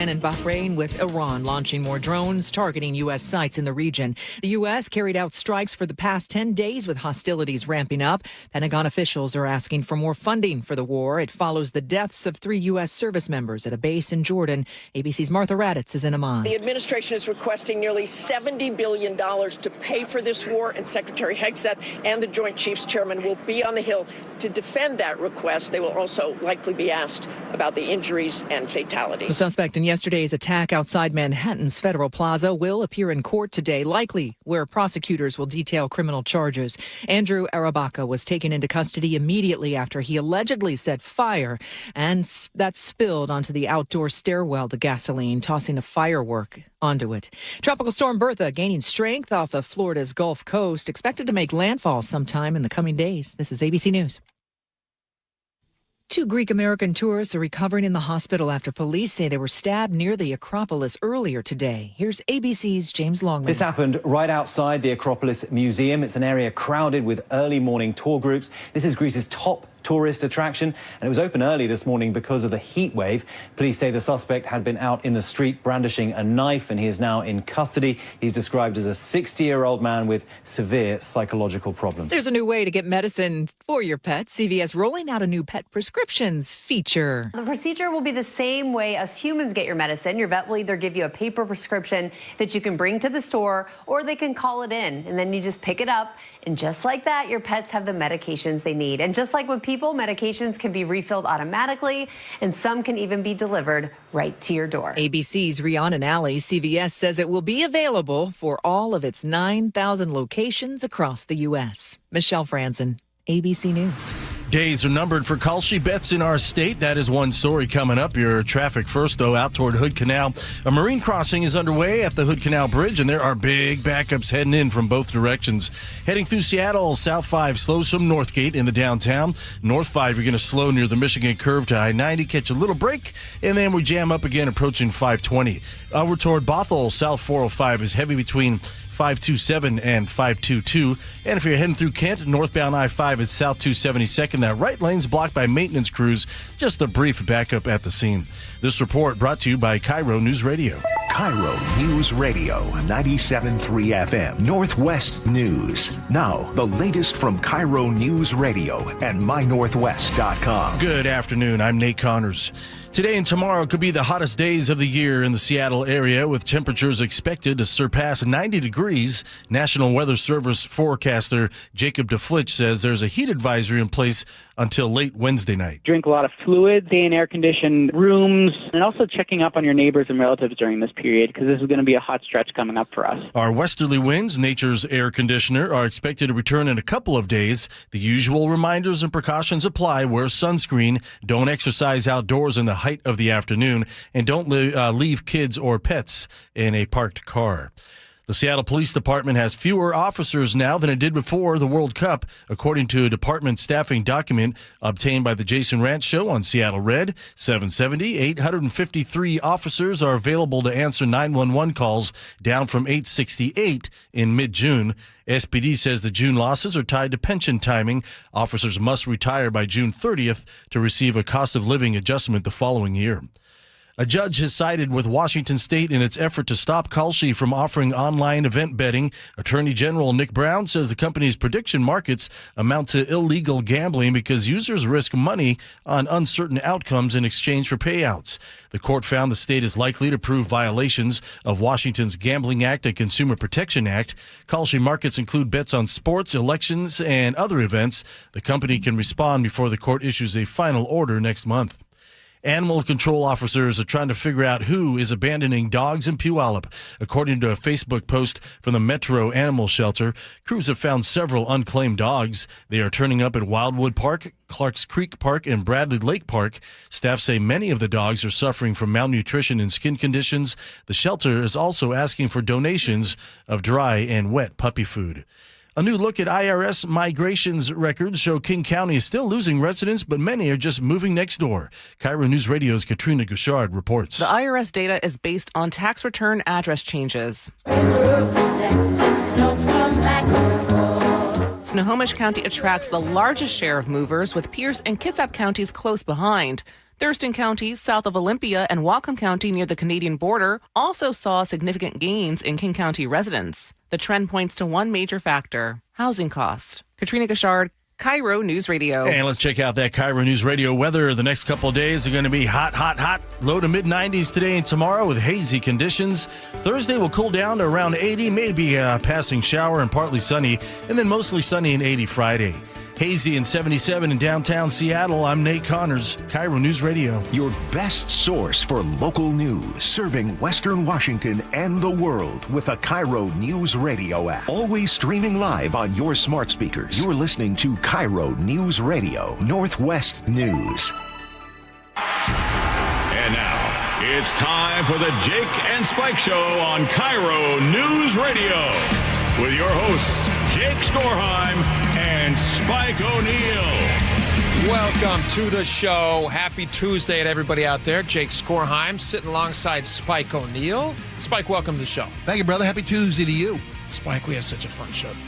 And in Bahrain, with Iran launching more drones targeting U.S. sites in the region. The U.S. carried out strikes for the past 10 days with hostilities ramping up. Pentagon officials are asking for more funding for the war. It follows the deaths of 3 U.S. service members at a base in Jordan. ABC's Martha Raddatz is in Amman. The administration is requesting nearly $70 billion to pay for this war, and Secretary Hegseth and the Joint Chiefs Chairman will be on the Hill to defend that request. They will also likely be asked about the injuries and fatalities. The suspect in yesterday's attack outside Manhattan's Federal Plaza will appear in court today, likely where prosecutors will detail criminal charges. Andrew Arabaka was taken into custody immediately after he allegedly set fire, and that spilled onto the outdoor stairwell, the gasoline, tossing a firework onto it. Tropical storm Bertha gaining strength off of Florida's Gulf Coast, expected to make landfall sometime in the coming days. This is ABC News. 2 Greek-American tourists are recovering in the hospital after police say they were stabbed near the Acropolis earlier today. Here's ABC's James Longman. This happened right outside the Acropolis Museum. It's an area crowded with early morning tour groups. This is Greece's top tourist attraction, and it was open early this morning because of the heat wave. Police say the suspect had been out in the street brandishing a knife, and he is now in custody. He's described as a 60-year-old man with severe psychological problems. There's a new way to get medicine for your pet. CVS rolling out a new pet prescriptions feature. The procedure will be the same way us humans get your medicine. Your vet will either give you a paper prescription that you can bring to the store, or they can call it in, and then you just pick it up. And just like that, your pets have the medications they need. And just like with people, medications can be refilled automatically, and some can even be delivered right to your door. ABC's Rhiannon Alley, CVS says it will be available for all of its 9,000 locations across the U.S. Michelle Franzen, ABC News. Days are numbered for Kalshi bets in our state. That is one story coming up. Your traffic first, though, out toward Hood Canal. A marine crossing is underway at the Hood Canal Bridge, and there are big backups heading in from both directions. Heading through Seattle, South 5 slows from Northgate in the downtown. North 5, you're going to slow near the Michigan curve to I-90, catch a little break, and then we jam up again approaching 520. Over toward Bothell, South 405 is heavy between 527 and 522. And if you're heading through Kent, northbound I-5 at South 272nd, that right lane's blocked by maintenance crews. Just a brief backup at the scene. This report brought to you by KIRO Newsradio. KIRO Newsradio, 97.3 FM, Northwest News. Now, the latest from KIRO Newsradio and mynorthwest.com. Good afternoon. I'm Nate Connors. Today and tomorrow could be the hottest days of the year in the Seattle area, with temperatures expected to surpass 90 degrees. National Weather Service forecaster Jacob DeFlitch says there's a heat advisory in place until late Wednesday night. Drink a lot of fluids, stay in air-conditioned rooms, and also checking up on your neighbors and relatives during this period, because this is going to be a hot stretch coming up for us. Our westerly winds, nature's air conditioner, are expected to return in a couple of days. The usual reminders and precautions apply. Wear sunscreen, don't exercise outdoors in the height of the afternoon, and don't leave kids or pets in a parked car. The Seattle Police Department has fewer officers now than it did before the World Cup, according to a department staffing document obtained by the Jason Rantz Show on Seattle Red. 853 officers are available to answer 911 calls, down from 868 in mid-June. SPD says the June losses are tied to pension timing. Officers must retire by June 30th to receive a cost of living adjustment the following year. A judge has sided with Washington State in its effort to stop Kalshi from offering online event betting. Attorney General Nick Brown says the company's prediction markets amount to illegal gambling because users risk money on uncertain outcomes in exchange for payouts. The court found the state is likely to prove violations of Washington's Gambling Act and Consumer Protection Act. Kalshi markets include bets on sports, elections, and other events. The company can respond before the court issues a final order next month. Animal control officers are trying to figure out who is abandoning dogs in Puyallup. According to a Facebook post from the Metro Animal Shelter, crews have found several unclaimed dogs. They are turning up at Wildwood Park, Clarks Creek Park, and Bradley Lake Park. Staff say many of the dogs are suffering from malnutrition and skin conditions. The shelter is also asking for donations of dry and wet puppy food. A new look at IRS migrations records show King County is still losing residents, but many are just moving next door. KIRO News Radio's Katrina Gouchard reports. The IRS data is based on tax return address changes. Snohomish County attracts the largest share of movers, with Pierce and Kitsap counties close behind. Thurston County, south of Olympia, and Whatcom County near the Canadian border also saw significant gains in King County residents. The trend points to one major factor: housing cost. Katrina Gashard, KIRO News Radio. And let's check out that KIRO News Radio weather. The next couple of days are going to be hot, hot, hot. Low to mid-90s today and tomorrow with hazy conditions. Thursday will cool down to around 80, maybe a passing shower and partly sunny, and then mostly sunny and 80 Friday. Hazy and 77 in downtown Seattle. I'm Nate Connors, KIRO News Radio. Your best source for local news, serving Western Washington and the world with the KIRO News Radio app. Always streaming live on your smart speakers. You're listening to KIRO News Radio, Northwest News. And now, it's time for the Jake and Spike Show on KIRO News Radio. With your hosts, Jake Skorheim and Spike O'Neill. Welcome to the show. Happy Tuesday to everybody out there. Jake Skorheim sitting alongside Spike O'Neill. Spike, welcome to the show. Thank you, brother. Happy Tuesday to you. Spike, we have such a fun show today.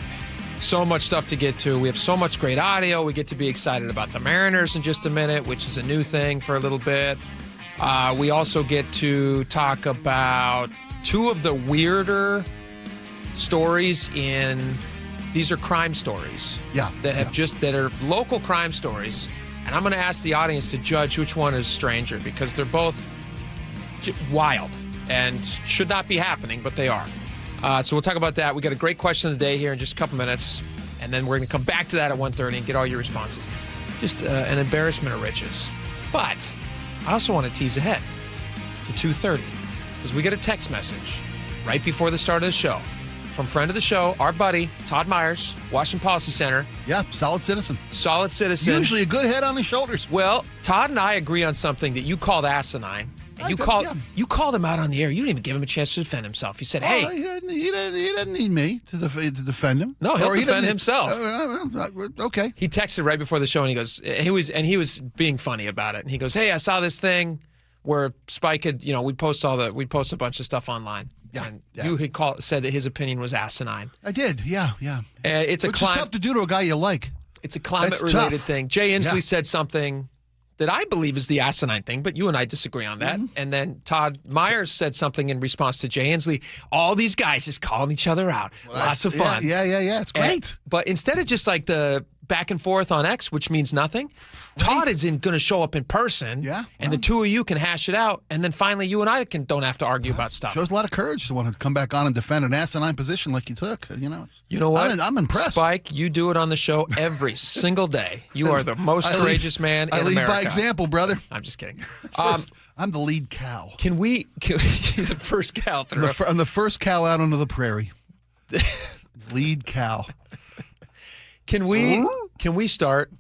So much stuff to get to. We have so much great audio. We get to be excited about the Mariners in just a minute, which is a new thing for a little bit. We also get to talk about two of the weirder stories these are crime stories. Yeah. That are local crime stories. And I'm going to ask the audience to judge which one is stranger, because they're both wild and should not be happening, but they are. So we'll talk about that. We got a great question of the day here in just a couple minutes, and then we're going to come back to that at 1:30 and get all your responses. Just an embarrassment of riches. But I also want to tease ahead to 2:30, because we get a text message right before the start of the show from friend of the show, our buddy, Todd Myers, Washington Policy Center. Yeah, solid citizen. Solid citizen. Usually a good head on his shoulders. Well, Todd and I agree on something that you called asinine. And you called him out on the air. You didn't even give him a chance to defend himself. You said, "Hey, he doesn't need me to defend him." No, he'll defend himself. Okay. He texted right before the show, and he was being funny about it. And he goes, "Hey, I saw this thing where Spike had, we post a bunch of stuff online." Yeah, and you had said that his opinion was asinine. I did, yeah. It's Which is tough to do to a guy you like. It's a climate-related thing. Jay Inslee said something that I believe is the asinine thing, but you and I disagree on that. Mm-hmm. And then Todd Myers said something in response to Jay Inslee. All these guys just calling each other out. Well, lots of fun. Yeah. It's great. But instead of just like the back and forth on X, which means nothing, Todd is going to show up in person. Yeah. And the two of you can hash it out. And then finally you and I don't have to argue about stuff. Shows a lot of courage to want to come back on and defend an asinine position like you took. You know what? I'm impressed. Spike, you do it on the show every single day. You are the most courageous man in America. I lead by example, brother. I'm just kidding. I'm the lead cow. Can we the first cow through? I'm the first cow out onto the prairie. Lead cow. Can we start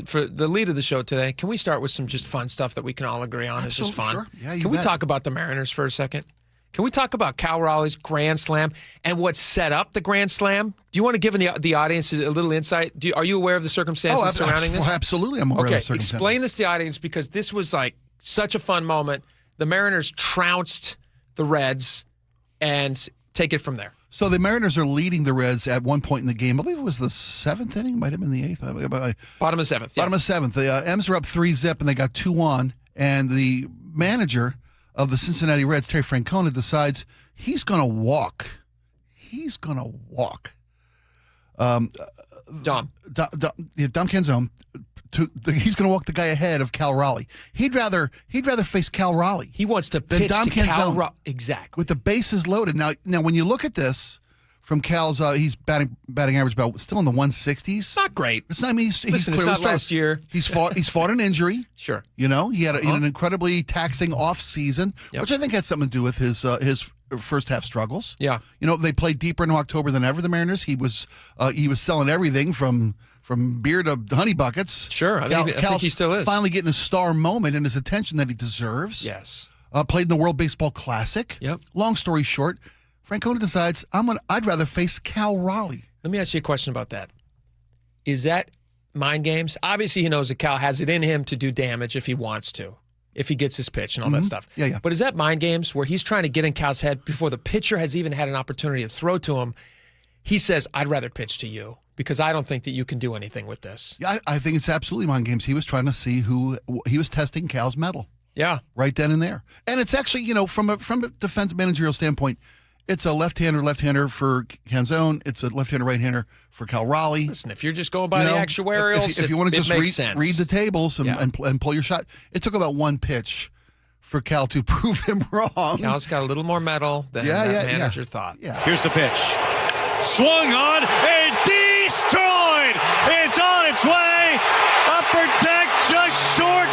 for the lead of the show today? Can we start with some just fun stuff that we can all agree on is just fun? Sure. Yeah, can we talk about the Mariners for a second? Can we talk about Cal Raleigh's Grand Slam and what set up the Grand Slam? Do you want to give the audience a little insight? Are you aware of the circumstances surrounding this? Absolutely, I'm aware of the circumstances. Explain this to the audience, because this was like such a fun moment. The Mariners trounced the Reds, and take it from there. So the Mariners are leading the Reds at one point in the game. I believe it was the seventh inning. Might have been the eighth. Bottom of seventh. Yeah. Bottom of seventh. The M's are up 3-0, and they got 2-1. And the manager of the Cincinnati Reds, Terry Francona, decides he's going to walk. Dom Canzone. He's going to walk the guy ahead of Cal Raleigh. He'd rather face Cal Raleigh. He wants to pitch to Cal Raleigh. Exactly. With the bases loaded. Now, when you look at this from Cal's, he's batting average about still in the 160s. Not great. It's not. I mean, it's not last year. He's fought an injury. Sure. He had an incredibly taxing off season, which I think had something to do with his first half struggles. Yeah. They played deeper into October than ever. The Mariners. He was selling everything from beer to honey buckets. Sure, I think he still is. Finally getting a star moment and his attention that he deserves. Yes. Played in the World Baseball Classic. Yep. Long story short, Francona decides I'd rather face Cal Raleigh. Let me ask you a question about that. Is that mind games? Obviously, he knows that Cal has it in him to do damage if he wants to, if he gets his pitch and all that stuff. Yeah. But is that mind games where he's trying to get in Cal's head before the pitcher has even had an opportunity to throw to him? He says, "I'd rather pitch to you." because I don't think that you can do anything with this. Yeah, I think it's absolutely mind games. He was trying to see he was testing Cal's mettle. Yeah. Right then and there. And it's actually, from a defense managerial standpoint, it's a left-hander for Canzone. It's a left-hander, right-hander for Cal Raleigh. Listen, if you're just going by the actuarials, if you want to just read the tables Yeah. and pull your shot, it took about one pitch for Cal to prove him wrong. Cal's got a little more metal than that manager thought. Yeah. Here's the pitch. Swung on and destroyed. It's on its way. Upper deck just short.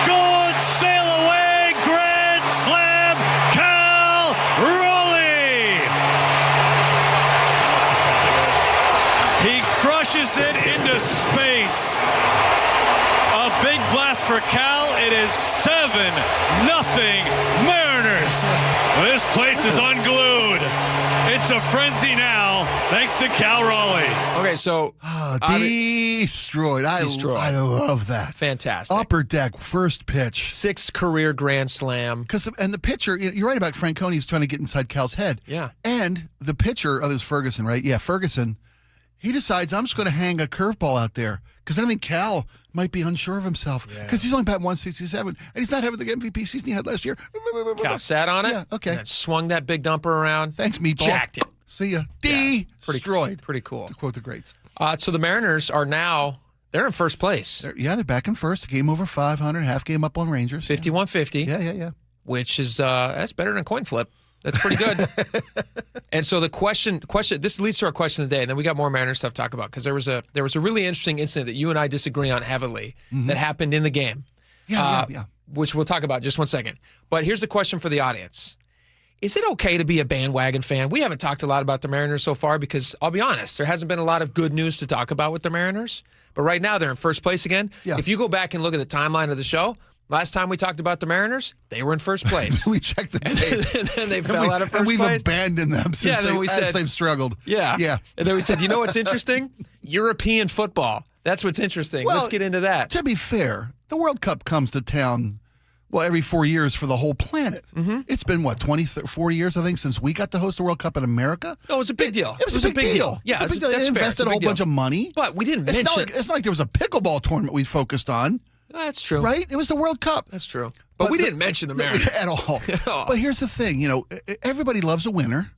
Going sail away. Grand slam. Cal Raleigh. He crushes it into space. A big blast for Cal. It is 7-0 Mariners. This place is unglued. It's a frenzy now, thanks to Cal Raleigh. Okay, so Destroyed. I love that. Fantastic. Upper deck, first pitch. 6th career grand slam. And the pitcher, you're right about Francone. He's trying to get inside Cal's head. Yeah. And the pitcher, it was Ferguson, right? Yeah, Ferguson. He decides, I'm just going to hang a curveball out there because I think Cal might be unsure of himself because he's only batting 167 and he's not having the MVP season he had last year. Cal sat on it. Yeah, okay. And then swung that big dumper around. Thanks, meatball. Jacked it. See ya. Yeah, Destroyed. Pretty cool. To quote the greats. So the Mariners are now, they're in first place. They're back in first. A game over 500, half game up on Rangers. 51-50. Yeah. Which is, that's better than a coin flip. That's pretty good. And so the question, this leads to our question of the day, and then we got more Mariners stuff to talk about because there was a really interesting incident that you and I disagree on heavily that happened in the game. Yeah. Which we'll talk about in just one second. But here's the question for the audience. Is it okay to be a bandwagon fan? We haven't talked a lot about the Mariners so far because, I'll be honest, there hasn't been a lot of good news to talk about with the Mariners. But right now, they're in first place again. Yeah. If you go back and look at the timeline of the show, last time we talked about the Mariners, they were in first place. We checked the tape. And then they fell out of first and we've place. abandoned them since as they've struggled. Yeah. Yeah. And then we said, you know what's interesting? European football. That's what's interesting. Well, let's get into that. To be fair, the World Cup comes to town, every 4 years for the whole planet. Mm-hmm. It's been, 40 years, I think, since we got to host the World Cup in America? No, it was a big deal. It was a big deal. Yeah, that's fair. They invested a whole bunch of money. But we didn't mention... It's not like there was a pickleball tournament we focused on. That's true. Right? It was the World Cup. That's true. But we didn't mention the Mariners. At all. But here's the thing, everybody loves a winner.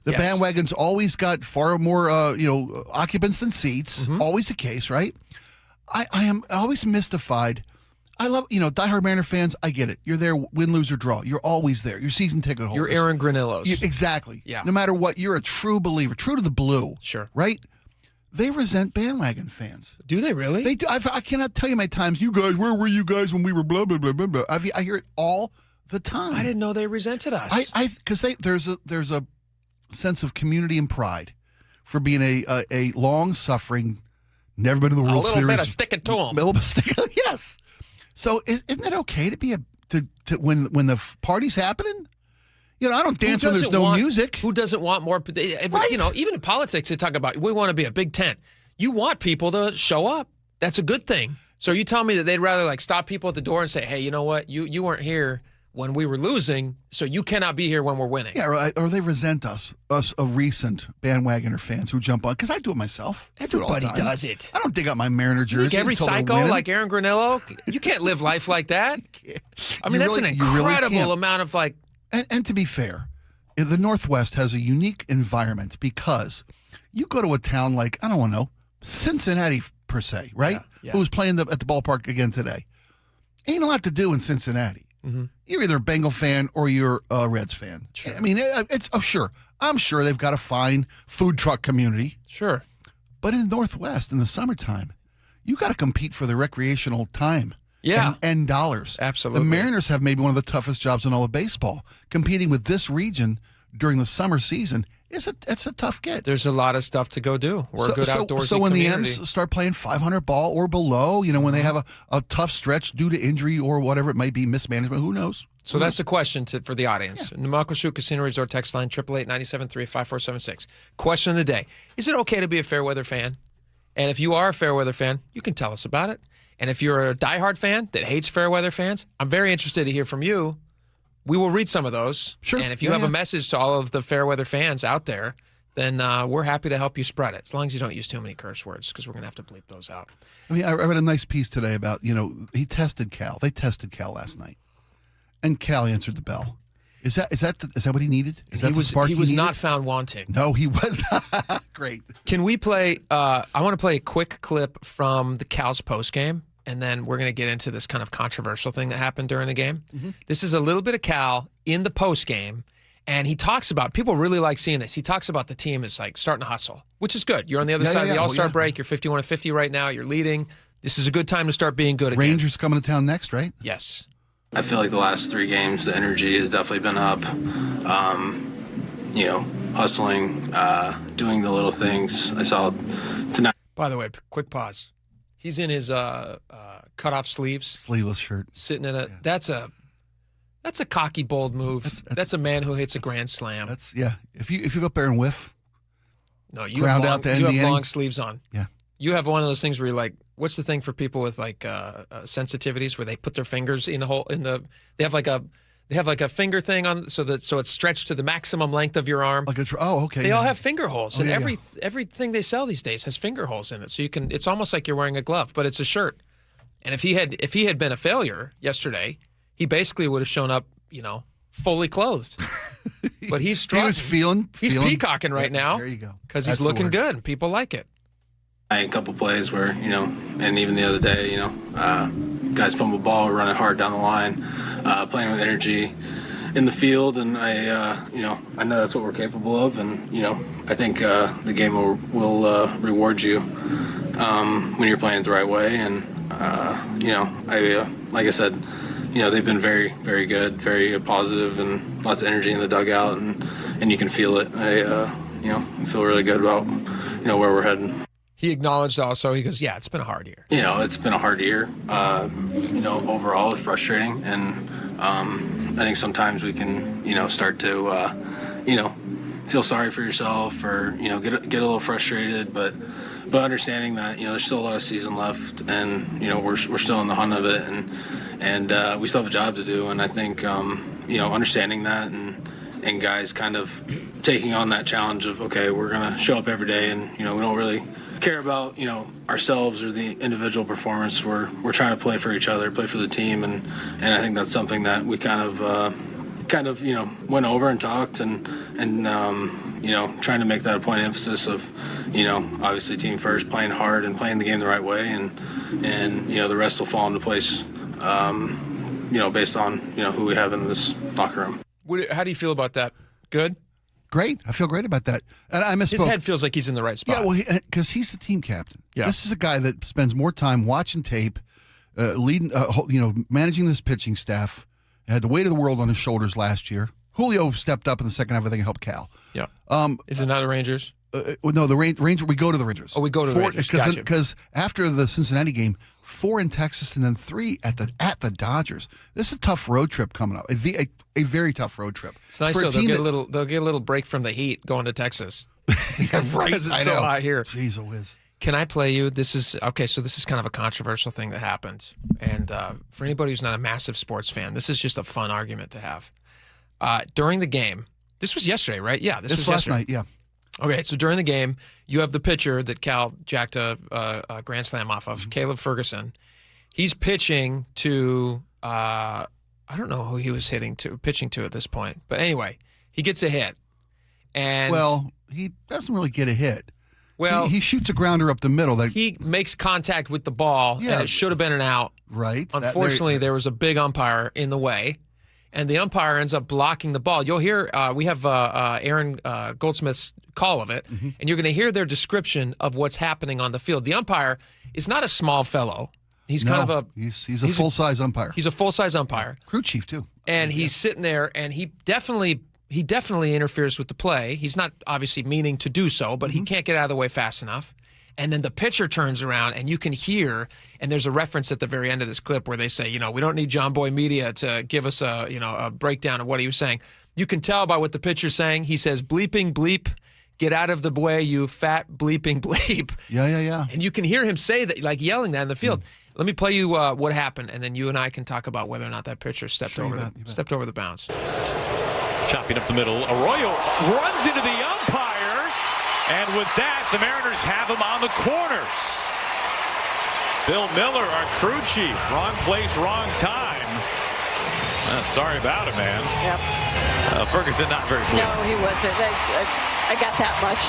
The bandwagon's always got far more, occupants than seats. Mm-hmm. Always the case, right? I am always mystified. I love, diehard Mariner fans, I get it. You're there, win, lose, or draw. You're always there. You're season ticket holders. You're Aaron Granillos. Exactly. Yeah. No matter what, you're a true believer, true to the blue. Sure. Right? They resent bandwagon fans. Do they really? They do. I cannot tell you how many times, you guys, where were you guys when we were blah, blah, blah, blah, blah. I hear it all the time. I didn't know they resented us. Because there's a sense of community and pride for being a long-suffering, never been in the World Series. A little bit of sticking to them. A little bit of sticking, yes. So isn't it okay to be when the party's happening? I don't dance when there's no music. Who doesn't want more? Right. Even in politics, they talk about we want to be a big tent. You want people to show up. That's a good thing. So you tell me that they'd rather stop people at the door and say, hey, you know what? You weren't here when we were losing, so you cannot be here when we're winning. Yeah, or they resent us recent bandwagoner fans who jump on, because I do it myself. Everybody does it. I don't dig up my Mariner jersey. You think every psycho like Aaron Granillo? You can't live life like that. I mean, that's an incredible amount of And to be fair, the Northwest has a unique environment because you go to a town like, I don't know, Cincinnati per se, right? Yeah. Who's playing at the ballpark again today. Ain't a lot to do in Cincinnati. Mm-hmm. You're either a Bengal fan or you're a Reds fan. Sure. I mean, sure. I'm sure they've got a fine food truck community. Sure. But in the Northwest, in the summertime, you got to compete for the recreational time. Yeah. And dollars. Absolutely. The Mariners have maybe one of the toughest jobs in all of baseball. Competing with this region during the summer season, it's a tough get. There's a lot of stuff to go do. We're a good outdoorsy So when community. the M's start playing 500 ball or below, when they have a tough stretch due to injury or whatever it might be, mismanagement, who knows? So that's the question for the audience. Yeah. Numaco Casino Resort text line, 888-973-5476. Question of the day. Is it okay to be a Fairweather fan? And if you are a Fairweather fan, you can tell us about it. And if you're a diehard fan that hates Fairweather fans, I'm very interested to hear from you. We will read some of those. Sure. And if you have a message to all of the Fairweather fans out there then we're happy to help you spread it, as long as you don't use too many curse words, because we're going to have to bleep those out. I mean, I read a nice piece today about, he tested Cal. They tested Cal last night, and Cal answered the bell. Is that what he needed? He was not found wanting. No, he was. Great. Can we play? I want to play a quick clip from the Cal's post game, and then we're going to get into this kind of controversial thing that happened during the game. Mm-hmm. This is a little bit of Cal in the post game, and he talks about, people really like seeing this. He talks about the team is like starting to hustle, which is good. You're on the other side of the All-Star break. You're 51-50 right now. You're leading. This is a good time to start being good again. Rangers coming to town next, right? Yes. I feel like the last 3 games, the energy has definitely been up. Hustling, doing the little things. I saw tonight. By the way, quick pause. He's in his cut-off sleeveless shirt, sitting in a. Yeah. That's a cocky, bold move. That's a man who hits a grand slam. If you go up there and whiff. No, you have long sleeves on. Yeah. You have one of those things where you're like, what's the thing for people with like sensitivities where they put their fingers in a hole in the? They have like a finger thing on so it's stretched to the maximum length of your arm. Okay. They all have finger holes, and everything they sell these days has finger holes in it. So it's almost like you're wearing a glove, but it's a shirt. And if he had been a failure yesterday, he basically would have shown up, fully clothed. But he's strutting. He's peacocking right now. There you go. Because he's looking good, and people like it. A couple plays where, and even the other day, guys fumble ball, running hard down the line, playing with energy in the field, and I know that's what we're capable of, and I think the game will reward you when you're playing it the right way, and like I said, they've been very, very good, very positive, and lots of energy in the dugout, and you can feel it. I feel really good about where we're heading. He acknowledged also, he goes, it's been a hard year. It's been a hard year. Overall, it's frustrating. And I think sometimes we can, start to, feel sorry for yourself or, get a little frustrated. But understanding that, there's still a lot of season left and, we're still in the hunt of it. And we still have a job to do. And I think, understanding that and guys kind of taking on that challenge of, okay, we're going to show up every day and, we don't really care about ourselves or the individual performance. We're trying to play for each other, play for the team, and I think that's something that we kind of went over and talked and trying to make that a point of emphasis of obviously team first, playing hard and playing the game the right way, and the rest will fall into place based on who we have in this locker room. How do you feel about that? Good. Great. I feel great about that. And I misspoke. His head feels like he's in the right spot. Yeah, well, because he's the team captain. Yeah. This is a guy that spends more time watching tape, leading, managing this pitching staff. Had the weight of the world on his shoulders last year. Julio stepped up in the second half, I think, and helped Cal. Yeah. Is it not the Rangers? No, the Ranger. We go to the Rangers. Oh, we go to the Rangers. Because after the Cincinnati game, 4 in Texas and then 3 at the Dodgers. This is a tough road trip coming up. A very tough road trip. It's nice though. They'll get a little break from the heat going to Texas. Yeah, right. Because it's so hot here. Jeez, whiz. Can I play you? This is kind of a controversial thing that happened. And for anybody who's not a massive sports fan, this is just a fun argument to have. During the game, this was yesterday, right? Yeah, this was last yesterday. night. Yeah. Okay, so during the game, you have the pitcher that Cal jacked a grand slam off of, Caleb Ferguson. He's pitching to, I don't know who he was pitching to at this point. But anyway, he gets a hit. And he doesn't really get a hit. Well, he shoots a grounder up the middle. He makes contact with the ball, and it should have been an out. Right. Unfortunately, there was a big umpire in the way. And the umpire ends up blocking the ball. You'll hear, we have Aaron Goldsmith's call of it, and you're going to hear their description of what's happening on the field. The umpire is not a small fellow. He's kind of he's a full-size umpire. He's a full-size umpire. Crew chief, too. And he's sitting there, and he definitely interferes with the play. He's not obviously meaning to do so, but he can't get out of the way fast enough. And then the pitcher turns around, and you can hear, and there's a reference at the very end of this clip where they say, we don't need John Boy Media to give us a breakdown of what he was saying. You can tell by what the pitcher's saying. He says, bleeping bleep, get out of the way, you fat bleeping bleep. Yeah. And you can hear him say that, like yelling that in the field. Let me play you what happened, and then you and I can talk about whether or not that pitcher stepped over the bounce. Chopping up the middle. Arroyo runs into the umpire And with that, the Mariners have him on the corners. Bill Miller, our crew chief. Wrong place, wrong time. Sorry about it, man. Yep. Ferguson, not very pleased. No, he wasn't. I got that much.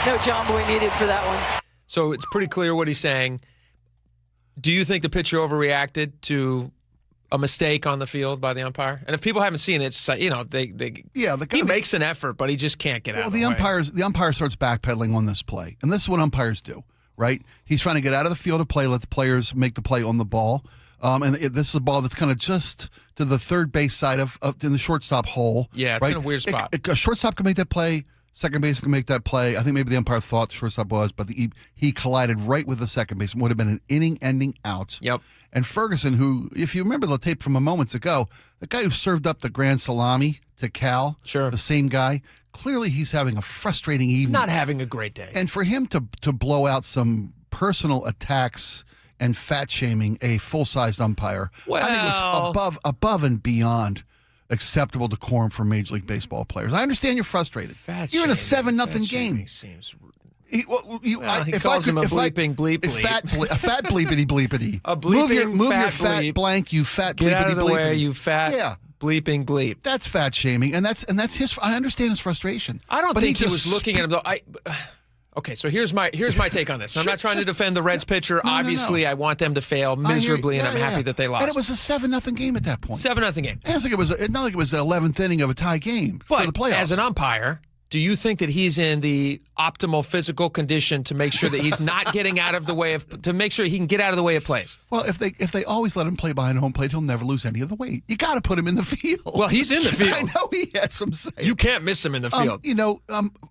No John Boy needed for that one. So it's pretty clear what he's saying. Do you think the pitcher overreacted to a mistake on the field by the umpire? And if people haven't seen it, it's, you know, he makes an effort, but he just can't get out of the way. The umpire starts backpedaling on this play. And this is what umpires do, right? He's trying to get out of the field of play, let the players make the play on the ball. This is a ball that's kind of just to the third base side of in the shortstop hole. Yeah, it's right? in a weird spot. A shortstop can make that play. Second base can make that play. I think maybe the umpire thought the shortstop was, but he collided right with the second base. It would have been an inning-ending out. Yep. And Ferguson, who, if you remember the tape from a moments ago, the guy who served up the grand salami to Cal, sure, the same guy, clearly he's having a frustrating evening. Not having a great day. And for him to blow out some personal attacks and fat-shaming a full-sized umpire, I think it was above and beyond acceptable decorum for Major League Baseball players. I understand you're frustrated. You're in a 7-0 game. Seems... He calls him a bleeping bleep bleep. A fat bleepity bleepity. A bleeping move fat your fat bleep. Blank, you fat bleepity. Get out of the bleepity. way, you fat bleeping bleep. That's fat shaming, and that's his. I understand his frustration. I don't think he was looking at him though. Okay, so here's my take on this. I'm not trying to defend the Reds pitcher. Obviously, I want them to fail miserably, and I'm happy that they lost. And it was a 7-0 game at that point. 7-0 game. And it's not like it was the 11th inning of a tie game for the playoffs. As an umpire, do you think that he's in the optimal physical condition to make sure that he's not getting out of the way to make sure he can get out of the way of plays? Well, if they always let him play behind home plate, he'll never lose any of the weight. You got to put him in the field. Well, he's in the field. I know he has some say. You can't miss him in the field.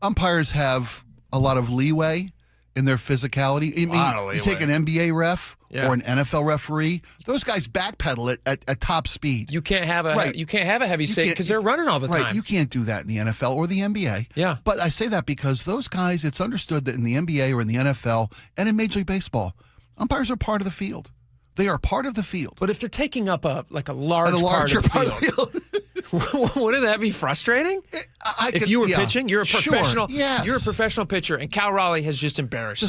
Umpires have a lot of leeway in their physicality. You take an NBA ref or an NFL referee; those guys backpedal it at top speed. You can't have a heavy say because they're running all the time. You can't do that in the NFL or the NBA. Yeah, but I say that because those guys, it's understood that in the NBA or in the NFL and in Major League Baseball, umpires are part of the field. They are part of the field. But if they're taking up a larger part of the field. Wouldn't that be frustrating? If you were pitching, you're a professional. Yes. You're a professional pitcher, and Cal Raleigh has just embarrassed you.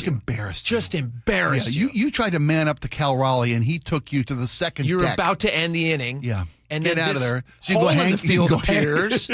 Just embarrassed you. You tried to man up to Cal Raleigh, and he took you to the second You're deck. about to end the inning. Yeah. And Get then out of there. So hole in the field appears.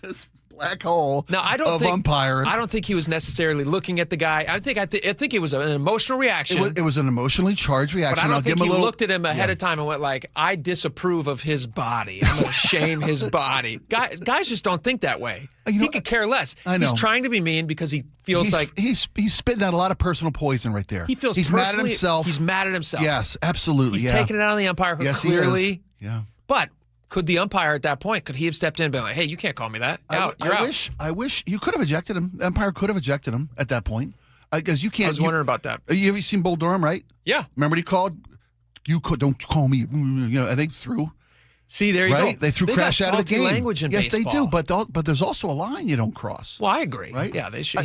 This black hole of umpire. I don't think he was necessarily looking at the guy. I think it was an emotional reaction. It was an emotionally charged reaction. But I don't think he looked at him ahead of time and went like, I disapprove of his body. I'm going to shame his body. Guys just don't think that way. He could care less. I know. He's trying to be mean because he feels he's spitting out a lot of personal poison right there. He feels he's mad at himself. He's mad at himself. Yes, absolutely. He's taking it out on the umpire clearly. He is. Yeah. But could the umpire at that point, could he have stepped in and been like, hey, you can't call me that? You're out. I wish you could have ejected him. The umpire could have ejected him at that point. Because you can't. I was wondering about that. Have you seen Bull Durham, right? Yeah. Remember what he called? Don't call me. I think threw. See, there you go. They threw Crash out of the game. Language in baseball. They do, but there's also a line you don't cross. Well, I agree. Right? Yeah, they should.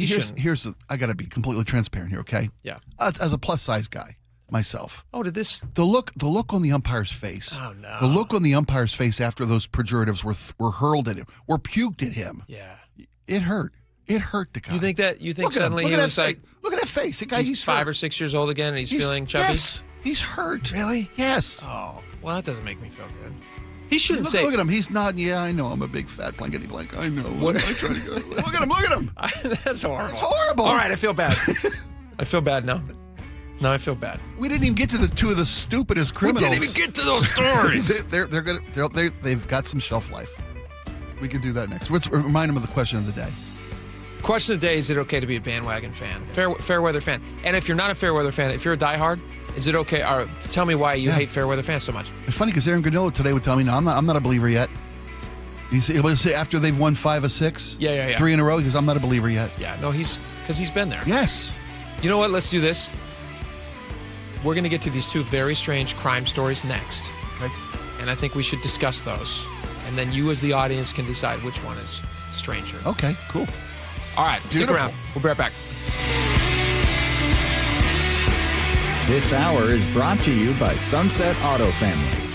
I got to be completely transparent here, okay? Yeah. As a plus size guy myself. Oh, did this? The look on the umpire's face. Oh no. The look on the umpire's face after those pejoratives were hurled at him, were puked at him. Yeah. It hurt. It hurt the guy. You think suddenly he was like, look at that face. The guy, he's 5 or 6 years old again, and he's feeling chubby. Yes, he's hurt. Really? Yes. Oh, well, that doesn't make me feel good. He shouldn't say. Look at him. He's not. Yeah, I know. I'm a big fat blankety blank. I know. What? I try to go. Look at him. Look at him. That's horrible. That's horrible. All right, I feel bad. I feel bad now. No, I feel bad. We didn't even get to the two of the stupidest criminals. We didn't even get to those stories. They've got some shelf life. We can do that next. Let's remind them of the question of the day. Question of the day: is it okay to be a bandwagon fan, fair weather fan? And if you're not a fair weather fan, if you're a diehard, is it okay? Or tell me why you hate fair weather fans so much. It's funny because Aaron Granillo today would tell me, "No, I'm not a believer yet." He'll say after they've won 5 of 6, 3 in a row, he goes, "I'm not a believer yet." Yeah, no, because he's been there. Yes. You know what? Let's do this. We're going to get to these 2 very strange crime stories next. Okay. And I think we should discuss those. And then you as the audience can decide which one is stranger. Okay, cool. All right, stick around. We'll be right back. This hour is brought to you by Sunset Auto Family.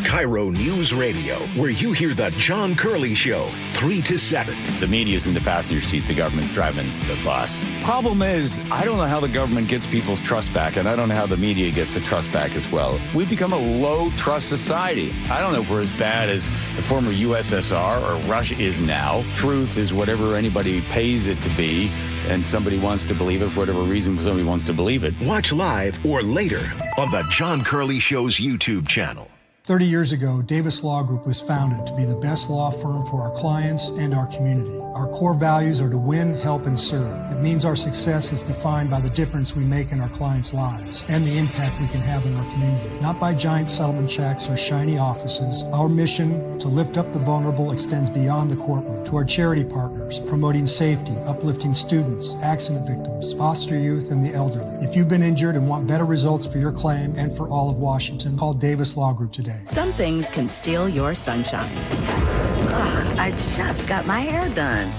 KIRO News Radio, where you hear the John Curley Show, 3 to 7. The media's in the passenger seat. The government's driving the bus. Problem is, I don't know how the government gets people's trust back, and I don't know how the media gets the trust back as well. We've become a low-trust society. I don't know if we're as bad as the former USSR or Russia is now. Truth is whatever anybody pays it to be, and somebody wants to believe it for whatever reason somebody wants to believe it. Watch live or later on the John Curley Show's YouTube channel. 30 years ago, Davis Law Group was founded to be the best law firm for our clients and our community. Our core values are to win, help, and serve. It means our success is defined by the difference we make in our clients' lives and the impact we can have in our community, not by giant settlement checks or shiny offices. Our mission to lift up the vulnerable extends beyond the courtroom to our charity partners, promoting safety, uplifting students, accident victims, foster youth, and the elderly. If you've been injured and want better results for your claim and for all of Washington, call Davis Law Group today. Some things can steal your sunshine. Ugh, I just got my hair done.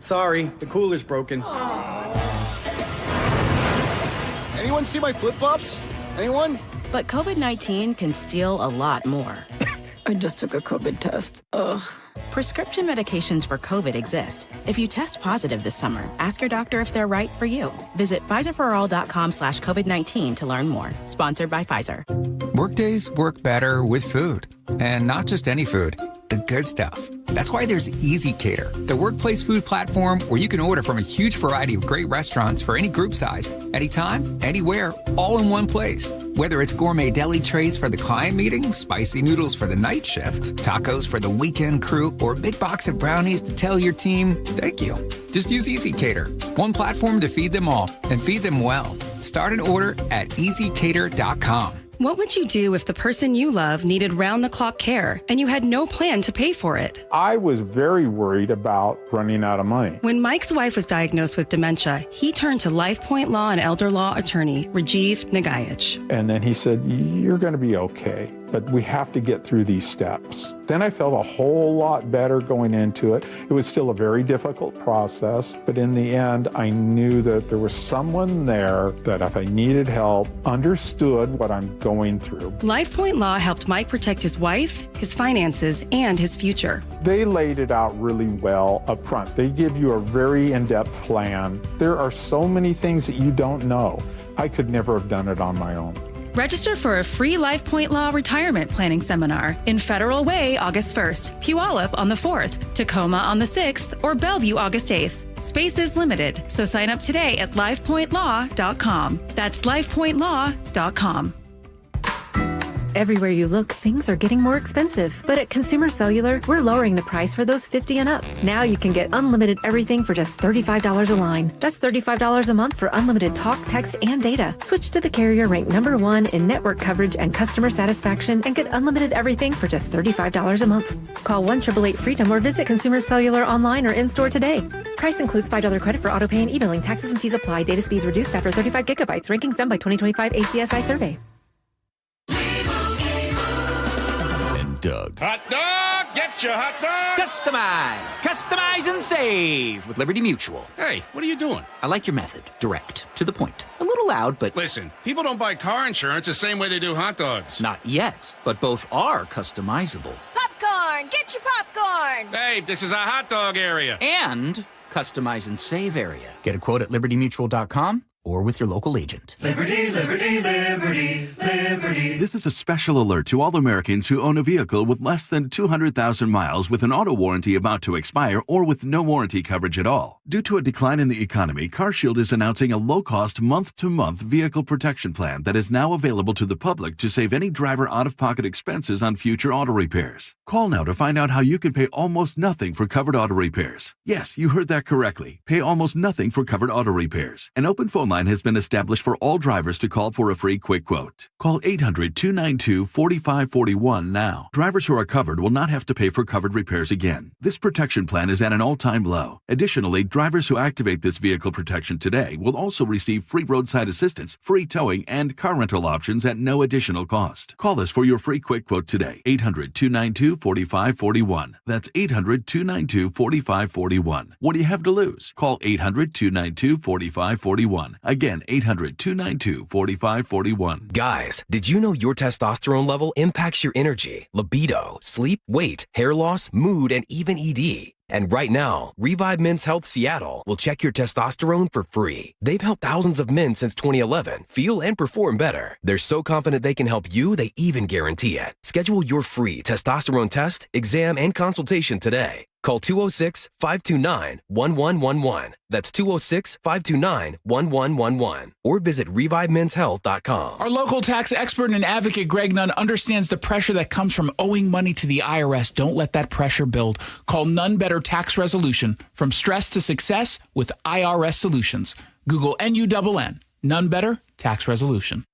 Sorry, the cooler's broken. Anyone see my flip-flops? Anyone? But COVID-19 can steal a lot more. I just took a COVID test. Ugh. Prescription medications for COVID exist. If you test positive this summer, ask your doctor if they're right for you. Visit PfizerForAll.com/COVID-19 to learn more. Sponsored by Pfizer. Workdays work better with food. And not just any food, the good stuff. That's why there's Easy Cater, the workplace food platform where you can order from a huge variety of great restaurants for any group size, anytime, anywhere, all in one place. Whether it's gourmet deli trays for the client meeting, spicy noodles for the night shift, tacos for the weekend crew, or a big box of brownies to tell your team, thank you. Just use Easy Cater, one platform to feed them all and feed them well. Start an order at easycater.com. What would you do if the person you love needed round-the-clock care and you had no plan to pay for it? I was very worried about running out of money. When Mike's wife was diagnosed with dementia, he turned to LifePoint Law and Elder Law attorney Rajiv Nagayich. And then he said, you're going to be okay, but we have to get through these steps. Then I felt a whole lot better going into it. It was still a very difficult process, but in the end, I knew that there was someone there that if I needed help, understood what I'm going through. LifePoint Law helped Mike protect his wife, his finances, and his future. They laid it out really well up front. They give you a very in-depth plan. There are so many things that you don't know. I could never have done it on my own. Register for a free LifePoint Law retirement planning seminar in Federal Way August 1st, Puyallup on the 4th, Tacoma on the 6th, or Bellevue August 8th. Space is limited, so sign up today at LifePointLaw.com. That's LifePointLaw.com. Everywhere you look, things are getting more expensive. But at Consumer Cellular, we're lowering the price for those 50 and up. Now you can get unlimited everything for just $35 a line. That's $35 a month for unlimited talk, text, and data. Switch to the carrier ranked #1 in network coverage and customer satisfaction and get unlimited everything for just $35 a month. Call 1-888-FREEDOM or visit Consumer Cellular online or in-store today. Price includes $5 credit for auto pay and e-billing. Taxes and fees apply. Data speeds reduced after 35 gigabytes. Rankings done by 2025 ACSI survey. Doug. Hot dog! Get your hot dog! Customize and save with Liberty Mutual. Hey, what are you doing? I like your method. Direct, to the point. A little loud, but... Listen, people don't buy car insurance the same way they do hot dogs. Not yet, but both are customizable. Popcorn! Get your popcorn! Hey, this is a hot dog area. And customize and save area. Get a quote at libertymutual.com or with your local agent. Liberty, liberty, liberty, liberty. This is a special alert to all Americans who own a vehicle with less than 200,000 miles with an auto warranty about to expire or with no warranty coverage at all. Due to a decline in the economy, CarShield is announcing a low-cost month-to-month vehicle protection plan that is now available to the public to save any driver out-of-pocket expenses on future auto repairs. Call now to find out how you can pay almost nothing for covered auto repairs. Yes, you heard that correctly. Pay almost nothing for covered auto repairs. An open phone line has been established for all drivers to call for a free quick quote. Call 800-292-4541 now. Drivers who are covered will not have to pay for covered repairs again. This protection plan is at an all-time low. Additionally, drivers who activate this vehicle protection today will also receive free roadside assistance, free towing, and car rental options at no additional cost. Call us for your free quick quote today. 800-292-4541. That's 800-292-4541. What do you have to lose? Call 800-292-4541. Again, 800-292-4541. Guys, did you know your testosterone level impacts your energy, libido, sleep, weight, hair loss, mood, and even ED? And right now, Revive Men's Health Seattle will check your testosterone for free. They've helped thousands of men since 2011 feel and perform better. They're so confident they can help you, they even guarantee it. Schedule your free testosterone test, exam, and consultation today. Call 206-529-1111. That's 206-529-1111. Or visit ReviveMen'sHealth.com. Our local tax expert and advocate, Greg Nunn, understands the pressure that comes from owing money to the IRS. Don't let that pressure build. Call None Better Tax Resolution. From stress to success with IRS Solutions. Google NUNN. None Better Tax Resolution.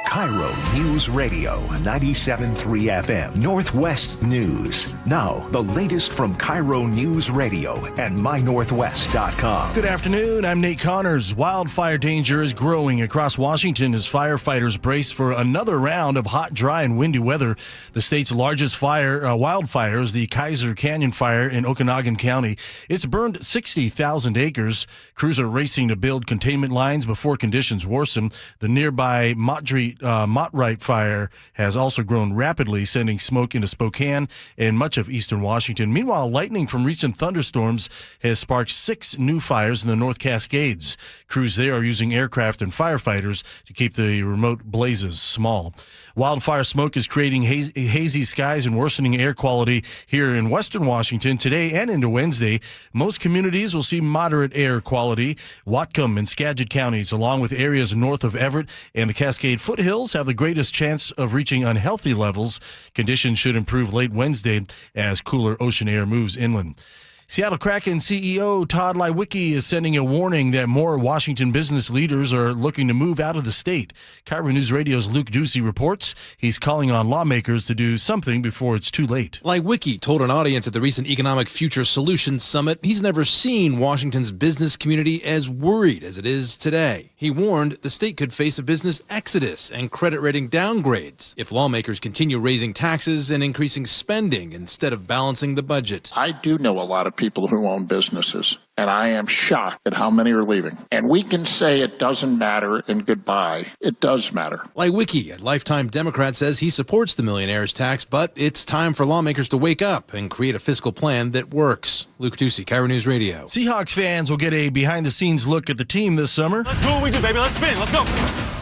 KIRO Newsradio 97.3 FM, Northwest News. Now, the latest from KIRO Newsradio and MyNorthwest.com. Good afternoon. I'm Nate Connors. Wildfire danger is growing across Washington as firefighters brace for another round of hot, dry, and windy weather. The state's largest wildfire is the Kaiser Canyon Fire in Okanogan County. It's burned 60,000 acres. Crews are racing to build containment lines before conditions worsen. The nearby Mottright fire has also grown rapidly, sending smoke into Spokane and much of eastern Washington. Meanwhile, lightning from recent thunderstorms has sparked 6 new fires in the North Cascades. Crews there are using aircraft and firefighters to keep the remote blazes small. Wildfire smoke is creating hazy skies and worsening air quality here in western Washington today and into Wednesday. Most communities will see moderate air quality. Whatcom and Skagit counties, along with areas north of Everett and the Cascade foothills, have the greatest chance of reaching unhealthy levels. Conditions should improve late Wednesday as cooler ocean air moves inland. Seattle Kraken CEO Todd Lewicki is sending a warning that more Washington business leaders are looking to move out of the state. KIRO News Radio's Luke Ducey reports he's calling on lawmakers to do something before it's too late. Lewicki told an audience at the recent Economic Future Solutions Summit he's never seen Washington's business community as worried as it is today. He warned the state could face a business exodus and credit rating downgrades if lawmakers continue raising taxes and increasing spending instead of balancing the budget. I do know a lot of people who own businesses, and I am shocked at how many are leaving. And we can say it doesn't matter and goodbye. It does matter. Lewicki, a lifetime Democrat, says he supports the millionaire's tax, but it's time for lawmakers to wake up and create a fiscal plan that works. Luke Ducey, KIRO News Radio. Seahawks fans will get a behind-the-scenes look at the team this summer. Let's do what we do, baby. Let's spin. Let's go.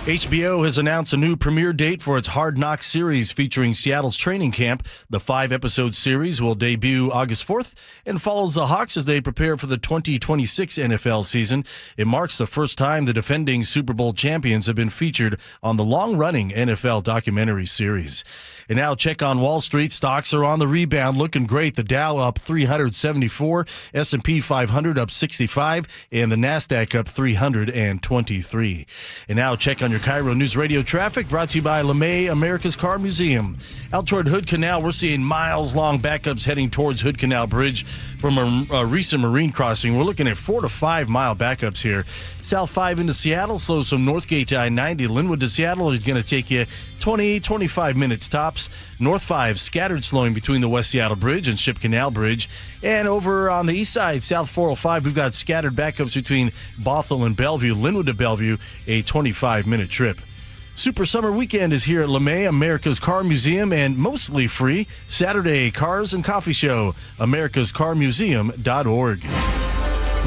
HBO has announced a new premiere date for its Hard Knocks series featuring Seattle's training camp. The 5-episode series will debut August 4th and follows the Hawks as they prepare for the 2026 NFL season. It marks the first time the defending Super Bowl champions have been featured on the long-running NFL documentary series. And now check on Wall Street. Stocks are on the rebound, looking great. The Dow up 374, S&P 500 up 65, and the NASDAQ up 323. And now check on your KIRO News Radio traffic, brought to you by LeMay, America's Car Museum. Out toward Hood Canal, we're seeing miles-long backups heading towards Hood Canal Bridge from a recent marine crossing. We're looking at 4 to 5 mile backups here. South 5 into Seattle, slows from Northgate to I-90. Linwood to Seattle is going to take you 25 minutes tops. North 5 scattered slowing between the West Seattle Bridge and Ship Canal Bridge. And over on the east side, South 405, we've got scattered backups between Bothell and Bellevue. Linwood to Bellevue, a 25-minute trip. Super Summer Weekend is here at LeMay, America's Car Museum, and mostly free. Saturday Cars and Coffee Show, americascarmuseum.org.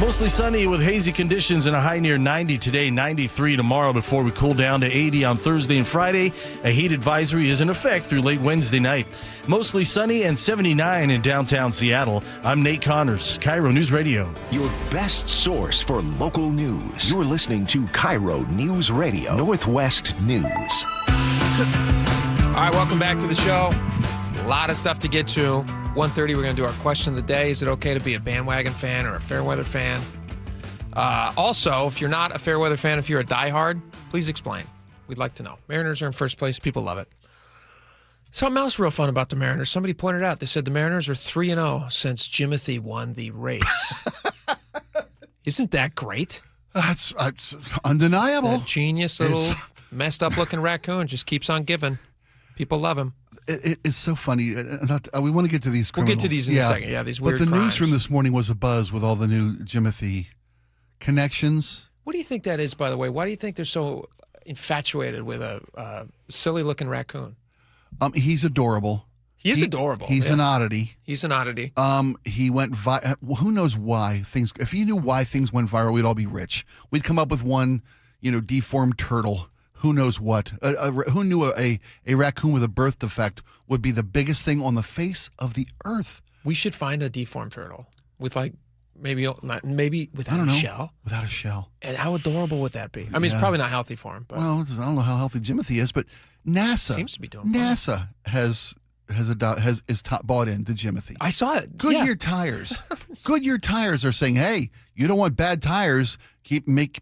Mostly sunny with hazy conditions and a high near 90 today, 93 tomorrow before we cool down to 80 on Thursday and Friday. A heat advisory is in effect through late Wednesday night. Mostly sunny and 79 in downtown Seattle. I'm Nate Connors, KIRO News Radio. Your best source for local news. You're listening to KIRO News Radio, Northwest News. All right, welcome back to the show. A lot of stuff to get to. 1:30, we're going to do our question of the day. Is it okay to be a bandwagon fan or a Fairweather fan? Also, if you're not a Fairweather fan, if you're a diehard, please explain. We'd like to know. Mariners are in first place. People love it. Something else real fun about the Mariners. Somebody pointed out, they said the Mariners are 3-0 since Jimothy won the race. Isn't that great? That's undeniable. That genius little messed up looking raccoon just keeps on giving. People love him. It's so funny. We want to get to these criminals. We'll get to these in a second. Yeah, these weird But the crimes. newsroom this morning was abuzz with all the new Jimothy connections. What do you think that is, by the way? Why do you think they're so infatuated with a silly-looking raccoon? He's adorable. He is adorable. He's an oddity. He's an oddity. He went who knows why things. If you knew why things went viral, we'd all be rich. We'd come up with one, deformed turtle. Who knows what? Who knew a raccoon with a birth defect would be the biggest thing on the face of the earth? We should find a deformed turtle with maybe without a shell. Without a shell. And how adorable would that be? I mean, it's probably not healthy for him. But well, I don't know how healthy Jimothy is, but NASA seems to be doing. NASA has bought into Jimothy. I saw it. Goodyear tires. Goodyear tires are saying, "Hey, you don't want bad tires.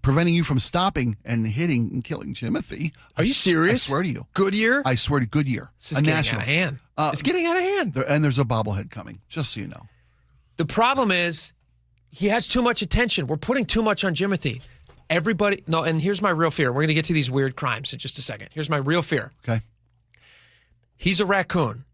Preventing you from stopping and hitting and killing Jimothy." Are you serious? I swear to you. Goodyear? I swear to Goodyear. This is getting out of hand. It's getting out of hand. And there's a bobblehead coming, just so you know. The problem is he has too much attention. We're putting too much on Jimothy. And here's my real fear. We're going to get to these weird crimes in just a second. Here's my real fear. Okay. He's a raccoon,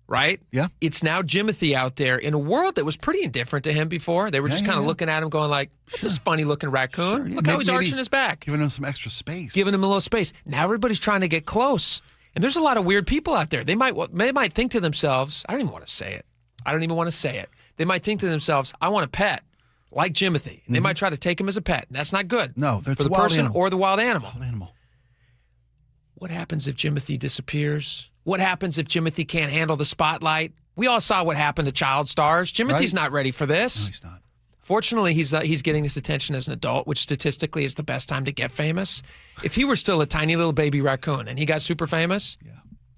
right? Yeah. It's now Jimothy out there in a world that was pretty indifferent to him before. They were just kind of looking at him going like, "What's this funny-looking raccoon? Sure. Look how he's arching his back." Giving him some extra space. Giving him a little space. Now everybody's trying to get close. And there's a lot of weird people out there. They might think to themselves, I don't even want to say it. They might think to themselves, I want a pet like Jimothy. And they might try to take him as a pet. And that's not good. No, for the person or the wild animal. Wild animal. What happens if Jimothy disappears? What happens if Jimothy can't handle the spotlight? We all saw what happened to child stars. Jimothy's not ready for this. No, he's not. Fortunately, he's getting this attention as an adult, which statistically is the best time to get famous. If he were still a tiny little baby raccoon and he got super famous,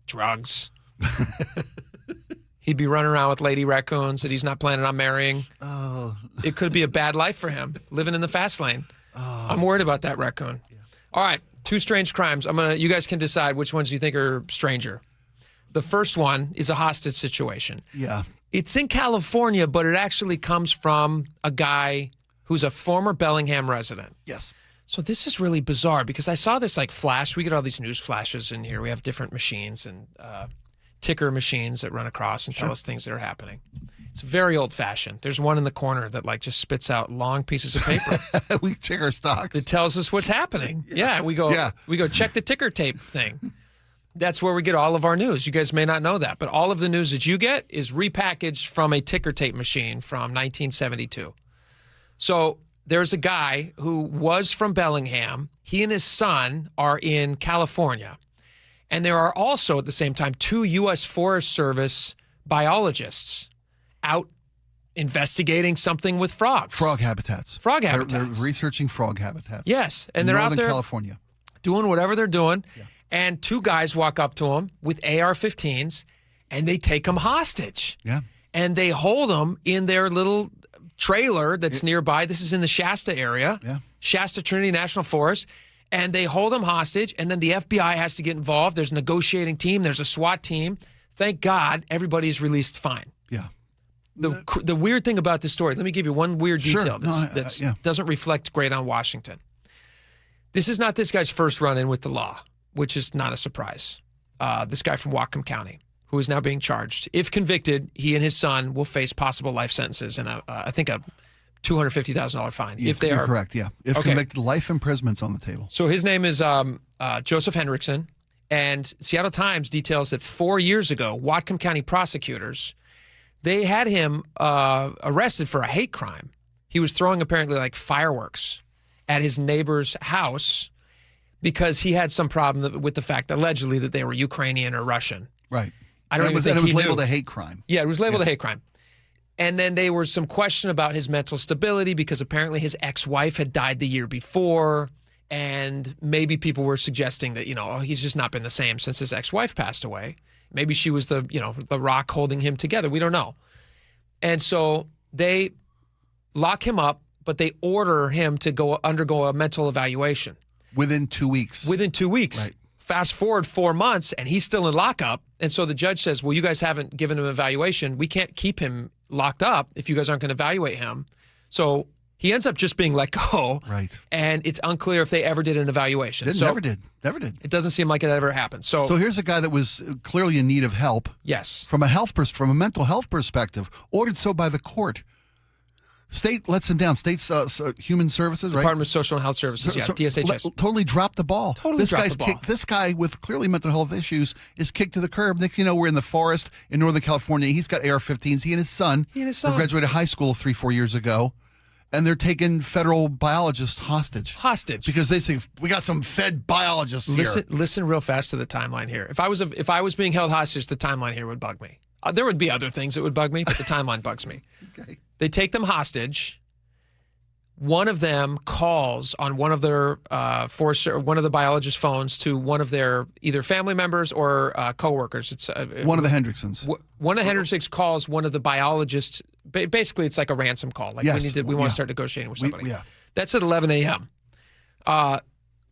drugs. He'd be running around with lady raccoons that he's not planning on marrying. Oh. It could be a bad life for him, living in the fast lane. Oh. I'm worried about that raccoon. Yeah. All right, 2 strange crimes. You guys can decide which ones you think are stranger. The first one is a hostage situation. Yeah. It's in California, but it actually comes from a guy who's a former Bellingham resident. Yes. So this is really bizarre because I saw this flash. We get all these news flashes in here. We have different machines and ticker machines that run across and tell us things that are happening. It's very old-fashioned. There's one in the corner that just spits out long pieces of paper. We check our stocks. It tells us what's happening. We go check the ticker tape thing. That's where we get all of our news. You guys may not know that, but all of the news that you get is repackaged from a ticker tape machine from 1972. So there's a guy who was from Bellingham. He and his son are in California. And there are also, at the same time, 2 U.S. Forest Service biologists out investigating something with frogs. Frog habitats. They're researching frog habitats. Yes. And they're out there California doing whatever they're doing. Yeah. And 2 guys walk up to him with AR-15s, and they take him hostage. Yeah. And they hold him in their little trailer that's nearby. This is in the Shasta area. Yeah. Shasta Trinity National Forest. And they hold him hostage, and then the FBI has to get involved. There's a negotiating team. There's a SWAT team. Thank God everybody's released fine. Yeah. The weird thing about this story, let me give you one weird detail that doesn't reflect great on Washington. This is not this guy's first run-in with the law, which is not a surprise. This guy from Whatcom County, who is now being charged. If convicted, he and his son will face possible life sentences and I think a $250,000 fine. If they are correct, yeah. If convicted, life imprisonment's on the table. So his name is Joseph Hendrickson, and Seattle Times details that 4 years ago, Whatcom County prosecutors, they had him arrested for a hate crime. He was throwing apparently fireworks at his neighbor's house because he had some problem with the fact, allegedly, that they were Ukrainian or Russian. Right. I don't even think it was he labeled knew. A hate crime. Yeah, it was labeled a hate crime. And then there was some question about his mental stability because apparently his ex-wife had died the year before, and maybe people were suggesting that, he's just not been the same since his ex-wife passed away. Maybe she was the rock holding him together. We don't know. And so they lock him up, but they order him to undergo a mental evaluation. Within 2 weeks. Within 2 weeks. Right. Fast forward 4 months, and he's still in lockup. And so the judge says, well, you guys haven't given him an evaluation. We can't keep him locked up if you guys aren't going to evaluate him. So he ends up just being let go. Right. And it's unclear if they ever did an evaluation. Never did. It doesn't seem like it ever happened. So here's a guy that was clearly in need of help. Yes. From a mental health perspective, ordered so by the court. State lets them down. State's Human Services, right? Department of Social and Health Services, DSHS. Totally dropped the ball. This guy with clearly mental health issues is kicked to the curb. Next thing you know, we're in the forest in Northern California. He's got AR-15s. He and his son. Who graduated high school 3-4 years ago. And they're taking federal biologists hostage. Because they say, we got some Fed biologists here. Listen real fast to the timeline here. If I was being held hostage, the timeline here would bug me. There would be other things that would bug me, but the timeline bugs me. Okay. They take them hostage. One of them calls on one of their one of the biologist phones to one of their either family members or coworkers. It's one of the Hendricksons. One of the Hendricksons calls one of the biologists. Basically, it's like a ransom call. Like we want to start negotiating with somebody. That's at 11 a.m.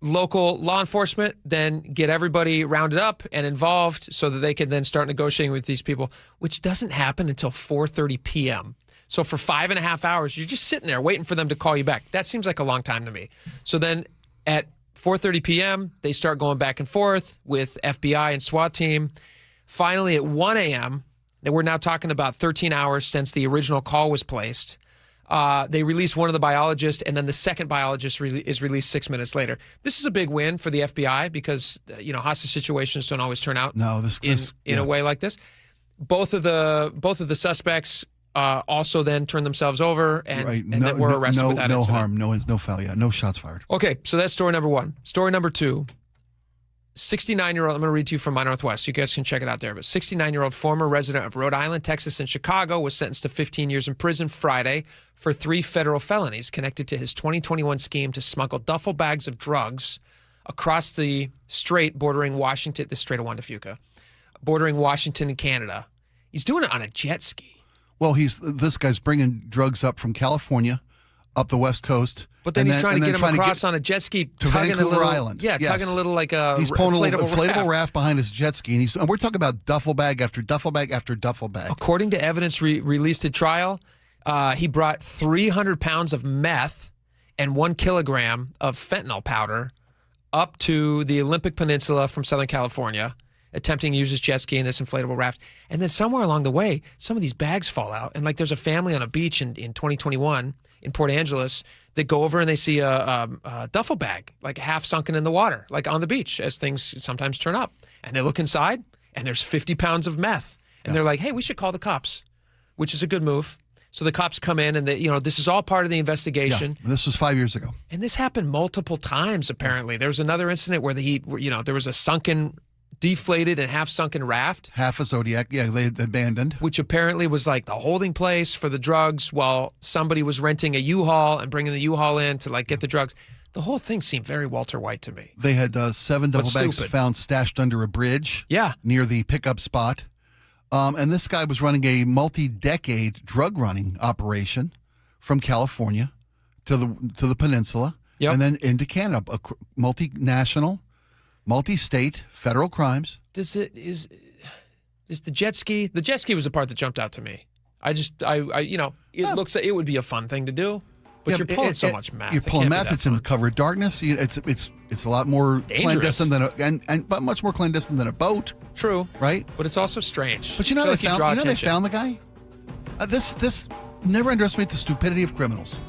Local law enforcement then get everybody rounded up and involved so that they can then start negotiating with these people, which doesn't happen until 4:30 p.m. So for 5.5 hours, you're just sitting there waiting for them to call you back. That seems like a long time to me. So then at 4:30 p.m., they start going back and forth with FBI and SWAT team. Finally, at 1 a.m., and we're now talking about 13 hours since the original call was placed, they release one of the biologists, and then the second biologist is released 6 minutes later. This is a big win for the FBI because hostage situations don't always turn out in a way like this. Both of the suspects also then turn themselves over and then were arrested without no incident. harm, no foul, no shots fired. Okay, so that's story number one. Story number two. 69-year-old, I'm going to read to you from My Northwest. You guys can check it out there. But 69-year-old former resident of Rhode Island, Texas, and Chicago was sentenced to 15 years in prison Friday for 3 federal felonies connected to his 2021 scheme to smuggle duffel bags of drugs across the strait bordering Washington, the Strait of Juan de Fuca, bordering Washington and Canada. He's doing it on a jet ski. Well, this guy's bringing drugs up from California, up the West Coast. But then he's trying to get him across on a jet ski, to Vancouver Island. Yeah, tugging a little like a he's pulling a inflatable raft behind his jet ski, and we're talking about duffel bag after duffel bag after duffel bag. According to evidence released at trial, he brought 300 pounds of meth and 1 kilogram of fentanyl powder up to the Olympic Peninsula from Southern California, attempting to use his jet ski in this inflatable raft. And then somewhere along the way, some of these bags fall out. And like there's a family on a beach in 2021 in Port Angeles that go over and they see a duffel bag, like half sunken in the water, like on the beach, as things sometimes turn up. And they look inside, and there's 50 pounds of meth. And they're like, hey, we should call the cops, which is a good move. So the cops come in, and this is all part of the investigation. Yeah, this was 5 years ago. And this happened multiple times, apparently. There was another incident where there was a sunken, deflated and half-sunken raft. Half a Zodiac, they abandoned. Which apparently was like the holding place for the drugs while somebody was renting a U-Haul and bringing the U-Haul in to get the drugs. The whole thing seemed very Walter White to me. They had 7 duffel bags found stashed under a bridge near the pickup spot. And this guy was running a multi-decade drug running operation from California to the peninsula and then into Canada, multinational, multi-state federal crimes. Is the jet ski? The jet ski was the part that jumped out to me. Looks like it would be a fun thing to do, but you're pulling so much meth. You're pulling meth. It's in the cover of darkness. It's a lot more dangerous clandestine but much more clandestine than a boat. True, right? But it's also strange. But they found the guy. This never underestimate the stupidity of criminals.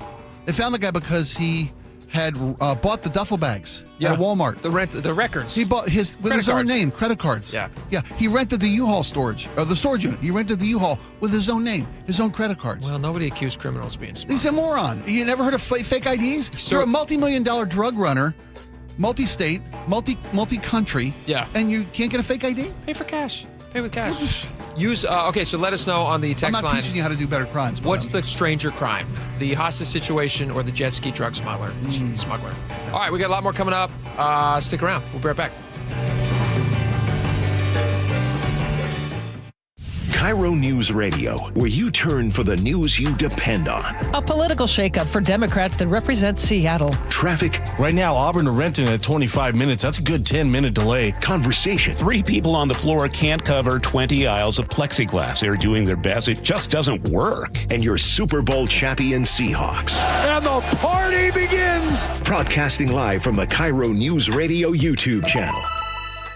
They found the guy because he had bought the duffel bags at Walmart. The records. He bought his own name, credit cards. Yeah. He rented the U-Haul storage, or the storage unit. He rented the U-Haul with his own name, his own credit cards. Well, nobody accused criminals of being smart. He's a moron. You never heard of fake IDs? You're a multi-million-dollar drug runner, multi-state, multi-country. Yeah. And you can't get a fake ID? Pay for cash. Pay with cash. So let us know on the text line. I'm not teaching you how to do better crimes. What's the stranger crime? The hostage situation or the jet ski drug smuggler? All right, we got a lot more coming up. Stick around. We'll be right back. KIRO Newsradio, where you turn for the news you depend on. A political shakeup for Democrats that represent Seattle. Traffic. Right now, Auburn to Renton at 25 minutes. That's a good 10-minute delay. Conversation. 3 people on the floor can't cover 20 aisles of plexiglass. They're doing their best. It just doesn't work. And your Super Bowl champion Seahawks. And the party begins. Broadcasting live from the KIRO Newsradio YouTube channel.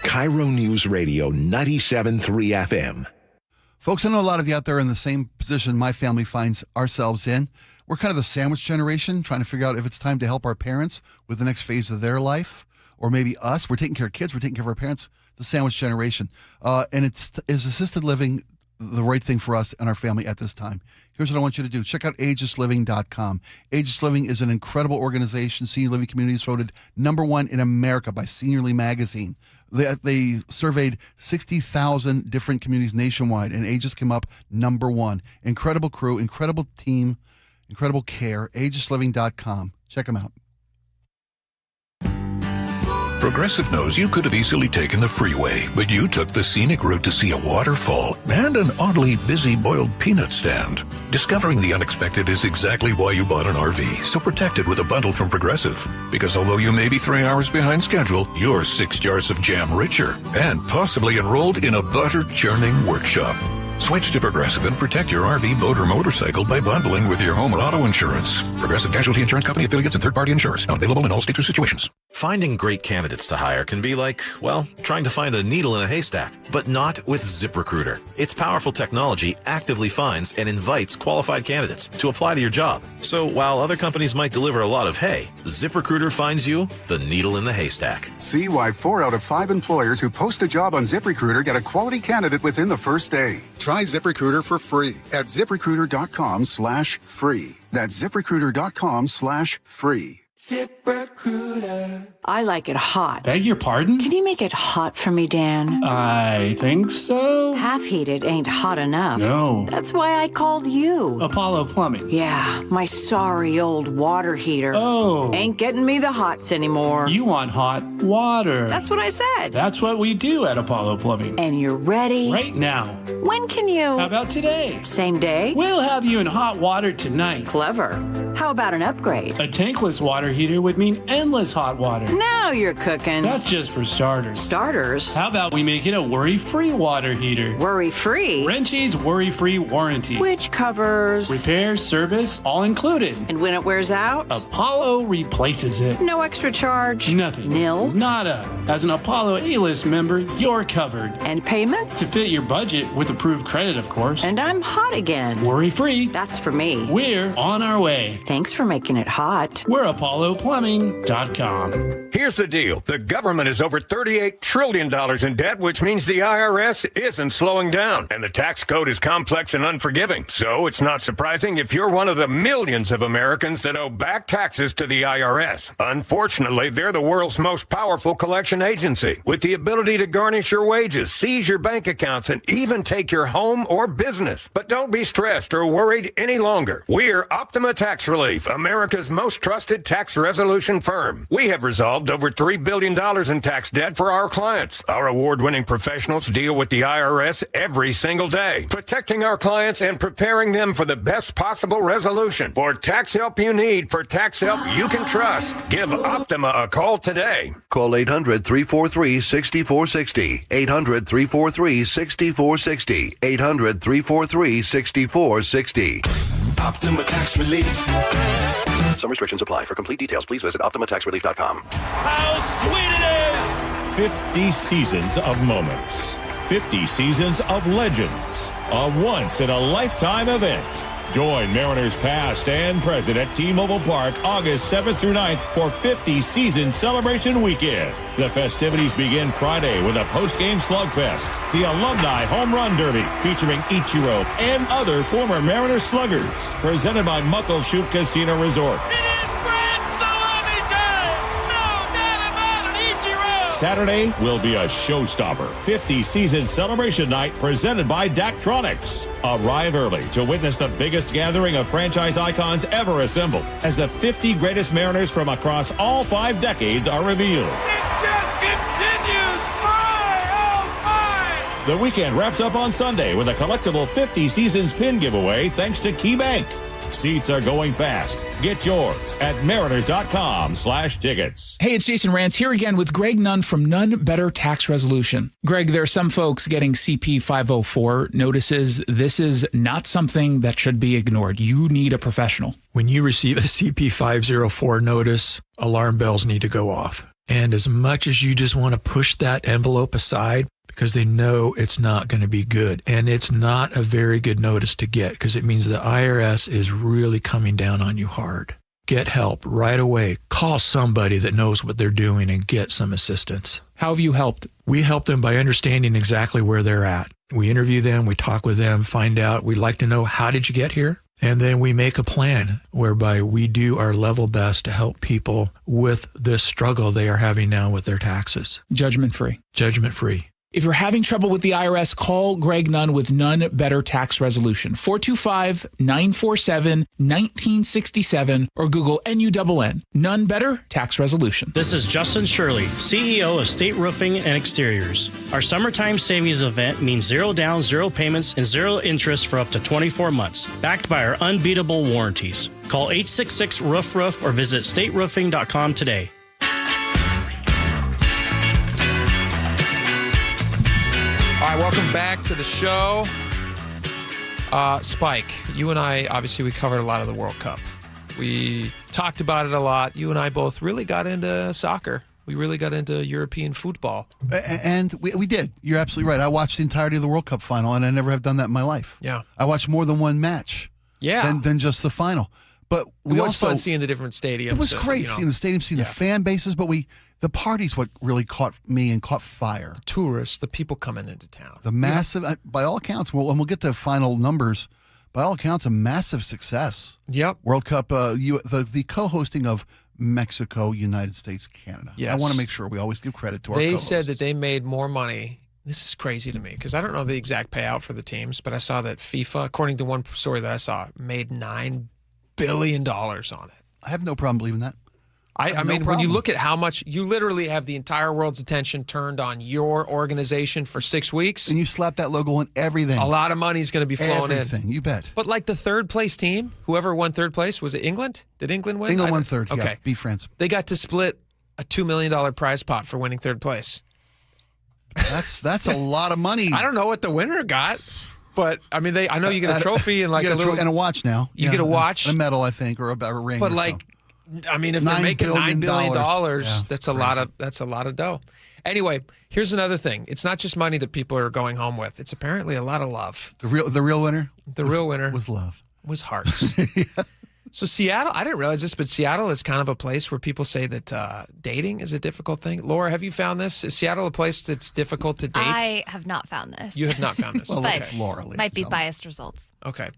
KIRO Newsradio 97.3 FM. Folks, I know a lot of you out there in the same position my family finds ourselves in. we're kind of the sandwich generation, trying to figure out if it's time to help our parents with the next phase of their life, or maybe us. We're taking care of kids. We're taking care of our parents. The sandwich generation, and is assisted living the right thing for us and our family at this time? Here's what I want you to do. Check out agelessliving.com. Ageless Living is an incredible organization. Senior Living Communities voted #1 in America by Seniorly Magazine. They surveyed 60,000 different communities nationwide, and Ageless came up #1. Incredible crew, incredible team, incredible care. agelessliving.com. Check them out. Progressive knows you could have easily taken the freeway, but you took the scenic route to see a waterfall and an oddly busy boiled peanut stand. Discovering the unexpected is exactly why you bought an RV, so protect it with a bundle from Progressive. Because although you may be 3 hours behind schedule, you're 6 jars of jam richer and possibly enrolled in a butter churning workshop. Switch to Progressive and protect your RV, boat, or motorcycle by bundling with your home and auto insurance. Progressive Casualty Insurance Company affiliates and third-party insurers. Not available in all states or situations. Finding great candidates to hire can be like, well, trying to find a needle in a haystack, but not with ZipRecruiter. Its powerful technology actively finds and invites qualified candidates to apply to your job. So while other companies might deliver a lot of hay, ZipRecruiter finds you the needle in the haystack. See why 4 out of 5 employers who post a job on ZipRecruiter get a quality candidate within the first day. Try ZipRecruiter for free at ZipRecruiter.com/free. That's ZipRecruiter.com/free. ZipRecruiter. I like it hot. Beg your pardon? Can you make it hot for me, Dan? I think so. Half heated ain't hot enough. No. That's why I called you. Apollo Plumbing. Yeah, my sorry old water heater. Oh. Ain't getting me the hots anymore. You want hot water. That's what I said. That's what we do at Apollo Plumbing. And you're ready? Right now. When can you? How about today? Same day? We'll have you in hot water tonight. Clever. How about an upgrade? A tankless water heater would mean endless hot water. Now you're cooking. That's just for starters. Starters? How about we make it a worry-free water heater? Worry-free? Wrenchie's worry-free warranty. Which covers? Repairs, service, all included. And when it wears out? Apollo replaces it. No extra charge? Nothing. Nil? Nada. As an Apollo A-List member, you're covered. And payments? To fit your budget with approved credit, of course. And I'm hot again. Worry-free. That's for me. We're on our way. Thanks for making it hot. We're ApolloPlumbing.com. Here's the deal. The government is over $38 trillion in debt, which means the IRS isn't slowing down. And the tax code is complex and unforgiving. So it's not surprising if you're one of the millions of Americans that owe back taxes to the IRS. Unfortunately, they're the world's most powerful collection agency, with the ability to garnish your wages, seize your bank accounts, and even take your home or business. But don't be stressed or worried any longer. We're Optima Tax Relief, America's most trusted tax resolution firm. We have resolved over $3 billion in tax debt for our clients. Our award-winning professionals deal with the IRS every single day, protecting our clients and preparing them for the best possible resolution. For tax help you need, for tax help you can trust, give Optima a call today. Call 800-343-6460. 800-343-6460. 800-343-6460. Optima Tax Relief. Some restrictions apply. For complete details, please visit OptimaTaxRelief.com. How sweet it is! 50 seasons of moments. 50 seasons of legends. A once-in-a-lifetime event. Join Mariners past and present at T-Mobile Park August 7th through 9th for 50 Season Celebration Weekend. The festivities begin Friday with a post-game slugfest, the Alumni Home Run Derby featuring Ichiro and other former Mariners sluggers, presented by Muckleshoot Casino Resort. Saturday will be a showstopper. 50 Season Celebration Night presented by Daktronics. Arrive early to witness the biggest gathering of franchise icons ever assembled as the 50 greatest Mariners from across all 5 decades are revealed. It just continues. My. The weekend wraps up on Sunday with a collectible 50 Seasons pin giveaway thanks to KeyBank. Seats are going fast. Get yours at mariners.com/tickets. Hey, it's Jason Rantz here again with Greg Nunn from None Better Tax Resolution. Greg, there are some folks getting CP 504 notices. This is not something that should be ignored. You need a professional. When you receive a CP 504 notice, alarm bells need to go off. And as much as you just want to push that envelope aside, because they know it's not going to be good. And it's not a very good notice to get because it means the IRS is really coming down on you hard. Get help right away. Call somebody that knows what they're doing and get some assistance. How have you helped? We help them by understanding exactly where they're at. We interview them, we talk with them, find out. We'd like to know, how did you get here? And then we make a plan whereby we do our level best to help people with this struggle they are having now with their taxes. Judgment-free. Judgment-free. If you're having trouble with the IRS, call Greg Nunn with None Better Tax Resolution, 425-947-1967, or Google NUNN, None Better Tax Resolution. This is Justin Shirley, CEO of State Roofing and Exteriors. Our summertime savings event means 0 down, 0 payments, and 0 interest for up to 24 months, backed by our unbeatable warranties. Call 866-ROOF-ROOF or visit stateroofing.com today. All right, welcome back to the show. Spike, you and I, obviously, we covered a lot of the World Cup. We talked about it a lot. You and I both really got into soccer. We really got into European football. And we did. You're absolutely right. I watched the entirety of the World Cup final, and I never have done that in my life. Yeah. I watched more than one match than just the final. But it was fun seeing the different stadiums. It was great seeing the stadiums, seeing the fan bases, but the party's what really caught me and caught fire. The tourists, the people coming into town. The massive, by all accounts, and we'll get to final numbers, by all accounts, a massive success. Yep. World Cup, the co-hosting of Mexico, United States, Canada. Yes. I want to make sure we always give credit to our co-hosts. They said that they made more money. This is crazy to me because I don't know the exact payout for the teams, but I saw that FIFA, according to one story that I saw, made $9 billion on it. I have no problem believing that. I mean, when you look at how much, you literally have the entire world's attention turned on your organization for 6 weeks. And you slap that logo on everything. A lot of money is going to be flowing in. You bet. But like the third place team, whoever won third place, was it England? Did England win? England won third, okay. Yeah, beat France. They got to split a $2 million prize pot for winning third place. That's a lot of money. I don't know what the winner got. But, I mean, I know you get a trophy and like a little... And a watch now. You get a watch. A medal, I think, or a ring. But like... So. I mean, if they're making $9 billion, that's a lot of dough. Anyway, here's another thing. It's not just money that people are going home with. It's apparently a lot of love. The real winner? The real winner was love. Was hearts. Yeah. So Seattle, I didn't realize this, but Seattle is kind of a place where people say that dating is a difficult thing. Laura, have you found this? Is Seattle a place that's difficult to date? I have not found this. You have not found this. Well, but Laura. Might be biased results. Okay.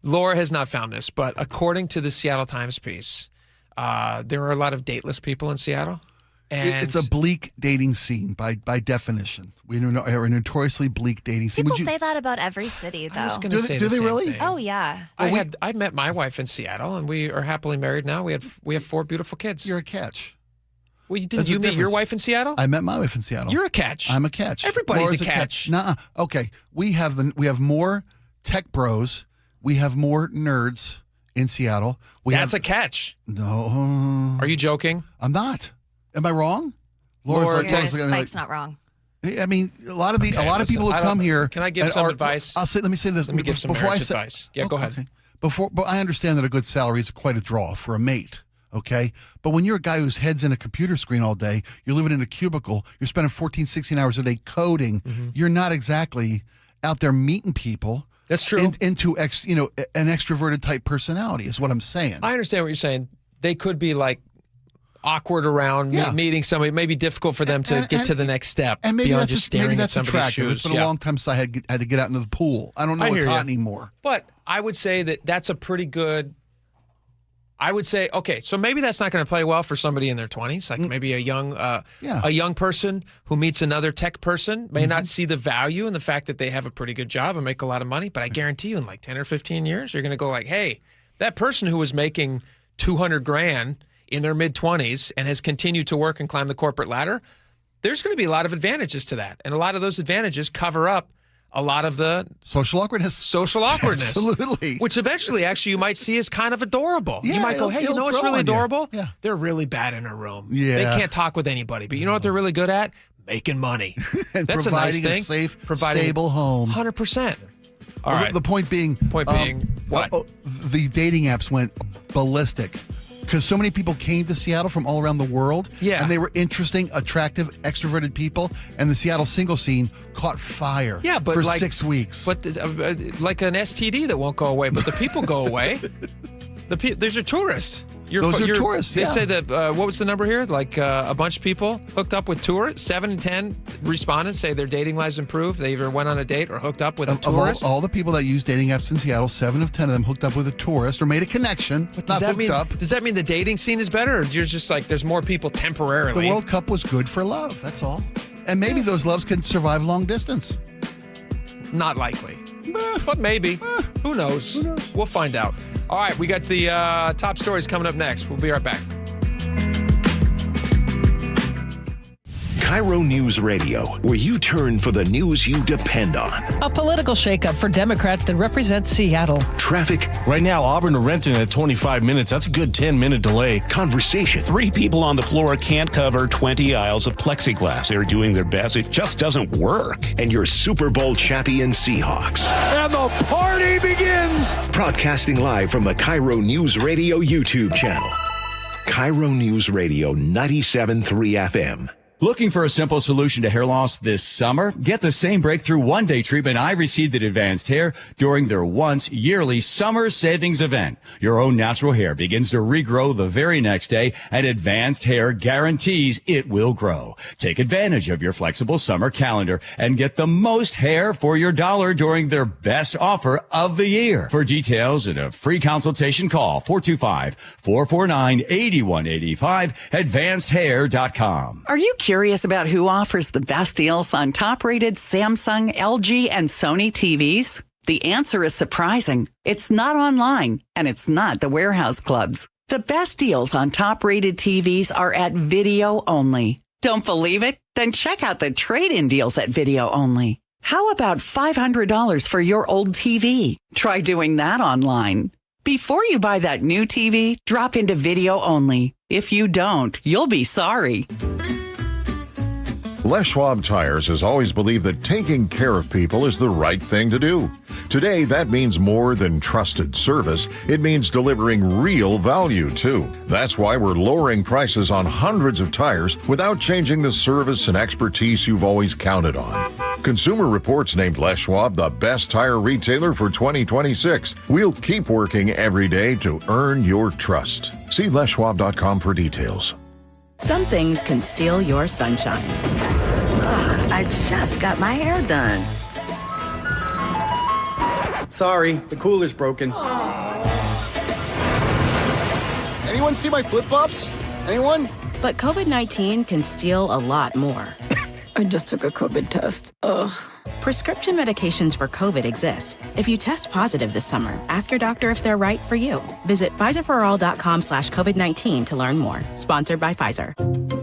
Laura has not found this, but according to the Seattle Times piece, there are a lot of dateless people in Seattle. And it's a bleak dating scene by definition. We are a notoriously bleak dating scene. People say that about every city, though. I was going to say the same really? thing. Oh, yeah. I met my wife in Seattle, and we are happily married now. We have 4 beautiful kids. You're a catch. Well, didn't you meet your wife in Seattle? I met my wife in Seattle. You're a catch. I'm a catch. Everybody's a catch. Nuh-uh. Okay, we have more tech bros. We have more nerds in Seattle. That's a catch. No. Are you joking? I'm not. Am I wrong? Laura, Spike's not wrong. I mean, a lot of people who come here. Can I give some advice? Let me say this. Let me give some advice. Yeah, go ahead. Okay. But I understand that a good salary is quite a draw for a mate. Okay, but when you're a guy whose head's in a computer screen all day, you're living in a cubicle, you're spending 14, 16 hours a day coding. Mm-hmm. You're not exactly out there meeting people. That's true. Into an extroverted type personality is what I'm saying. I understand what you're saying. They could be like awkward around meeting somebody. It may be difficult for them to get to the next step. And maybe beyond that's just staring at somebody's attractive. shoes. It's been a long time since I had to get out into the pool. I don't know what's hot anymore. But I would say that's a pretty good. I would say, okay, so maybe that's not going to play well for somebody in their 20s, like maybe a young person who meets another tech person may not see the value in the fact that they have a pretty good job and make a lot of money, but I guarantee you in like 10 or 15 years, you're going to go like, hey, that person who was making $200,000 in their mid-20s and has continued to work and climb the corporate ladder, there's going to be a lot of advantages to that. And a lot of those advantages cover up a lot of the social awkwardness. Absolutely. Which eventually, actually, you might see as kind of adorable. Yeah, you might go, hey, you know what's really adorable? Yeah. They're really bad in a room. Yeah. They can't talk with anybody. But you know what they're really good at? Making money. And that's providing a nice thing. Safe, stable home. 100%. All right. The point being, what? The dating apps went ballistic. because so many people came to Seattle from all around the world. Yeah. And they were interesting, attractive, extroverted people. And the Seattle single scene caught fire for 6 weeks. But like an STD that won't go away, but the people go away. There's a tourist. Those are tourists, They say that, what was the number here? Like a bunch of people hooked up with tourists. 7 in 10 respondents say their dating lives improved. They either went on a date or hooked up with a tourist. All the people that use dating apps in Seattle, 7 of 10 of them hooked up with a tourist or made a connection. But does that mean the dating scene is better, or you're just like there's more people temporarily? The World Cup was good for love, that's all. And maybe those loves can survive long distance. Not likely. But maybe. Who knows? We'll find out. All right, we got the top stories coming up next. We'll be right back. KIRO News Radio, where you turn for the news you depend on. A political shakeup for Democrats that represent Seattle. Traffic. Right now, Auburn to Renton at 25 minutes. That's a good 10-minute delay. Conversation. 3 people on the floor can't cover 20 aisles of plexiglass. They're doing their best. It just doesn't work. And your Super Bowl champion Seahawks. And the party begins. Broadcasting live from the KIRO News Radio YouTube channel. KIRO News Radio 97.3 FM. Looking for a simple solution to hair loss this summer? Get the same breakthrough one-day treatment I received at Advanced Hair during their once-yearly summer savings event. Your own natural hair begins to regrow the very next day, and Advanced Hair guarantees it will grow. Take advantage of your flexible summer calendar and get the most hair for your dollar during their best offer of the year. For details and a free consultation, call 425-449-8185, advancedhair.com. Are you curious about who offers the best deals on top-rated Samsung, LG, and Sony TVs? The answer is surprising. It's not online, and it's not the warehouse clubs. The best deals on top-rated TVs are at Video Only. Don't believe it? Then check out the trade-in deals at Video Only. How about $500 for your old TV? Try doing that online. Before you buy that new TV, drop into Video Only. If you don't, you'll be sorry. Les Schwab Tires has always believed that taking care of people is the right thing to do. Today, that means more than trusted service. It means delivering real value, too. That's why we're lowering prices on hundreds of tires without changing the service and expertise you've always counted on. Consumer Reports named Les Schwab the best tire retailer for 2026. We'll keep working every day to earn your trust. See leschwab.com for details. Some things can steal your sunshine. Ugh, I just got my hair done. Sorry, the cooler's broken. Anyone see my flip-flops? Anyone? But COVID-19 can steal a lot more. I just took a COVID test. Ugh. Prescription medications for COVID exist. If you test positive this summer, ask your doctor if they're right for you. Visit PfizerForAll.com/COVID-19 to learn more. Sponsored by Pfizer.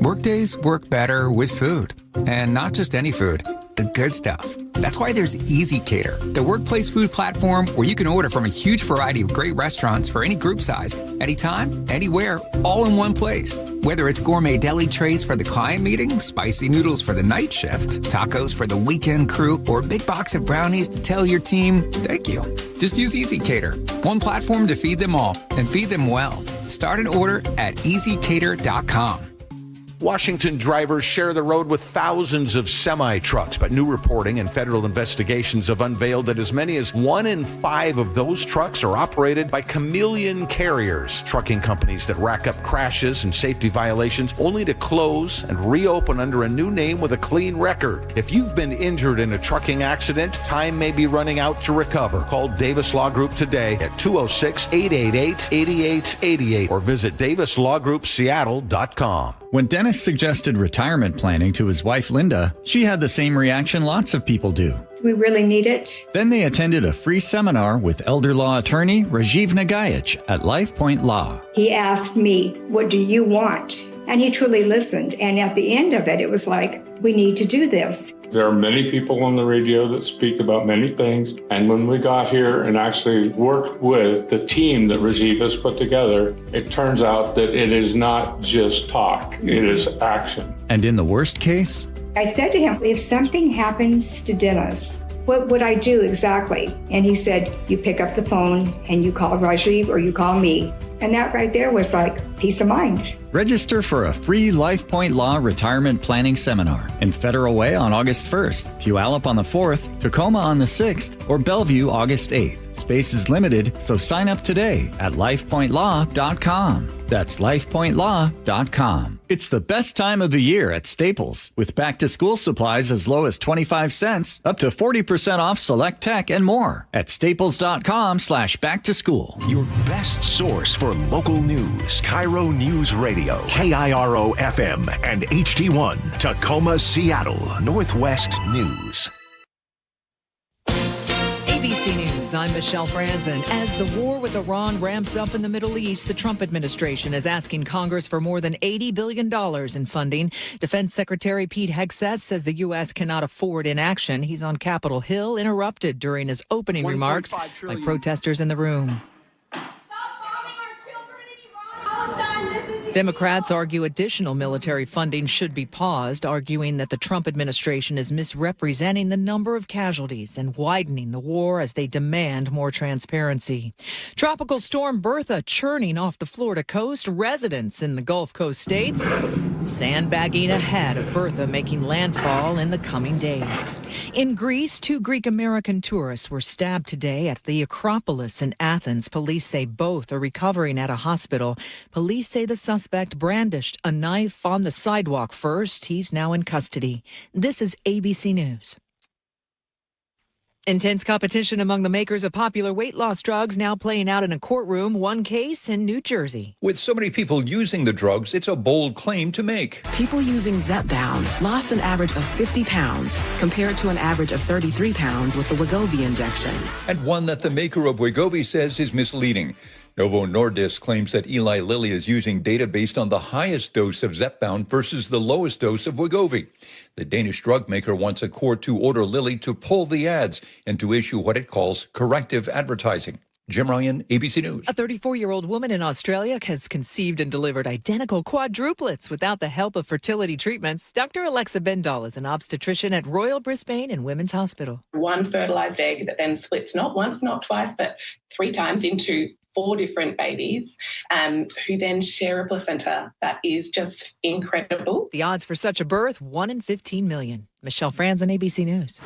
Workdays work better with food. And not just any food, the good stuff. That's why there's Easy Cater, the workplace food platform where you can order from a huge variety of great restaurants for any group size, anytime, anywhere, all in one place. Whether it's gourmet deli trays for the client meeting, spicy noodles for the night shift, tacos for the weekend crew, or a big box of brownies to tell your team, thank you. Just use Easy Cater, one platform to feed them all and feed them well. Start an order at easycater.com. Washington drivers share the road with thousands of semi-trucks, but new reporting and federal investigations have unveiled that as many as 1 in 5 of those trucks are operated by chameleon carriers, trucking companies that rack up crashes and safety violations only to close and reopen under a new name with a clean record. If you've been injured in a trucking accident, time may be running out to recover. Call Davis Law Group today at 206-888-8888 or visit davislawgroupseattle.com. When Dennis suggested retirement planning to his wife, Linda, she had the same reaction lots of people do. Do we really need it? Then they attended a free seminar with elder law attorney Rajiv Nagayich at LifePoint Law. He asked me, what do you want? And he truly listened. And at the end of it, it was like, we need to do this. There are many people on the radio that speak about many things. And when we got here and actually worked with the team that Rajiv has put together, it turns out that it is not just talk, it is action. And in the worst case? I said to him, if something happens to Dennis, what would I do exactly? And he said, you pick up the phone and you call Rajiv or you call me. And that right there was like peace of mind. Register for a free LifePoint Law Retirement Planning Seminar in Federal Way on August 1st, Puyallup on the 4th, Tacoma on the 6th, or Bellevue August 8th. Space is limited, so sign up today at lifepointlaw.com. That's lifepointlaw.com. It's the best time of the year at Staples, with back-to-school supplies as low as 25 cents, up to 40% off select tech and more at staples.com/back-to-school. Your best source for local news. KIRO News Radio, KIRO FM and HD1, Tacoma, Seattle, Northwest News. ABC News, I'm Michelle Franzen. As the war with Iran ramps up in the Middle East, the Trump administration is asking Congress for more than $80 billion in funding. Defense Secretary Pete Hegseth says the U.S. cannot afford inaction. He's on Capitol Hill, interrupted during his opening remarks by protesters in the room. Democrats argue additional military funding should be paused, arguing that the Trump administration is misrepresenting the number of casualties and widening the war as they demand more transparency. Tropical storm Bertha churning off the Florida coast. Residents in the Gulf Coast states sandbagging ahead of Bertha making landfall in the coming days. In Greece, 2 Greek-American tourists were stabbed today at the Acropolis in Athens. Police say both are recovering at a hospital. Police say the suspect brandished a knife on the sidewalk first. He's now in custody. This is ABC News. Intense competition among the makers of popular weight loss drugs now playing out in a courtroom. One case in New Jersey. With so many people using the drugs, it's a bold claim to make. People using Zepbound lost an average of 50 pounds compared to an average of 33 pounds with the Wegovy injection. And one that the maker of Wegovy says is misleading. Novo Nordisk claims that Eli Lilly is using data based on the highest dose of Zepbound versus the lowest dose of Wegovy. The Danish drug maker wants a court to order Lilly to pull the ads and to issue what it calls corrective advertising. Jim Ryan, ABC News. A 34-year-old woman in Australia has conceived and delivered identical quadruplets without the help of fertility treatments. Dr. Alexa Bendall is an obstetrician at Royal Brisbane and Women's Hospital. One fertilized egg that then splits not once, not twice, but 3 times into 4 different babies who then share a placenta. That is just incredible. The odds for such a birth, 1 in 15 million. Michelle Franzen, ABC News.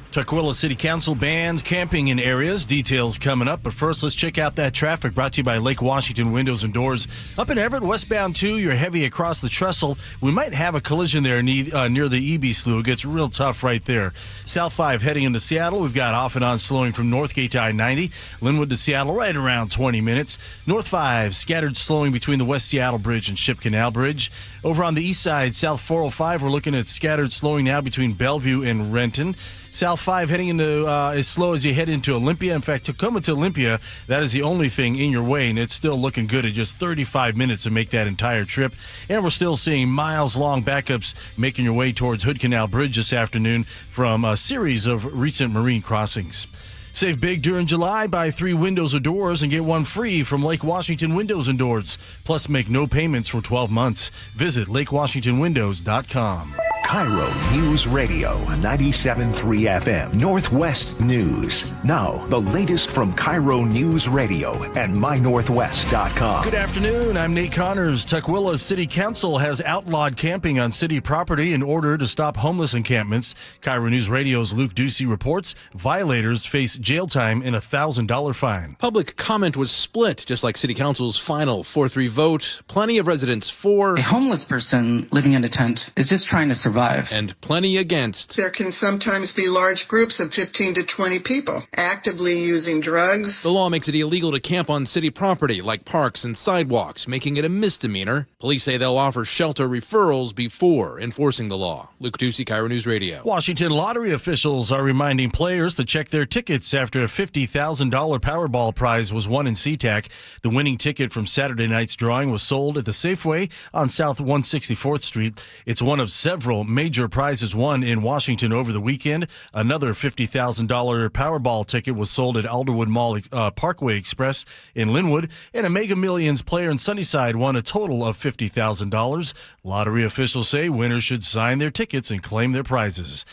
Tukwila City Council bans camping in areas. Details coming up. But first, let's check out that traffic brought to you by Lake Washington Windows and Doors. Up in Everett, westbound 2, you're heavy across the trestle. We might have a collision there near the EB Slough. It gets real tough right there. South 5 heading into Seattle. We've got off and on slowing from Northgate to I-90. Linwood to Seattle right around 20 minutes. North 5 scattered slowing between the West Seattle Bridge and Ship Canal Bridge. Over on the east side, South 405, we're looking at scattered slowing now between Bellevue and Renton. South 5 heading into as slow as you head into Olympia. In fact, Tacoma to Olympia, that is the only thing in your way, and it's still looking good at just 35 minutes to make that entire trip. And we're still seeing miles-long backups making your way towards Hood Canal Bridge this afternoon from a series of recent marine crossings. Save big during July. Buy 3 windows or doors and get 1 free from Lake Washington Windows and Doors. Plus, make no payments for 12 months. Visit lakewashingtonwindows.com. KIRO News Radio 97.3 FM, Northwest News. Now, the latest from KIRO News Radio and mynorthwest.com. Good afternoon. I'm Nate Connors. Tukwila City Council has outlawed camping on city property in order to stop homeless encampments. KIRO News Radio's Luke Ducey reports violators face jail time and a $1,000 fine. Public comment was split, just like City Council's final 4-3 vote. Plenty of residents for. A homeless person living in a tent is just trying to survive. And plenty against. There can sometimes be large groups of 15 to 20 people actively using drugs. The law makes it illegal to camp on city property like parks and sidewalks, making it a misdemeanor. Police say they'll offer shelter referrals before enforcing the law. Luke Ducey, KIRO News Radio. Washington lottery officials are reminding players to check their tickets after a $50,000 Powerball prize was won in SeaTac. The winning ticket from Saturday night's drawing was sold at the Safeway on South 164th Street. It's one of several major prizes won in Washington over the weekend. Another $50,000 Powerball ticket was sold at Alderwood Mall Parkway Express in Linwood, and a Mega Millions player in Sunnyside won a total of $50,000. Lottery officials say winners should sign their tickets and claim their prizes.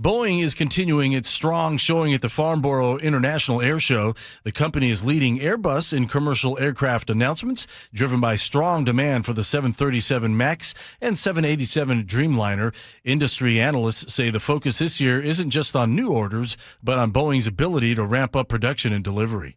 Boeing is continuing its strong showing at the Farnborough International Air Show. The company is leading Airbus in commercial aircraft announcements, driven by strong demand for the 737 MAX and 787 Dreamliner. Industry analysts say the focus this year isn't just on new orders, but on Boeing's ability to ramp up production and delivery.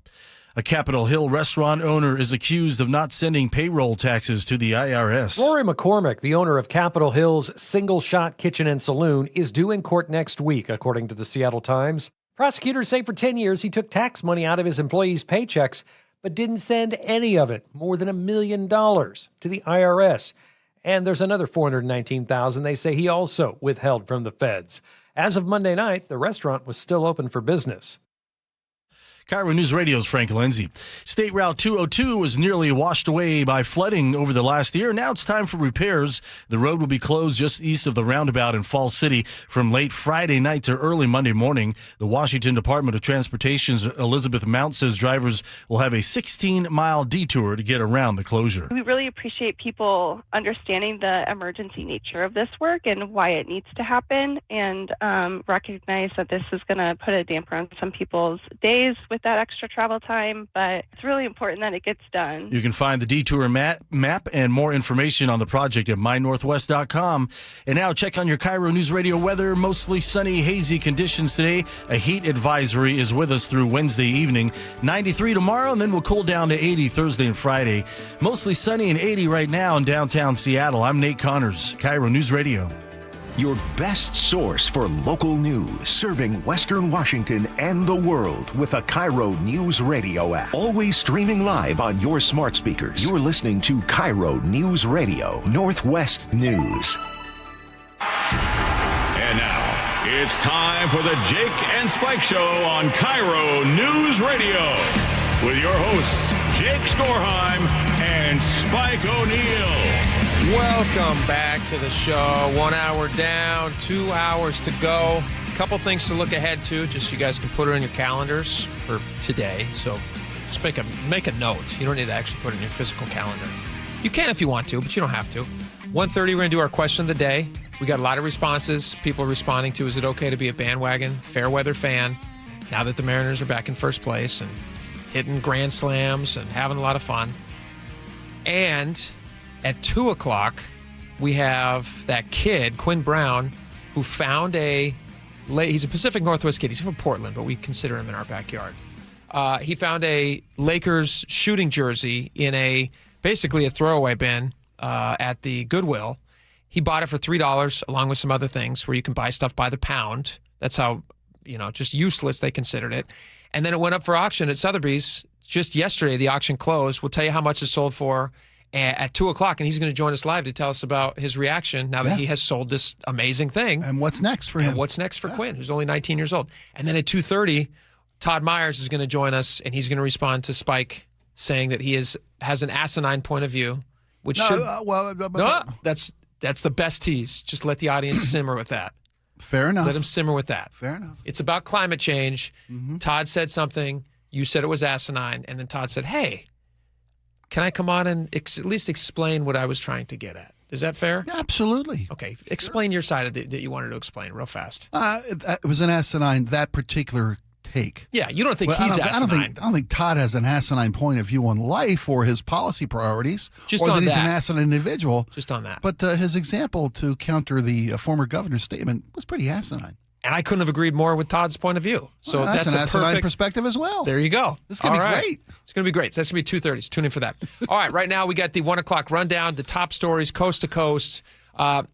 A Capitol Hill restaurant owner is accused of not sending payroll taxes to the IRS. Rory McCormick, the owner of Capitol Hill's Single Shot Kitchen and Saloon, is due in court next week, according to the Seattle Times. Prosecutors say for 10 years he took tax money out of his employees' paychecks, but didn't send any of it, more than $1 million, to the IRS. And there's another $419,000 they say he also withheld from the feds. As of Monday night, the restaurant was still open for business. KIRO News Radio's Frank Lenzi. State Route 202 was nearly washed away by flooding over the last year. Now it's time for repairs. The road will be closed just east of the roundabout in Falls City from late Friday night to early Monday morning. The Washington Department of Transportation's Elizabeth Mount says drivers will have a 16-mile detour to get around the closure. We really appreciate people understanding the emergency nature of this work and why it needs to happen, and recognize that this is going to put a damper on some people's days with that extra travel time, but it's really important that it gets done. You can find the detour map and more information on the project at mynorthwest.com. And now check on your KIRO News Radio weather. Mostly sunny, hazy conditions today. A heat advisory is with us through Wednesday evening. 93 tomorrow, and then we'll cool down to 80 Thursday and Friday. Mostly sunny and 80 right now in downtown Seattle. I'm Nate Connors, KIRO News Radio. Your best source for local news, serving Western Washington and the world with the KIRO News Radio app. Always streaming live on your smart speakers. You're listening to KIRO News Radio, Northwest News. And now, it's time for the Jake and Spike Show on KIRO News Radio with your hosts, Jake Skorheim and Spike O'Neill. Welcome back to the show. 1 hour down, 2 hours to go. A couple things to look ahead to, just so you guys can put it in your calendars for today. So just make a note. You don't need to actually put it in your physical calendar. You can if you want to, but you don't have to. 1:30, we're going to do our question of the day. We got a lot of responses. People responding to, is it okay to be a bandwagon fair weather fan now that the Mariners are back in first place and hitting grand slams and having a lot of fun? And at 2 o'clock, we have that kid, Quinn Brown, who found he's a Pacific Northwest kid. He's from Portland, but we consider him in our backyard. He found a Lakers shooting jersey in basically a throwaway bin at the Goodwill. He bought it for $3 along with some other things where you can buy stuff by the pound. That's how, just useless they considered it. And then it went up for auction at Sotheby's just yesterday. The auction closed. We'll tell you how much it sold for at 2 o'clock, and he's going to join us live to tell us about his reaction now that he has sold this amazing thing. And what's next for him. And what's next for Quinn, who's only 19 years old. And then at 2:30, Todd Myers is going to join us, and he's going to respond to Spike saying that he has an asinine point of view, which that's the best tease. Just let the audience simmer with that. Fair enough. Let him simmer with that. Fair enough. It's about climate change. Mm-hmm. Todd said something. You said it was asinine. And then Todd said, hey, can I come on and at least explain what I was trying to get at? Is that fair? Absolutely. Okay. Explain your side of that you wanted to explain real fast. It was an asinine, that particular take. Yeah, you don't think he's asinine. I don't think Todd has an asinine point of view on life or his policy priorities. Just or on that he's that. an asinine individual. Just on that. But his example to counter the former governor's statement was pretty asinine. And I couldn't have agreed more with Todd's point of view. So well, that's an a asinine perfect perspective as well. There you go. This is going to be great. It's going to be great. So that's going to be 2:30. So tune in for that. All right, right now we got the 1 o'clock rundown, the top stories coast to coast.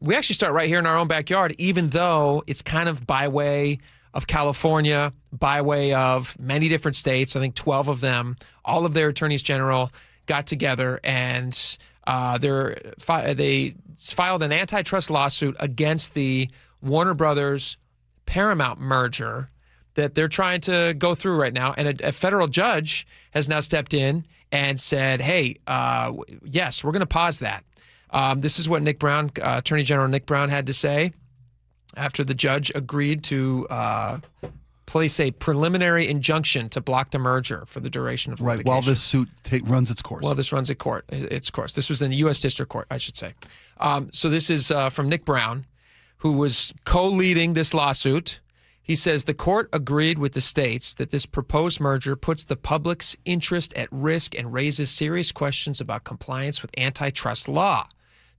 We actually start right here in our own backyard, even though it's kind of by way of California, by way of many different states. I think 12 of them, all of their attorneys general got together and they filed an antitrust lawsuit against the Warner Brothers Paramount merger that they're trying to go through right now. And a federal judge has now stepped in and said, hey, yes, we're going to pause that. This is what Nick Brown, Attorney General Nick Brown, had to say after the judge agreed to place a preliminary injunction to block the merger for the duration of the litigation. While this suit runs its course. While this runs its course. This was in the U.S. District Court, I should say. So this is from Nick Brown, who was co-leading this lawsuit. He says the court agreed with the states that this proposed merger puts the public's interest at risk and raises serious questions about compliance with antitrust law.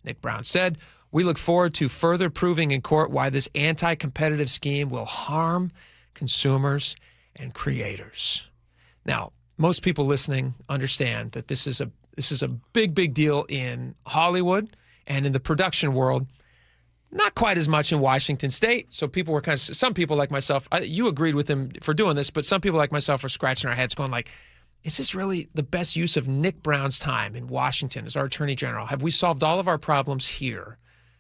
Nick Brown said, "We look forward to further proving in court why this anti-competitive scheme will harm consumers and creators." Now, most people listening understand that this is a big deal in Hollywood and in the production world. Not quite as much in Washington State. So people were some people like myself, you agreed with him for doing this, but some people like myself are scratching our heads going like, is this really the best use of Nick Brown's time in Washington as our Attorney General? Have we solved all of our problems here?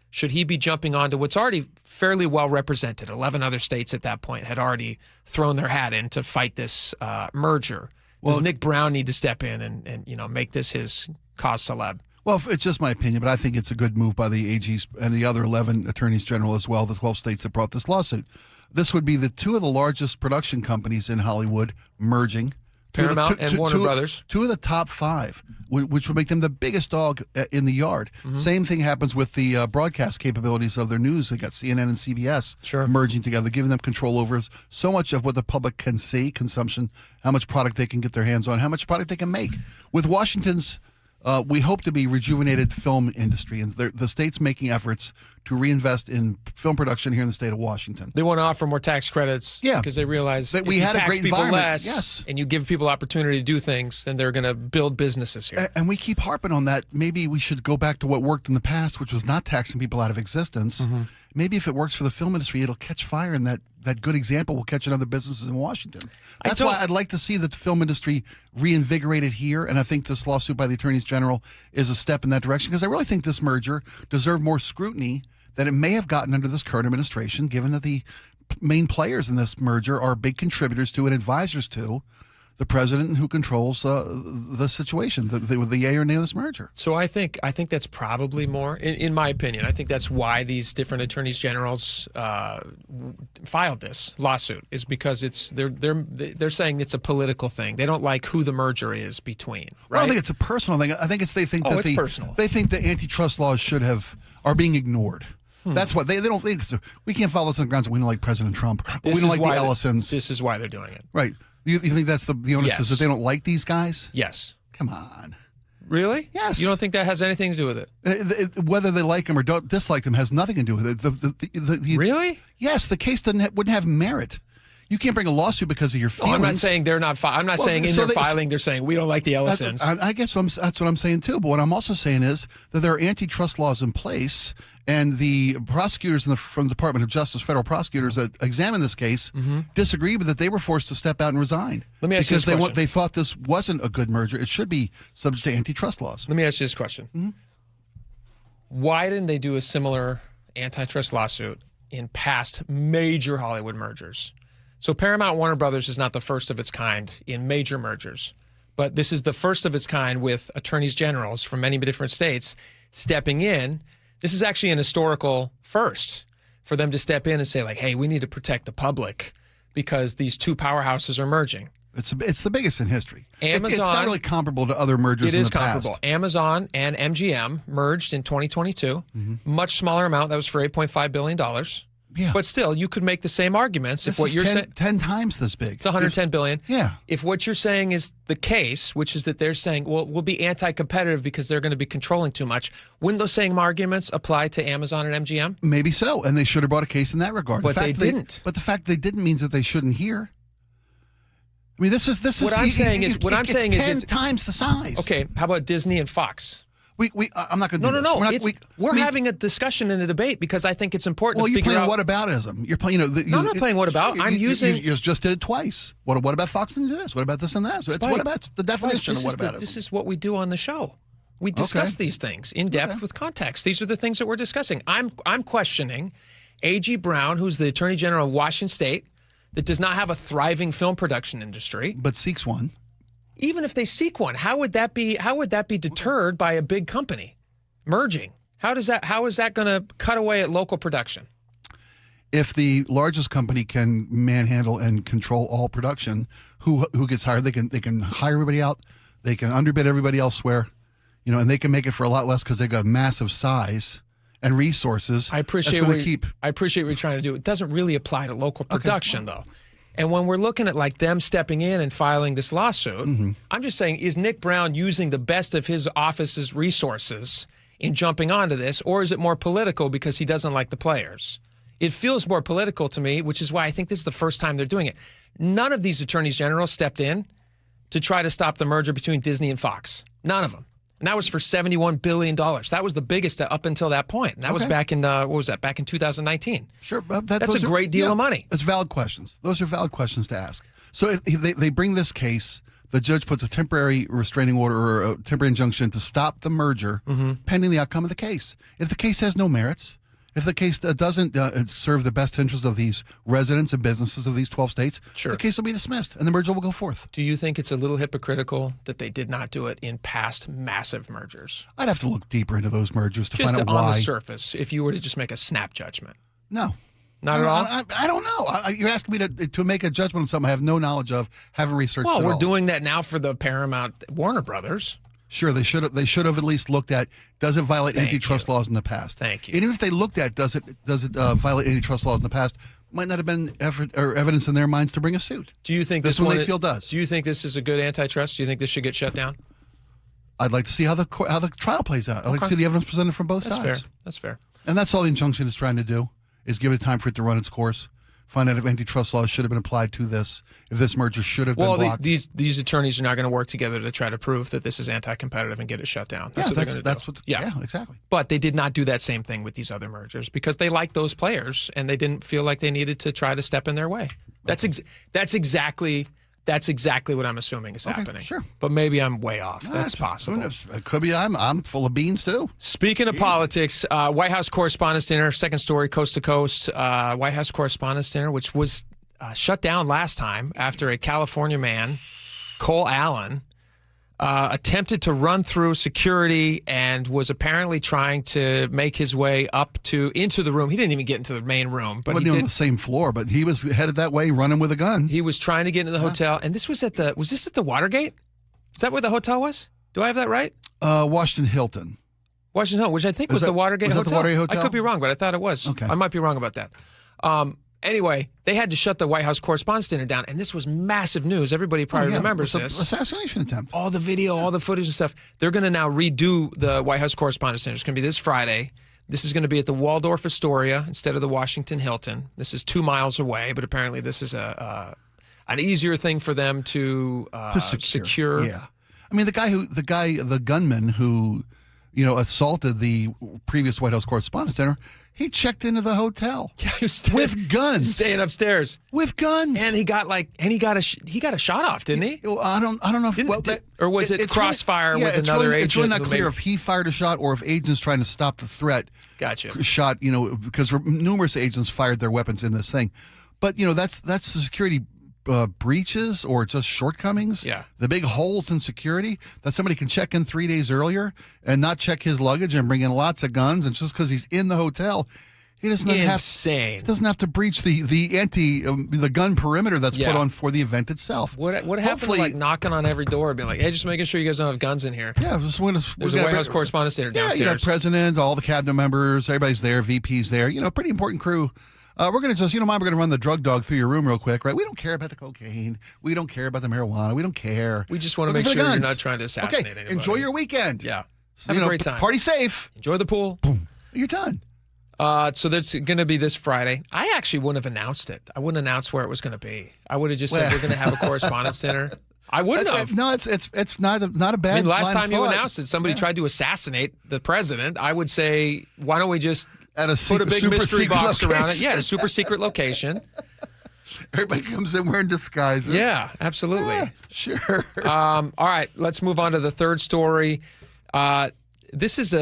Should he be jumping onto what's already fairly well represented? 11 other states at that point had already thrown their hat in to fight this merger. Does Nick Brown need to step in and make this his cause celeb? Well, it's just my opinion, but I think it's a good move by the AGs and the other 11 attorneys general as well, the 12 states that brought this lawsuit. This would be the two of the largest production companies in Hollywood merging. Paramount and Warner Brothers. Two of the top five, which would make them the biggest dog in the yard. Mm-hmm. Same thing happens with the broadcast capabilities of their news. They got CNN and CBS merging together, giving them control over so much of what the public can see, consumption, how much product they can get their hands on, how much product they can make. With Washington's we hope to be rejuvenated film industry, and the state's making efforts to reinvest in film production here in the state of Washington. They want to offer more tax credits because they realize that we had a great environment. Less, and you give people opportunity to do things, then they're going to build businesses here. And we keep harping on that. Maybe we should go back to what worked in the past, which was not taxing people out of existence. Mm-hmm. Maybe if it works for the film industry, it'll catch fire, and that good example will catch in other businesses in Washington. That's why I'd like to see the film industry reinvigorated here, and I think this lawsuit by the attorneys general is a step in that direction, because I really think this merger deserved more scrutiny than it may have gotten under this current administration, given that the main players in this merger are big contributors to and advisors to the president who controls the situation, the yay or nay of this merger. So I think that's probably more, in my opinion, I think that's why these different attorneys generals filed this lawsuit, is because they're saying it's a political thing. They don't like who the merger is between. Right? I don't think it's a personal thing. I think they think it's personal. They think the antitrust laws are being ignored. That's what they don't think. So we can't follow this on the grounds that we don't like President Trump, or we don't like the Ellisons. This is why they're doing it. Right. You think that's the onus Yes. is that they don't like these guys? Yes. Come on. Really? Yes. You don't think that has anything to do with it? Whether they like them or don't dislike them has nothing to do with it. Really? Yes. The case wouldn't have merit. You can't bring a lawsuit because of your feelings. No, I'm not saying they're not. I'm not saying in their filing they're saying we don't like the Ellisons. I guess that's what I'm saying too. But what I'm also saying is that there are antitrust laws in place, and the prosecutors from the Department of Justice, federal prosecutors that examined this case, disagreed with it. They were forced to step out and resign. Let me ask you this question. They thought this wasn't a good merger. It should be subject to antitrust laws. Let me ask you this question. Mm-hmm. Why didn't they do a similar antitrust lawsuit in past major Hollywood mergers? So Paramount Warner Brothers is not the first of its kind in major mergers, but this is the first of its kind with attorneys generals from many different states stepping in. This is actually an historical first for them to step in and say, like, hey, we need to protect the public because these two powerhouses are merging. It's the biggest in history. Amazon, it's not really comparable to other mergers in the past. It is comparable. Amazon and MGM merged in 2022. Much smaller amount. That was for $8.5 billion. Yeah. But still, you could make the same arguments if what you're saying 10 times this big. It's $110 billion. Yeah. If what you're saying is the case, which is that they're saying, well, we'll be anti-competitive because they're going to be controlling too much, wouldn't those same arguments apply to Amazon and MGM? Maybe so, and they should have brought a case in that regard. But they didn't. But the fact they didn't means that they shouldn't hear. I mean, this is what I'm saying is 10 times the size. Okay, how about Disney and Fox? I'm not going to do this. No. We're having a discussion and a debate because I think it's important to figure out. Well, you're playing whataboutism. You're playing. No, I'm not playing whataboutism. I'm using. You just did it twice. What about Fox and this? What about this and that? So it's what about the definition of whataboutism? This is what we do on the show. We discuss these things in depth with context. These are the things that we're discussing. I'm questioning A.G. Brown, who's the Attorney General of Washington State, that does not have a thriving film production industry, but seeks one. Even if they seek one, how would that be deterred by a big company merging? How is that going to cut away at local production? If the largest company can manhandle and control all production, who gets hired? They can hire everybody out. They can underbid everybody elsewhere, and they can make it for a lot less because they've got massive size and resources. I appreciate what you're trying to do. It doesn't really apply to local production, though. And when we're looking at like them stepping in and filing this lawsuit, I'm just saying, is Nick Brown using the best of his office's resources in jumping onto this, or is it more political because he doesn't like the players? It feels more political to me, which is why I think this is the first time they're doing it. None of these attorneys general stepped in to try to stop the merger between Disney and Fox. None of them. And that was for $71 billion. That was the biggest up until that point. And that was back in, back in 2019. Sure. That's a great deal of money. It's valid questions. Those are valid questions to ask. So if they bring this case, the judge puts a temporary restraining order or a temporary injunction to stop the merger pending the outcome of the case. If the case has no merits, if the case doesn't serve the best interests of these residents and businesses of these 12 states, the case will be dismissed and the merger will go forth. Do you think it's a little hypocritical that they did not do it in past massive mergers? I'd have to look deeper into those mergers to find out why. Just on the surface, if you were to just make a snap judgment. No. Not at all? I don't know. You're asking me to make a judgment on something I have no knowledge of, haven't researched at all. Well, we're doing that now for the Paramount Warner Brothers. Sure, they should have at least looked at, does it violate antitrust laws in the past? Thank you. And even if they looked at, does it violate antitrust laws in the past, might not have been evidence in their minds to bring a suit. Do you think this one they feel does? Do you think this is a good antitrust? Do you think this should get shut down? I'd like to see how the trial plays out. I'd like to see the evidence presented from both sides. That's fair. And that's all the injunction is trying to do, is give it time for it to run its course. Find out if antitrust laws should have been applied to this, if this merger should have been blocked. Well, these attorneys are not going to work together to try to prove that this is anti-competitive and get it shut down. That's what they're going to do. Yeah, exactly. But they did not do that same thing with these other mergers because they liked those players and they didn't feel like they needed to try to step in their way. That's exactly what I'm assuming is happening. Sure. But maybe I'm way off. That's possible. It could be. I'm full of beans too. Speaking of politics, White House Correspondents' Dinner, second story, coast to coast. White House Correspondents' Dinner, which was shut down last time after a California man, Cole Allen, attempted to run through security and was apparently trying to make his way into the room. He didn't even get into the main room, but he did. On the same floor, but he was headed that way, running with a gun. He was trying to get into the hotel, and this was was this at the Watergate? Is that where the hotel was? Do I have that right? Washington Hilton, which I think was the Watergate Hotel. The Watergate Hotel? I could be wrong, but I thought it was. Okay. I might be wrong about that. Anyway, they had to shut the White House Correspondents' Dinner down, and this was massive news. Everybody probably remembers this. Assassination attempt. All the video, all the footage and stuff. They're going to now redo the White House Correspondents' Dinner. It's going to be this Friday. This is going to be at the Waldorf Astoria instead of the Washington Hilton. This is 2 miles away, but apparently this is an easier thing for them to secure. Yeah, I mean the gunman who assaulted the previous White House Correspondents' Dinner. He checked into the hotel with guns, staying upstairs with guns, and he got a shot off, didn't he? Well, I don't know if or was it crossfire with another agent? It's really not clear if he fired a shot or if agents trying to stop the threat. Gotcha. Shot, because numerous agents fired their weapons in this thing, but that's the security breaches or just shortcomings. Yeah. The big holes in security that somebody can check in 3 days earlier and not check his luggage and bring in lots of guns, and just because he's in the hotel, he doesn't have to breach the gun perimeter that's put on for the event itself. What happened to like knocking on every door and being like, hey, just making sure you guys don't have guns in here? Yeah, there's a White House Correspondents' Dinner downstairs. President, all the cabinet members, everybody's there, VPs there. Pretty important crew. We're going to just, Mom, we're going to run the drug dog through your room real quick, right? We don't care about the cocaine. We don't care about the marijuana. We don't care. We just want to make sure you're not trying to assassinate anybody. Enjoy your weekend. Yeah. Have a great time. Party safe. Enjoy the pool. Boom. You're done. So that's going to be this Friday. I actually wouldn't have announced it. I wouldn't announce where it was going to be. I would have just said we're going to have a correspondence dinner. I wouldn't have. No, it's not a bad. I mean, last time you announced it, somebody tried to assassinate the president. I would say, why don't we just put a big mystery box around it? Yeah, a super secret location. Everybody comes in wearing disguises. Yeah, absolutely. Yeah, sure. All right, let's move on to the third story. This is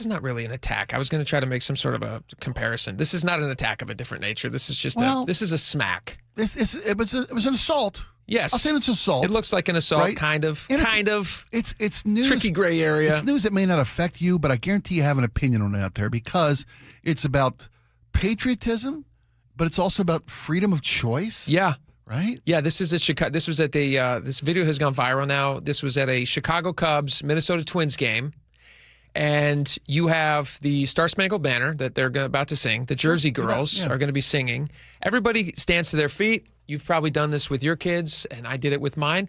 not really an attack. I was going to try to make some sort of a comparison. This is not an attack of a different nature. This is just this is a smack. It was an assault. Yes. I'll say it's an assault. It looks like an assault, right? kind of. It's news. Tricky gray area. It's news that may not affect you, but I guarantee you have an opinion on it out there because it's about patriotism, but it's also about freedom of choice. Yeah. Right? Yeah, this is at Chicago. This was at this video has gone viral now. This was at a Chicago Cubs Minnesota Twins game. And you have the Star Spangled Banner that they're about to sing. The Jersey Girls are going to be singing. Everybody stands to their feet. You've probably done this with your kids, and I did it with mine,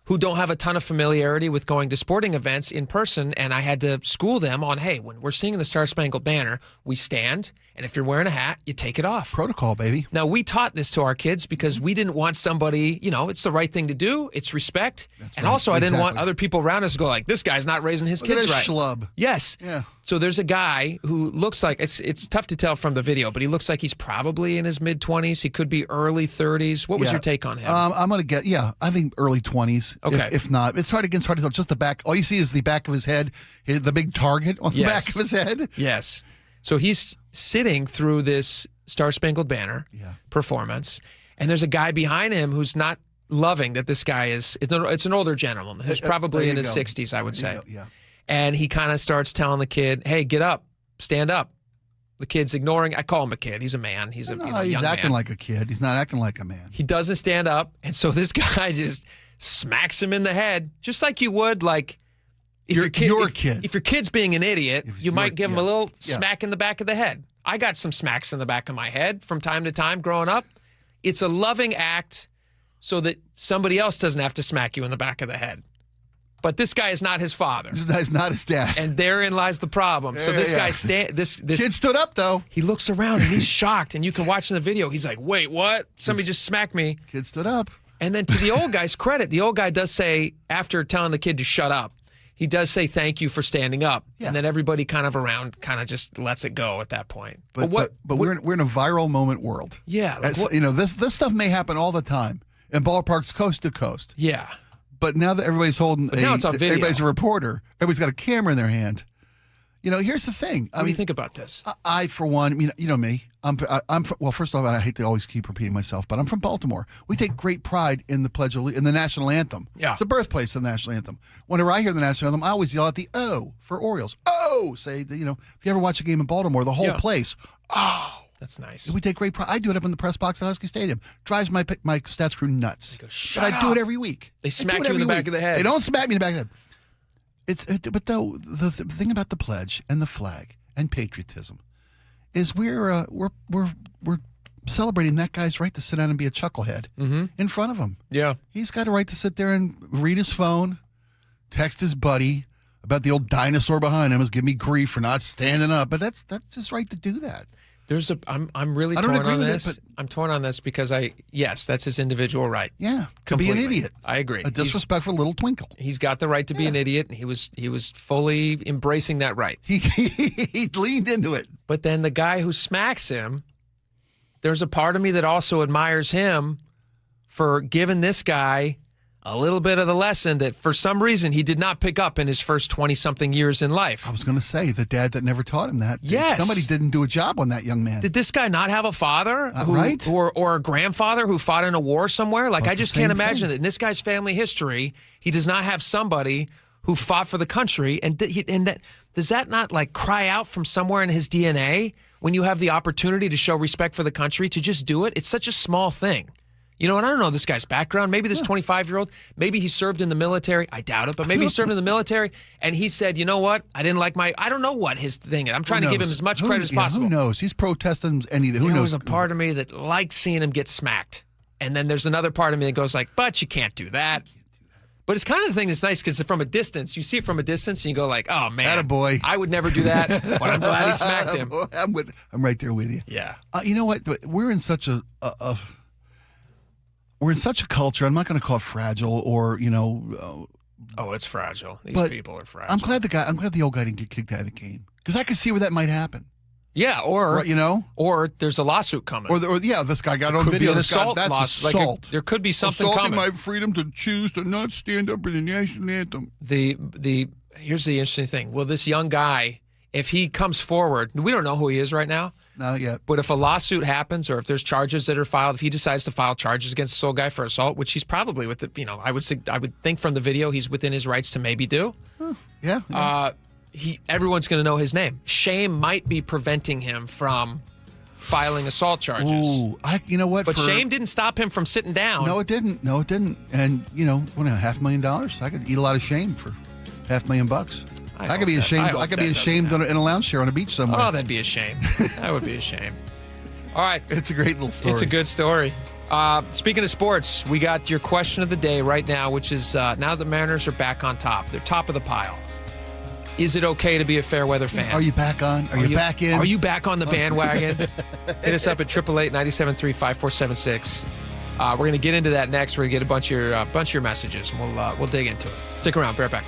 who don't have a ton of familiarity with going to sporting events in person. And I had to school them on, hey, when we're singing the Star Spangled Banner, we stand. And if you're wearing a hat, you take it off. Protocol, baby. Now, we taught this to our kids because we didn't want somebody, it's the right thing to do. It's respect. And also, I didn't want other people around us to go like, this guy's not raising his kids right. Schlub. Yes. Yeah. So there's a guy who looks like, it's tough to tell from the video, but he looks like he's probably in his mid-20s. He could be early 30s. What was your take on him? I'm going to get, I think early 20s. Okay. If not. It's hard to tell. Just the back. All you see is the back of his head, the big target on the back of his head. Yes. So he's sitting through this Star Spangled Banner performance, and there's a guy behind him who's not loving that this guy is, it's an older gentleman who's probably in his 60s, I would say. Yeah. And he kind of starts telling the kid, hey, get up, stand up. The kid's ignoring. I call him a kid. He's a man. He's a he's young acting man. like a kid. He's not acting like a man. He doesn't stand up, and so this guy just smacks him in the head, just like you would, like, if your kid's being an idiot, you might give him a little smack in the back of the head. I got some smacks in the back of my head from time to time growing up. It's a loving act so that somebody else doesn't have to smack you in the back of the head. But this guy is not his father. This guy's not his dad. And therein lies the problem. So this guy, this kid stood up, though. He looks around and he's shocked. And you can watch in the video. He's like, wait, what? Somebody just smacked me. Kid stood up. And then to the old guy's credit, the old guy does say, after telling the kid to shut up, he does say thank you for standing up. And then everybody kind of around kind of just lets it go at that point. But we're in a viral moment world. Yeah. Like this stuff may happen all the time in ballparks coast to coast. Yeah. But now that everybody's now it's on video. Everybody's a reporter. Everybody's got a camera in their hand. Here's the thing. What do you think about this? I for one, you know me. Well, first of all, I hate to always keep repeating myself, but I'm from Baltimore. We take great pride in in the national anthem. Yeah. It's the birthplace of the national anthem. Whenever I hear the national anthem, I always yell out the O for Orioles. Oh, say, if you ever watch a game in Baltimore, the whole place, oh. That's nice. We take great pride. I do it up in the press box at Husky Stadium. Drives my stats crew nuts. Shut up. I do it every week. They smack you in the back of the head. They don't smack me in the back of the head. But though the thing about the pledge and the flag and patriotism is we're celebrating that guy's right to sit down and be a chucklehead in front of him. Yeah, he's got a right to sit there and read his phone, text his buddy about the old dinosaur behind him is giving me grief for not standing up. But that's his right to do that. I'm really torn on this. I'm torn on this because that's his individual right. Yeah, could be an idiot. I agree. A disrespectful little twinkle. He's got the right to be an idiot, and he was fully embracing that right. He leaned into it. But then the guy who smacks him, there's a part of me that also admires him for giving this guy a little bit of the lesson that for some reason he did not pick up in his first 20-something years in life. I was going to say, the dad that never taught him that. Yes. Somebody didn't do a job on that young man. Did this guy not have a father right? or a grandfather who fought in a war somewhere? Like, I just can't imagine that in this guy's family history, he does not have somebody who fought for the country. And does that not like cry out from somewhere in his DNA when you have the opportunity to show respect for the country to just do it? It's such a small thing. And I don't know this guy's background. Maybe this 25-year-old, maybe he served in the military. I doubt it, but maybe he served in the military, and he said, you know what? I didn't like I don't know what his thing is. I'm trying to give him as much credit as possible. Who knows? He's protesting anything. Who knows? There's a part of me that likes seeing him get smacked. And then there's another part of me that goes like, but you can't do that. But it's kind of the thing that's nice because from a distance, you see it from a distance and you go like, oh, man. Attaboy. I would never do that, but I'm glad he smacked him. I'm right there with you. Yeah. You know what? We're in such we're in such a culture. I'm not going to call it fragile or, oh, it's fragile. These people are fragile. I'm glad the old guy didn't get kicked out of the game because I could see where that might happen. Yeah, or or there's a lawsuit coming. Or this guy got on video. That's assault. Like there could be something assaulting coming. my freedom to choose to not stand up for the national anthem. Here's the interesting thing. Well, this young guy, if he comes forward, we don't know who he is right now. Not yet. But if a lawsuit happens or if there's charges that are filed, if he decides to file charges against this old guy for assault, which he's probably I would think from the video he's within his rights to maybe do. Yeah. Everyone's going to know his name. Shame might be preventing him from filing assault charges. Ooh, you know what? But shame didn't stop him from sitting down. No, it didn't. And $500,000. I could eat a lot of shame for $500,000. I could be ashamed. I could be ashamed in a lounge chair on a beach somewhere. Oh, that'd be a shame. That would be a shame. All right. It's a great little story. It's a good story. Speaking of sports, we got your question of the day right now, which is now the Mariners are back on top. They're top of the pile. Is it okay to be a fair weather fan? Are you back on? Are you back in? Are you back on the bandwagon? Hit us up at 888-973-5476. We're going to get into that next. We're going to get a bunch of your messages, and we'll dig into it. Stick around. Be right back.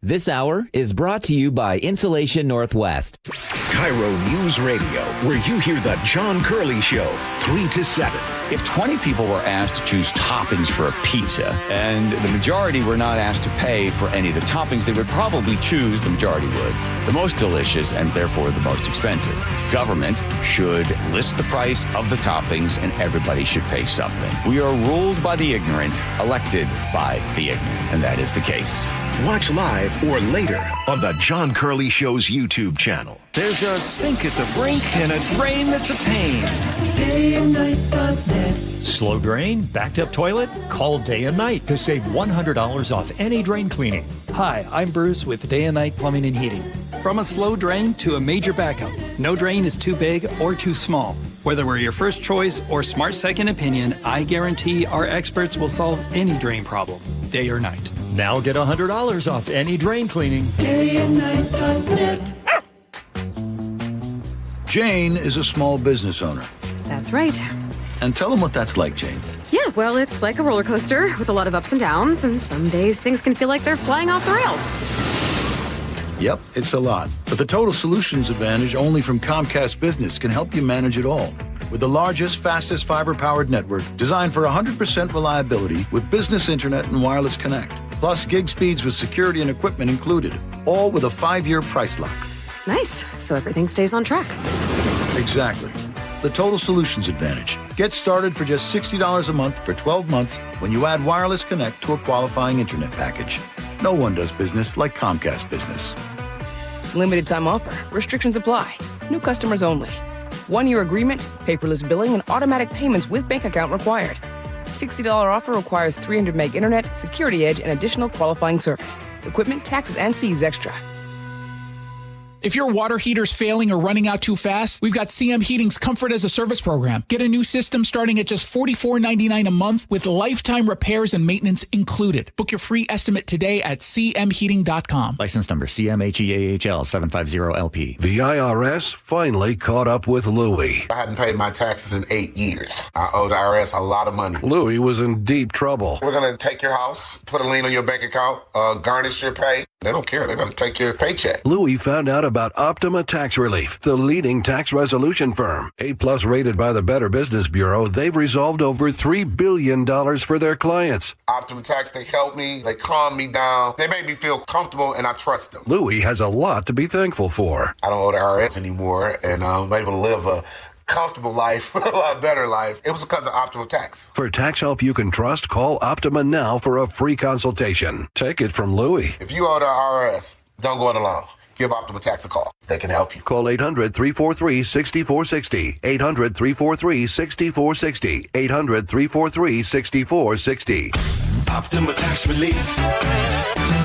This hour is brought to you by Insulation Northwest. KIRO News Radio, where you hear the John Curley Show, 3 to 7. If 20 people were asked to choose toppings for a pizza, and the majority were not asked to pay for any of the toppings, they would probably choose, the majority would, the most delicious and therefore the most expensive. Government should list the price of the toppings and everybody should pay something. We are ruled by the ignorant, elected by the ignorant, and that is the case. Watch live or later on the John Curley Show's YouTube channel. There's a sink at the brink and a drain that's a pain. DayandNight.net. Slow drain? Backed up toilet? Call Day and Night to save $100 off any drain cleaning. Hi, I'm Bruce with Day and Night Plumbing and Heating. From a slow drain to a major backup, no drain is too big or too small. Whether we're your first choice or smart second opinion, I guarantee our experts will solve any drain problem, day or night. Now get $100 off any drain cleaning. DayandNight.net. Jane is a small business owner. That's right. And tell them what that's like, Jane. Yeah, well, it's like a roller coaster with a lot of ups and downs, and some days things can feel like they're flying off the rails. Yep, it's a lot. But the Total Solutions Advantage only from Comcast Business can help you manage it all. With the largest, fastest fiber-powered network designed for 100% reliability with business internet and wireless connect. Plus gig speeds with security and equipment included. All with a 5-year price lock. Nice. So everything stays on track. Exactly. The Total Solutions Advantage. Get started for just $60 a month for 12 months when you add wireless connect to a qualifying internet package. No one does business like Comcast Business. Limited time offer. Restrictions apply. New customers only. 1-year agreement, paperless billing, and automatic payments with bank account required. $60 offer requires 300 meg internet, security edge, and additional qualifying service. Equipment, taxes, and fees extra. If your water heater's failing or running out too fast, we've got CM Heating's Comfort as a Service program. Get a new system starting at just $44.99 a month with lifetime repairs and maintenance included. Book your free estimate today at cmheating.com. License number CMHEAHL 750LP. The IRS finally caught up with Louie. I hadn't paid my taxes in 8 years. I owed the IRS a lot of money. Louie was in deep trouble. We're going to take your house, put a lien on your bank account, garnish your pay. They don't care. They're going to take your paycheck. Louie found out about Optima Tax Relief, the leading tax resolution firm. A+ rated by the Better Business Bureau, they've resolved over $3 billion for their clients. Optima Tax, they help me. They calm me down. They make me feel comfortable, and I trust them. Louie has a lot to be thankful for. I don't owe the IRS anymore, and I'm able to live a comfortable life, a lot better life. It was because of Optima Tax. For tax help you can trust, call Optima now for a free consultation. Take it from Louie. If you owe the IRS, don't go it alone. Give Optima Tax a call. They can help you. Call 800-343-6460. 800-343-6460. 800-343-6460. Optima Tax Relief.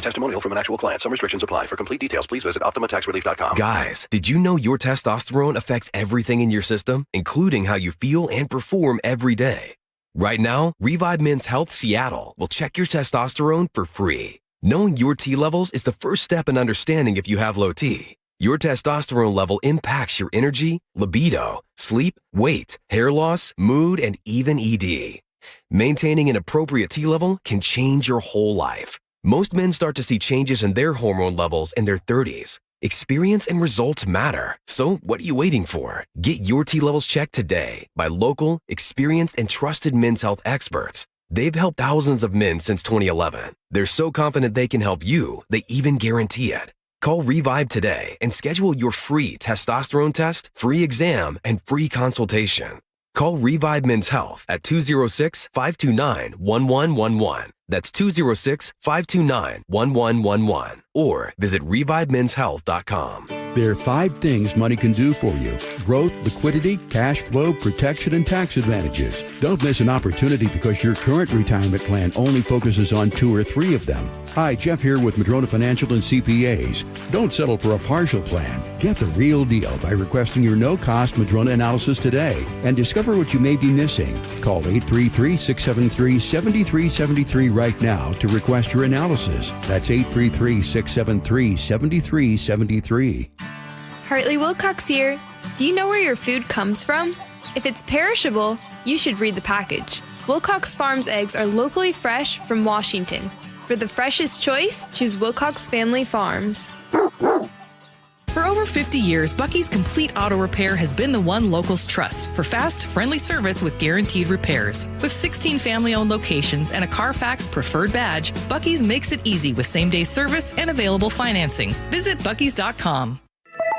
Testimonial from an actual client. Some restrictions apply. For complete details, please visit OptimaTaxRelief.com. Guys, did you know your testosterone affects everything in your system, including how you feel and perform every day? Right now, Revive Men's Health Seattle will check your testosterone for free. Knowing your T levels is the first step in understanding if you have low T. Your testosterone level impacts your energy, libido, sleep, weight, hair loss, mood, and even ED. Maintaining an appropriate T level can change your whole life. Most men start to see changes in their hormone levels in their 30s. Experience and results matter. So what are you waiting for? Get your T levels checked today by local, experienced, and trusted men's health experts. They've helped thousands of men since 2011. They're so confident they can help you, they even guarantee it. Call Revive today and schedule your free testosterone test, free exam, and free consultation. Call Revive Men's Health at 206-529-1111. That's 206-529-1111. Or visit ReviveMen'sHealth.com. There are 5 things money can do for you: growth, liquidity, cash flow, protection, and tax advantages. Don't miss an opportunity because your current retirement plan only focuses on 2 or 3 of them. Hi, Jeff here with Madrona Financial and CPAs. Don't settle for a partial plan. Get the real deal by requesting your no-cost Madrona analysis today and discover what you may be missing. Call 833-673-7373 right now to request your analysis. That's 833-673-7373. Hartley Wilcox here. Do you know where your food comes from? If it's perishable, you should read the package. Wilcox Farms eggs are locally fresh from Washington. For the freshest choice, choose Wilcox Family Farms. For over 50 years, Bucky's Complete Auto Repair has been the one locals trust for fast, friendly service with guaranteed repairs. With 16 family-owned locations and a Carfax preferred badge, Bucky's makes it easy with same-day service and available financing. Visit buckys.com.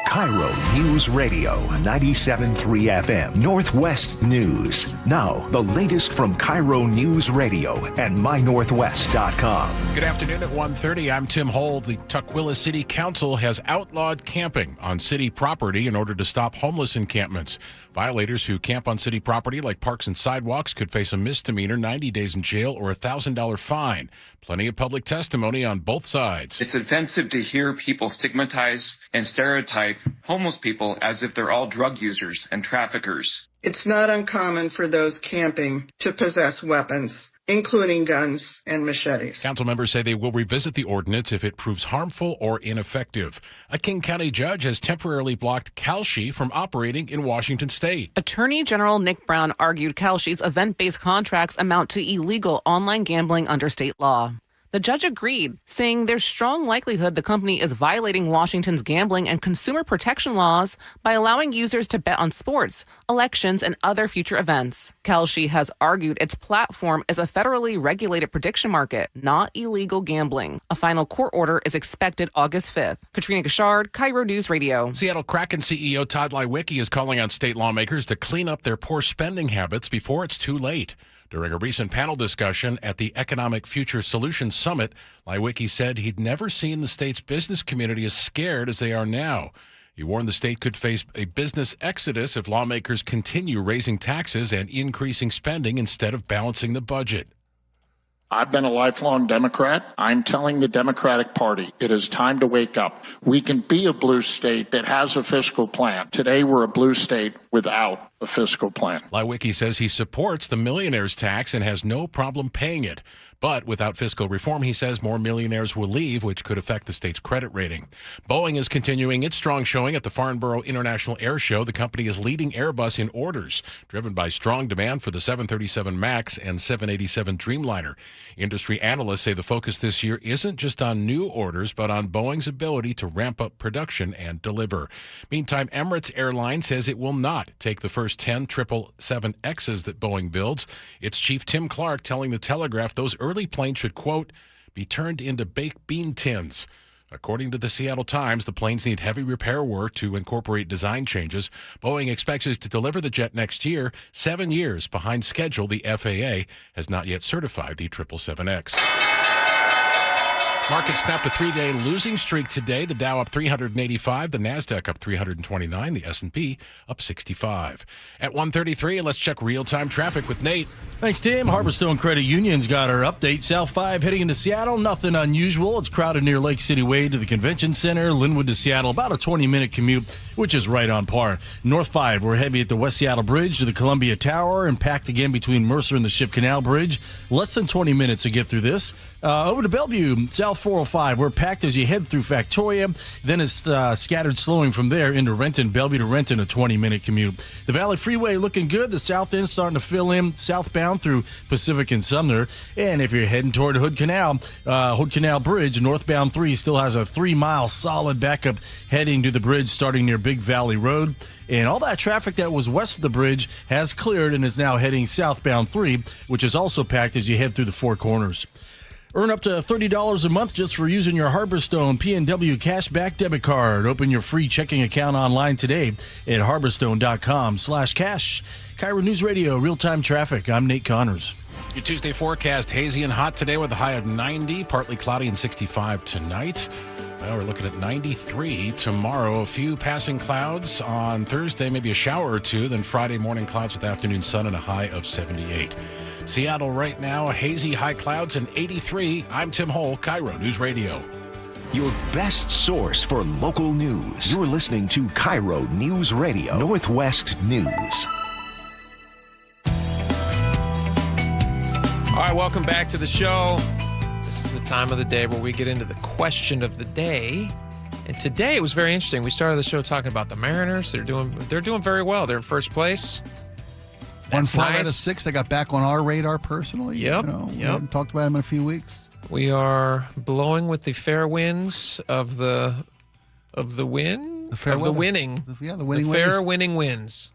KIRO News Radio 97.3 FM Northwest News. Now, the latest from KIRO News Radio and mynorthwest.com. Good afternoon at 1:30. I'm Tim Holt. The Tukwila City Council has outlawed camping on city property in order to stop homeless encampments. Violators who camp on city property like parks and sidewalks could face a misdemeanor, 90 days in jail, or a $1,000 fine. Plenty of public testimony on both sides. It's offensive to hear people stigmatize and stereotype homeless people as if they're all drug users and traffickers. It's not uncommon for those camping to possess weapons, including guns and machetes. Council members say they will revisit the ordinance if it proves harmful or ineffective. A King County judge has temporarily blocked Kalshi from operating in Washington state. Attorney General Nick Brown argued Kalshi's event-based contracts amount to illegal online gambling under state law. The judge agreed, saying there's strong likelihood the company is violating Washington's gambling and consumer protection laws by allowing users to bet on sports, elections, and other future events. Kalshi has argued its platform is a federally regulated prediction market, not illegal gambling. A final court order is expected August 5th. Katrina Gashard, KIRO News Radio. Seattle Kraken CEO Todd Leiweke is calling on state lawmakers to clean up their poor spending habits before it's too late. During a recent panel discussion at the Economic Future Solutions Summit, Leiweke said he'd never seen the state's business community as scared as they are now. He warned the state could face a business exodus if lawmakers continue raising taxes and increasing spending instead of balancing the budget. I've been a lifelong Democrat. I'm telling the Democratic Party it is time to wake up. We can be a blue state that has a fiscal plan. Today, we're a blue state without a fiscal plan. Leiweke says he supports the millionaire's tax and has no problem paying it. But without fiscal reform, he says more millionaires will leave, which could affect the state's credit rating. Boeing is continuing its strong showing at the Farnborough International Air Show. The company is leading Airbus in orders, driven by strong demand for the 737 MAX and 787 Dreamliner. Industry analysts say the focus this year isn't just on new orders, but on Boeing's ability to ramp up production and deliver. Meantime, Emirates Airline says it will not take the first 10 777Xs that Boeing builds. Its chief Tim Clark telling The Telegraph those early planes should, quote, be turned into baked bean tins. According to the Seattle Times, the planes need heavy repair work to incorporate design changes. Boeing expects us to deliver the jet next year, 7 years behind schedule. The FAA has not yet certified the 777X. Market snapped a 3-day losing streak today. The Dow up 385, the NASDAQ up 329, the S&P up 65. At 1:33, let's check real-time traffic with Nate. Thanks, Tim. Harborstone Credit Union's got our update. South 5 heading into Seattle, nothing unusual. It's crowded near Lake City Way to the Convention Center. Linwood to Seattle, about a 20-minute commute, which is right on par. North 5, we're heavy at the West Seattle Bridge to the Columbia Tower and packed again between Mercer and the Ship Canal Bridge. Less than 20 minutes to get through this. Over to Bellevue, South 405. We're packed as you head through Factoria. Then it's scattered slowing from there into Renton. Bellevue to Renton, a 20-minute commute. The Valley Freeway looking good. The south end starting to fill in southbound through Pacific and Sumner. And if you're heading toward Hood Canal Bridge, northbound 3 still has a 3-mile solid backup heading to the bridge starting near Big Valley Road. And all that traffic that was west of the bridge has cleared and is now heading southbound 3, which is also packed as you head through the Four Corners. Earn up to $30 a month just for using your Harborstone PNW Cashback debit card. Open your free checking account online today at harborstone.com/cash. KIRO News Radio, real-time traffic. I'm Nate Connors. Your Tuesday forecast, hazy and hot today with a high of 90, partly cloudy and 65 tonight. Well, we're looking at 93 tomorrow. A few passing clouds on Thursday, maybe a shower or two. Then Friday morning clouds with afternoon sun and a high of 78. Seattle right now, hazy, high clouds and 83. I'm Tim Hole, KIRO News Radio. Your best source for local news. You're listening to KIRO News Radio, Northwest News. All right, welcome back to the show. This is the time of the day where we get into the question of the day. And today it was very interesting. We started the show talking about the Mariners. They're doing very well. They're in first place. Won That's 5 nice. out of 6. They got back on our radar personally. Yep, We haven't talked about them in a few weeks. We are blowing with the fair winds of the winning. The fair winning fair winning winds.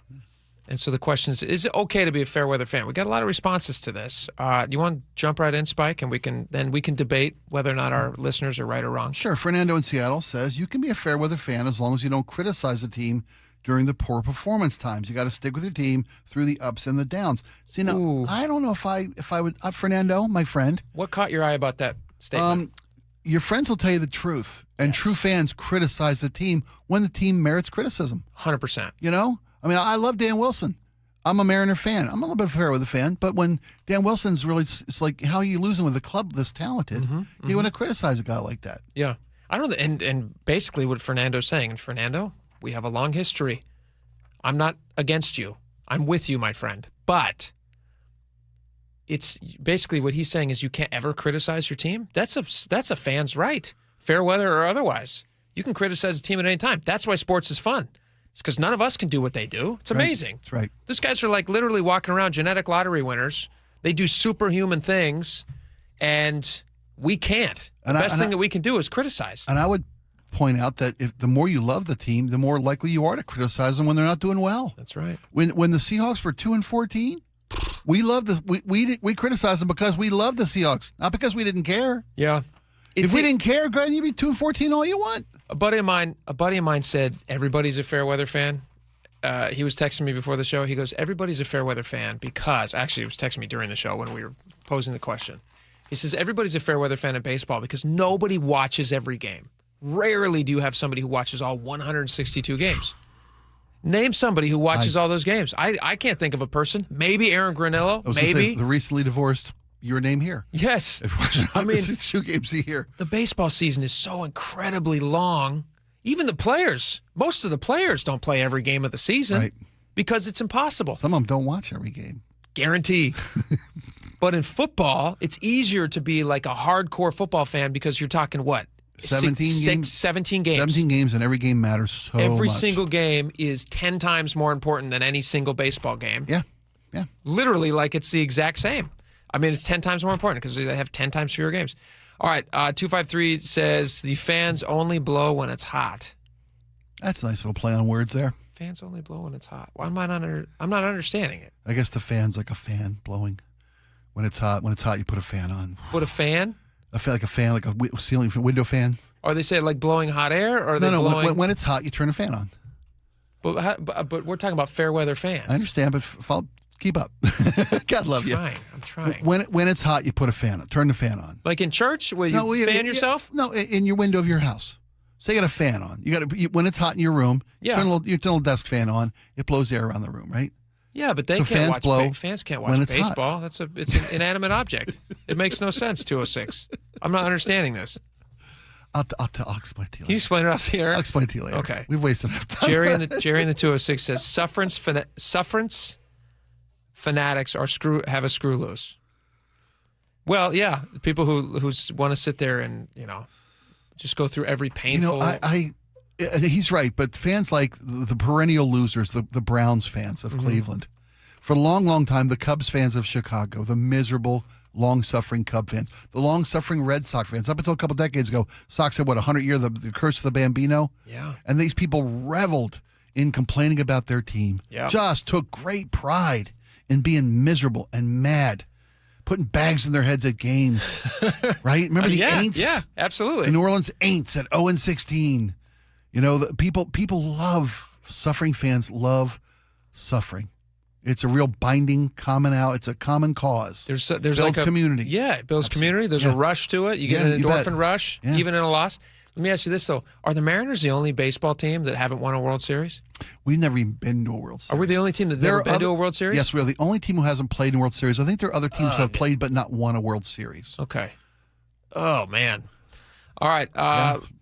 And so the question is it okay to be a fair weather fan? We got a lot of responses to this. Do you want to jump right in, Spike, and we can debate whether or not our listeners are right or wrong? Sure. Fernando in Seattle says you can be a fair weather fan as long as you don't criticize the team during the poor performance times. You got to stick with your team through the ups and the downs. See, now, I don't know if I would, Fernando, my friend. What caught your eye about that statement? Your friends will tell you the truth, and true fans criticize the team when the team merits criticism. 100%. You know? I mean, I love Dan Wilson. I'm a Mariner fan. I'm a little bit of a fair weather fan, but when Dan Wilson's really, it's like, how are you losing with a club this talented? You want to criticize a guy like that. Yeah. I don't know. And basically what Fernando's saying, and Fernando, we have a long history. I'm not against you. I'm with you, my friend. But it's basically what he's saying is you can't ever criticize your team. That's a fan's right, fair weather or otherwise. You can criticize a team at any time. That's why sports is fun. It's because none of us can do what they do. It's amazing. That's right. These guys are like literally walking around genetic lottery winners. They do superhuman things, and we can't. The best thing that we can do is criticize. And I would point out that if the more you love the team, the more likely you are to criticize them when they're not doing well. That's right. When the Seahawks were 2-14, we loved we criticized them because we loved the Seahawks, not because we didn't care. Yeah. If we didn't care, go ahead and you be 2-14 all you want. A buddy of mine said everybody's a fair weather fan. He was texting me before the show. He goes, everybody's a fair weather fan because actually he was texting me during the show when we were posing the question. He says everybody's a fair weather fan in baseball because nobody watches every game. Rarely do you have somebody who watches all 162 games. Name somebody who watches all those games. I can't think of a person. Maybe Aaron Granillo. Maybe the recently divorced. Your name here. Yes. I mean, 2 games a year. The baseball season is so incredibly long. Even the players, most of the players don't play every game of the season because it's impossible. Some of them don't watch every game. Guarantee. But in football, it's easier to be like a hardcore football fan because you're talking what? 17 games? 17 games. 17 games, and every game matters so much. Every single game is 10 times more important than any single baseball game. Yeah. Literally, like it's the exact same. I mean, it's 10 times more important because they have 10 times fewer games. All right, 253 says the fans only blow when it's hot. That's a nice little play on words there. Fans only blow when it's hot. Why am I not? I'm not understanding it. I guess the fan's like a fan blowing. When it's hot, you put a fan on. Put a fan? Like a ceiling window fan. Or they say like blowing hot air, or blowing? When it's hot, you turn a fan on. But we're talking about fair weather fans. I understand, but keep up. God love you. I'm trying. When it's hot, you put a fan on. Turn the fan on. Like in church, will you fan yourself? No, in your window of your house. Say you got a fan on. When it's hot in your room, you turn a little desk fan on. It blows air around the room, right? Yeah, but they can't watch. Fans can't watch baseball. It's an inanimate object. It makes no sense. 206. I'm not understanding this. I'll explain to you later. Can you explain it off the air? I'll explain to you later. Okay. We've wasted enough time. Jerry in the 206 says sufferance fanatics have a screw loose. Well, yeah, the people who want to sit there and just go through every painful. He's right, but fans like the perennial losers, the Browns fans of Cleveland, for a long, long time, the Cubs fans of Chicago, the miserable, long-suffering Cub fans, the long-suffering Red Sox fans. Up until a couple decades ago, Sox had 100 year the curse of the Bambino. Yeah, and these people reveled in complaining about their team. Yeah, just took great pride in being miserable and mad. putting bags in their heads at games, right? Remember the Aints? Yeah, absolutely. The New Orleans Aints at 0-16. You know, the people love suffering. Fans love suffering. It's a real binding it's a common cause. There's builds like a community. Yeah, it builds community. There's a rush to it. You get an endorphin rush, even in a loss. Let me ask you this, though. Are the Mariners the only baseball team that haven't won a World Series? We've never even been to a World Series. Are we the only team that's never been to a World Series? Yes, we are the only team who hasn't played in a World Series. I think there are other teams that have played but not won a World Series. Okay. Oh, man. All right.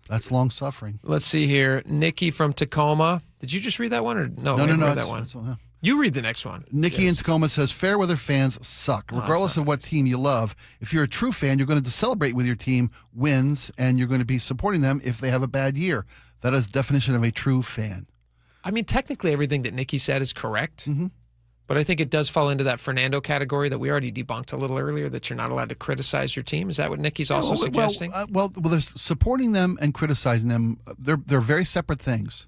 That's long suffering. Let's see here. Nikki from Tacoma. Did you just read that one? Or no, I didn't read that one. You read the next one. Nikki in Tacoma says, fair weather fans suck. Regardless of what team you love, if you're a true fan, you're going to celebrate with your team wins, and you're going to be supporting them if they have a bad year. That is the definition of a true fan. I mean, technically everything that Nikki said is correct, but I think it does fall into that Fernando category that we already debunked a little earlier, that you're not allowed to criticize your team. Is that what Nikki's also suggesting? Well, there's supporting them and criticizing them. They're very separate things.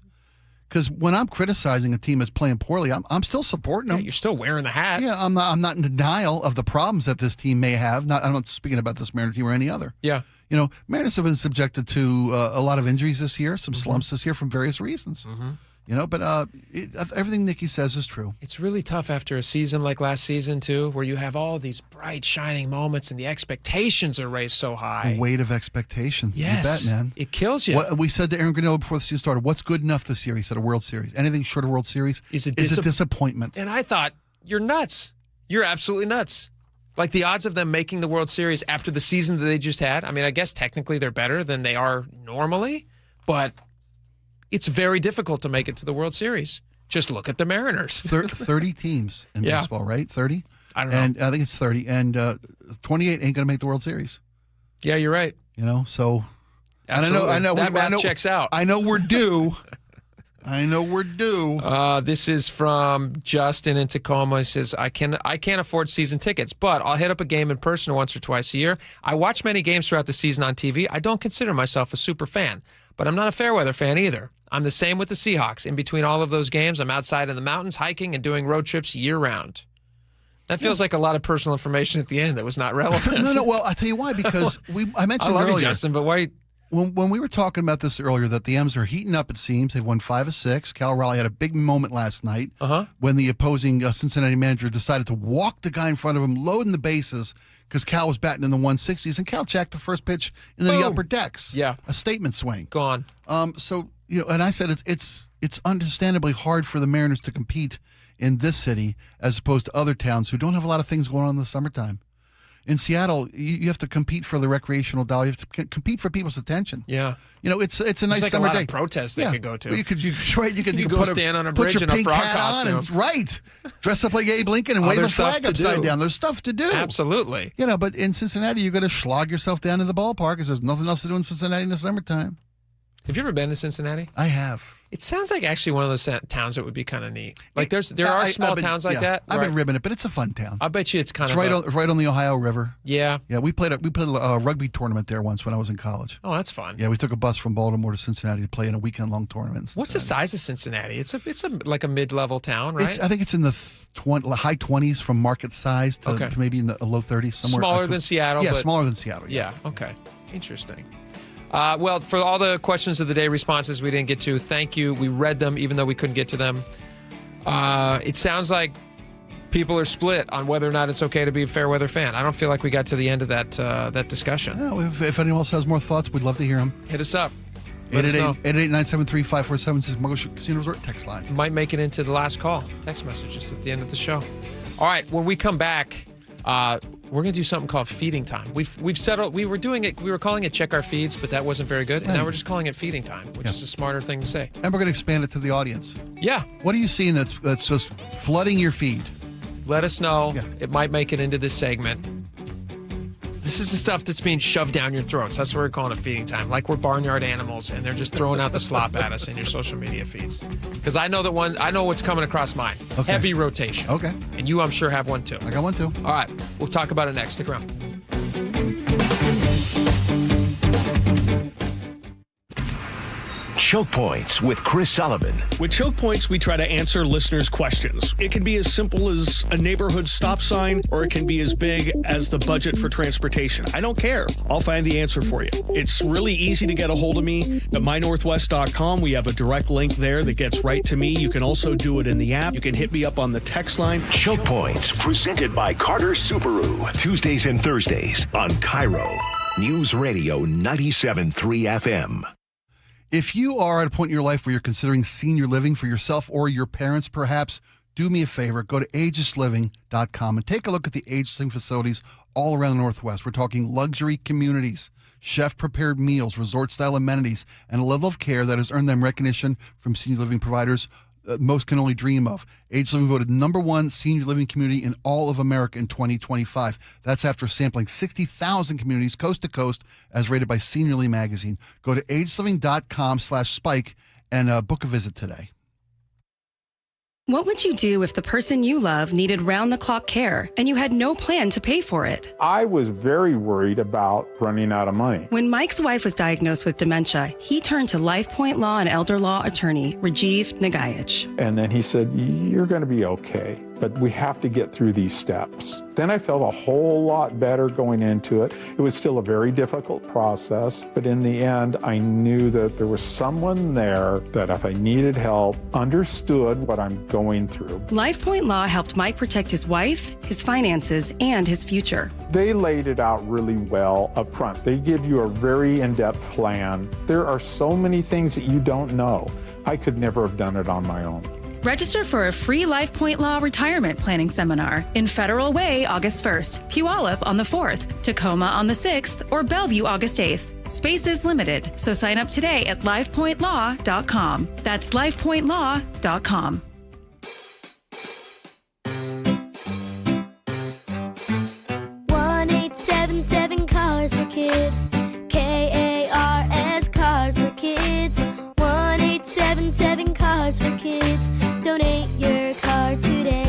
Because when I'm criticizing a team that's playing poorly, I'm still supporting them. You're still wearing the hat. Yeah, I'm not in denial of the problems that this team may have. I'm not speaking about this Mariner team or any other. Yeah. You know, Mariners have been subjected to a lot of injuries this year, some slumps this year from various reasons. You know, but everything Nikki says is true. It's really tough after a season like last season, too, where you have all these bright, shining moments and the expectations are raised so high. The weight of expectation. Yes. You bet, man. It kills you. We said to Aaron Granillo before the season started, what's good enough this year? He said a World Series. Anything short of World Series is a disappointment. And I thought, you're nuts. You're absolutely nuts. Like the odds of them making the World Series after the season that they just had, I mean, I guess technically they're better than they are normally, but it's very difficult to make it to the World Series. Just look at the Mariners. 30 teams in baseball, right? 30? I don't know. And I think it's 30. And 28 ain't going to make the World Series. Yeah, you're right. You know, so. Absolutely. I know. That math checks out. I know we're due. I know we're due. This is from Justin in Tacoma. He says, I can't afford season tickets, but I'll hit up a game in person once or twice a year. I watch many games throughout the season on TV. I don't consider myself a super fan, but I'm not a fair-weather fan either. I'm the same with the Seahawks. In between all of those games, I'm outside in the mountains, hiking, and doing road trips year-round. That feels like a lot of personal information at the end that was not relevant. No. Well, I'll tell you why. Because I mentioned I love earlier, you, Justin, but why? When we were talking about this earlier, that the M's are heating up, it seems. They've won 5 of 6. Cal Raleigh had a big moment last night when the opposing Cincinnati manager decided to walk the guy in front of him, loading the bases because Cal was batting in the 160s, and Cal jacked the first pitch into the upper decks. Yeah. A statement swing. Gone. So, you know, and I said it's understandably hard for the Mariners to compete in this city as opposed to other towns who don't have a lot of things going on in the summertime. In Seattle, you have to compete for the recreational dollar. You have to compete for people's attention. Yeah. You know, it's a nice like summer a lot day. Of protests they could go to. You could go put stand on a bridge in a frog costume. Right. Dress up like Abe Lincoln and wave a flag upside down. There's stuff to do. Absolutely. You know, but in Cincinnati, you're going to slog yourself down to the ballpark because there's nothing else to do in Cincinnati in the summertime. Have you ever been to Cincinnati? I have. It sounds like actually one of those towns that would be kind of neat. Like there are small towns like that. I've been ribbing it, but it's a fun town. I bet you it's kind of right on the Ohio River. Yeah. Yeah, we played a rugby tournament there once when I was in college. Oh, that's fun. Yeah, we took a bus from Baltimore to Cincinnati to play in a weekend-long tournament. What's the size of Cincinnati? It's like a mid-level town, right? I think it's in the high 20s from market size to maybe in the low 30s somewhere. Smaller than Seattle. Yeah, smaller than Seattle. Yeah. Okay. Interesting. Well, for all the questions of the day, responses we didn't get to, thank you. We read them even though we couldn't get to them. It sounds like people are split on whether or not it's okay to be a fair weather fan. I don't feel like we got to the end of that discussion. No, if anyone else has more thoughts, we'd love to hear them. Hit us up. 888-973-5447 is Mogo Casino Resort text line. Might make it into the last call. Text messages at the end of the show. All right, when we come back, we're going to do something called feeding time. We've settled. We were doing it. We were calling it check our feeds, but that wasn't very good. And now we're just calling it feeding time, which is a smarter thing to say. And we're going to expand it to the audience. Yeah. What are you seeing that's just flooding your feed? Let us know. Yeah. It might make it into this segment. This is the stuff that's being shoved down your throats. That's what we're calling it feeding time. Like we're barnyard animals, and they're just throwing out the slop at us in your social media feeds. Because I know what's coming across mine. Okay. Heavy rotation. Okay. And you, I'm sure, have one too. I got one too. All right. We'll talk about it next. Stick around. Choke Points with Chris Sullivan. With Choke Points, we try to answer listeners' questions. It can be as simple as a neighborhood stop sign, or it can be as big as the budget for transportation. I don't care. I'll find the answer for you. It's really easy to get a hold of me at mynorthwest.com. We have a direct link there that gets right to me. You can also do it in the app. You can hit me up on the text line. Choke Points, presented by Carter Subaru. Tuesdays and Thursdays on KIRO News Radio 97.3 FM. If you are at a point in your life where you're considering senior living for yourself or your parents, perhaps, do me a favor. Go to agelessliving.com and take a look at the Ageless Living facilities all around the Northwest. We're talking luxury communities, chef-prepared meals, resort-style amenities, and a level of care that has earned them recognition from senior living providers most can only dream of. Ageless Living voted #1 senior living community in all of America in 2025. That's after sampling 60,000 communities coast to coast as rated by Senior Living Magazine. Go to agelessliving.com/spike and book a visit today. What would you do if the person you love needed round-the-clock care and you had no plan to pay for it? I was very worried about running out of money. When Mike's wife was diagnosed with dementia, he turned to LifePoint Law and Elder Law attorney Rajiv Nagayich. And then he said, "You're going to be okay, but we have to get through these steps." Then I felt a whole lot better going into it. It was still a very difficult process, but in the end, I knew that there was someone there that if I needed help, understood what I'm going through. LifePoint Law helped Mike protect his wife, his finances, and his future. They laid it out really well up front. They give you a very in-depth plan. There are so many things that you don't know. I could never have done it on my own. Register for a free LifePoint Law retirement planning seminar in Federal Way August 1st, Puyallup on the 4th, Tacoma on the 6th, or Bellevue August 8th. Space is limited, so sign up today at lifepointlaw.com. That's lifepointlaw.com. 1-877 Cars for Kids. KARS Cars for Kids. 1-877 Cars for Kids. Donate your car today.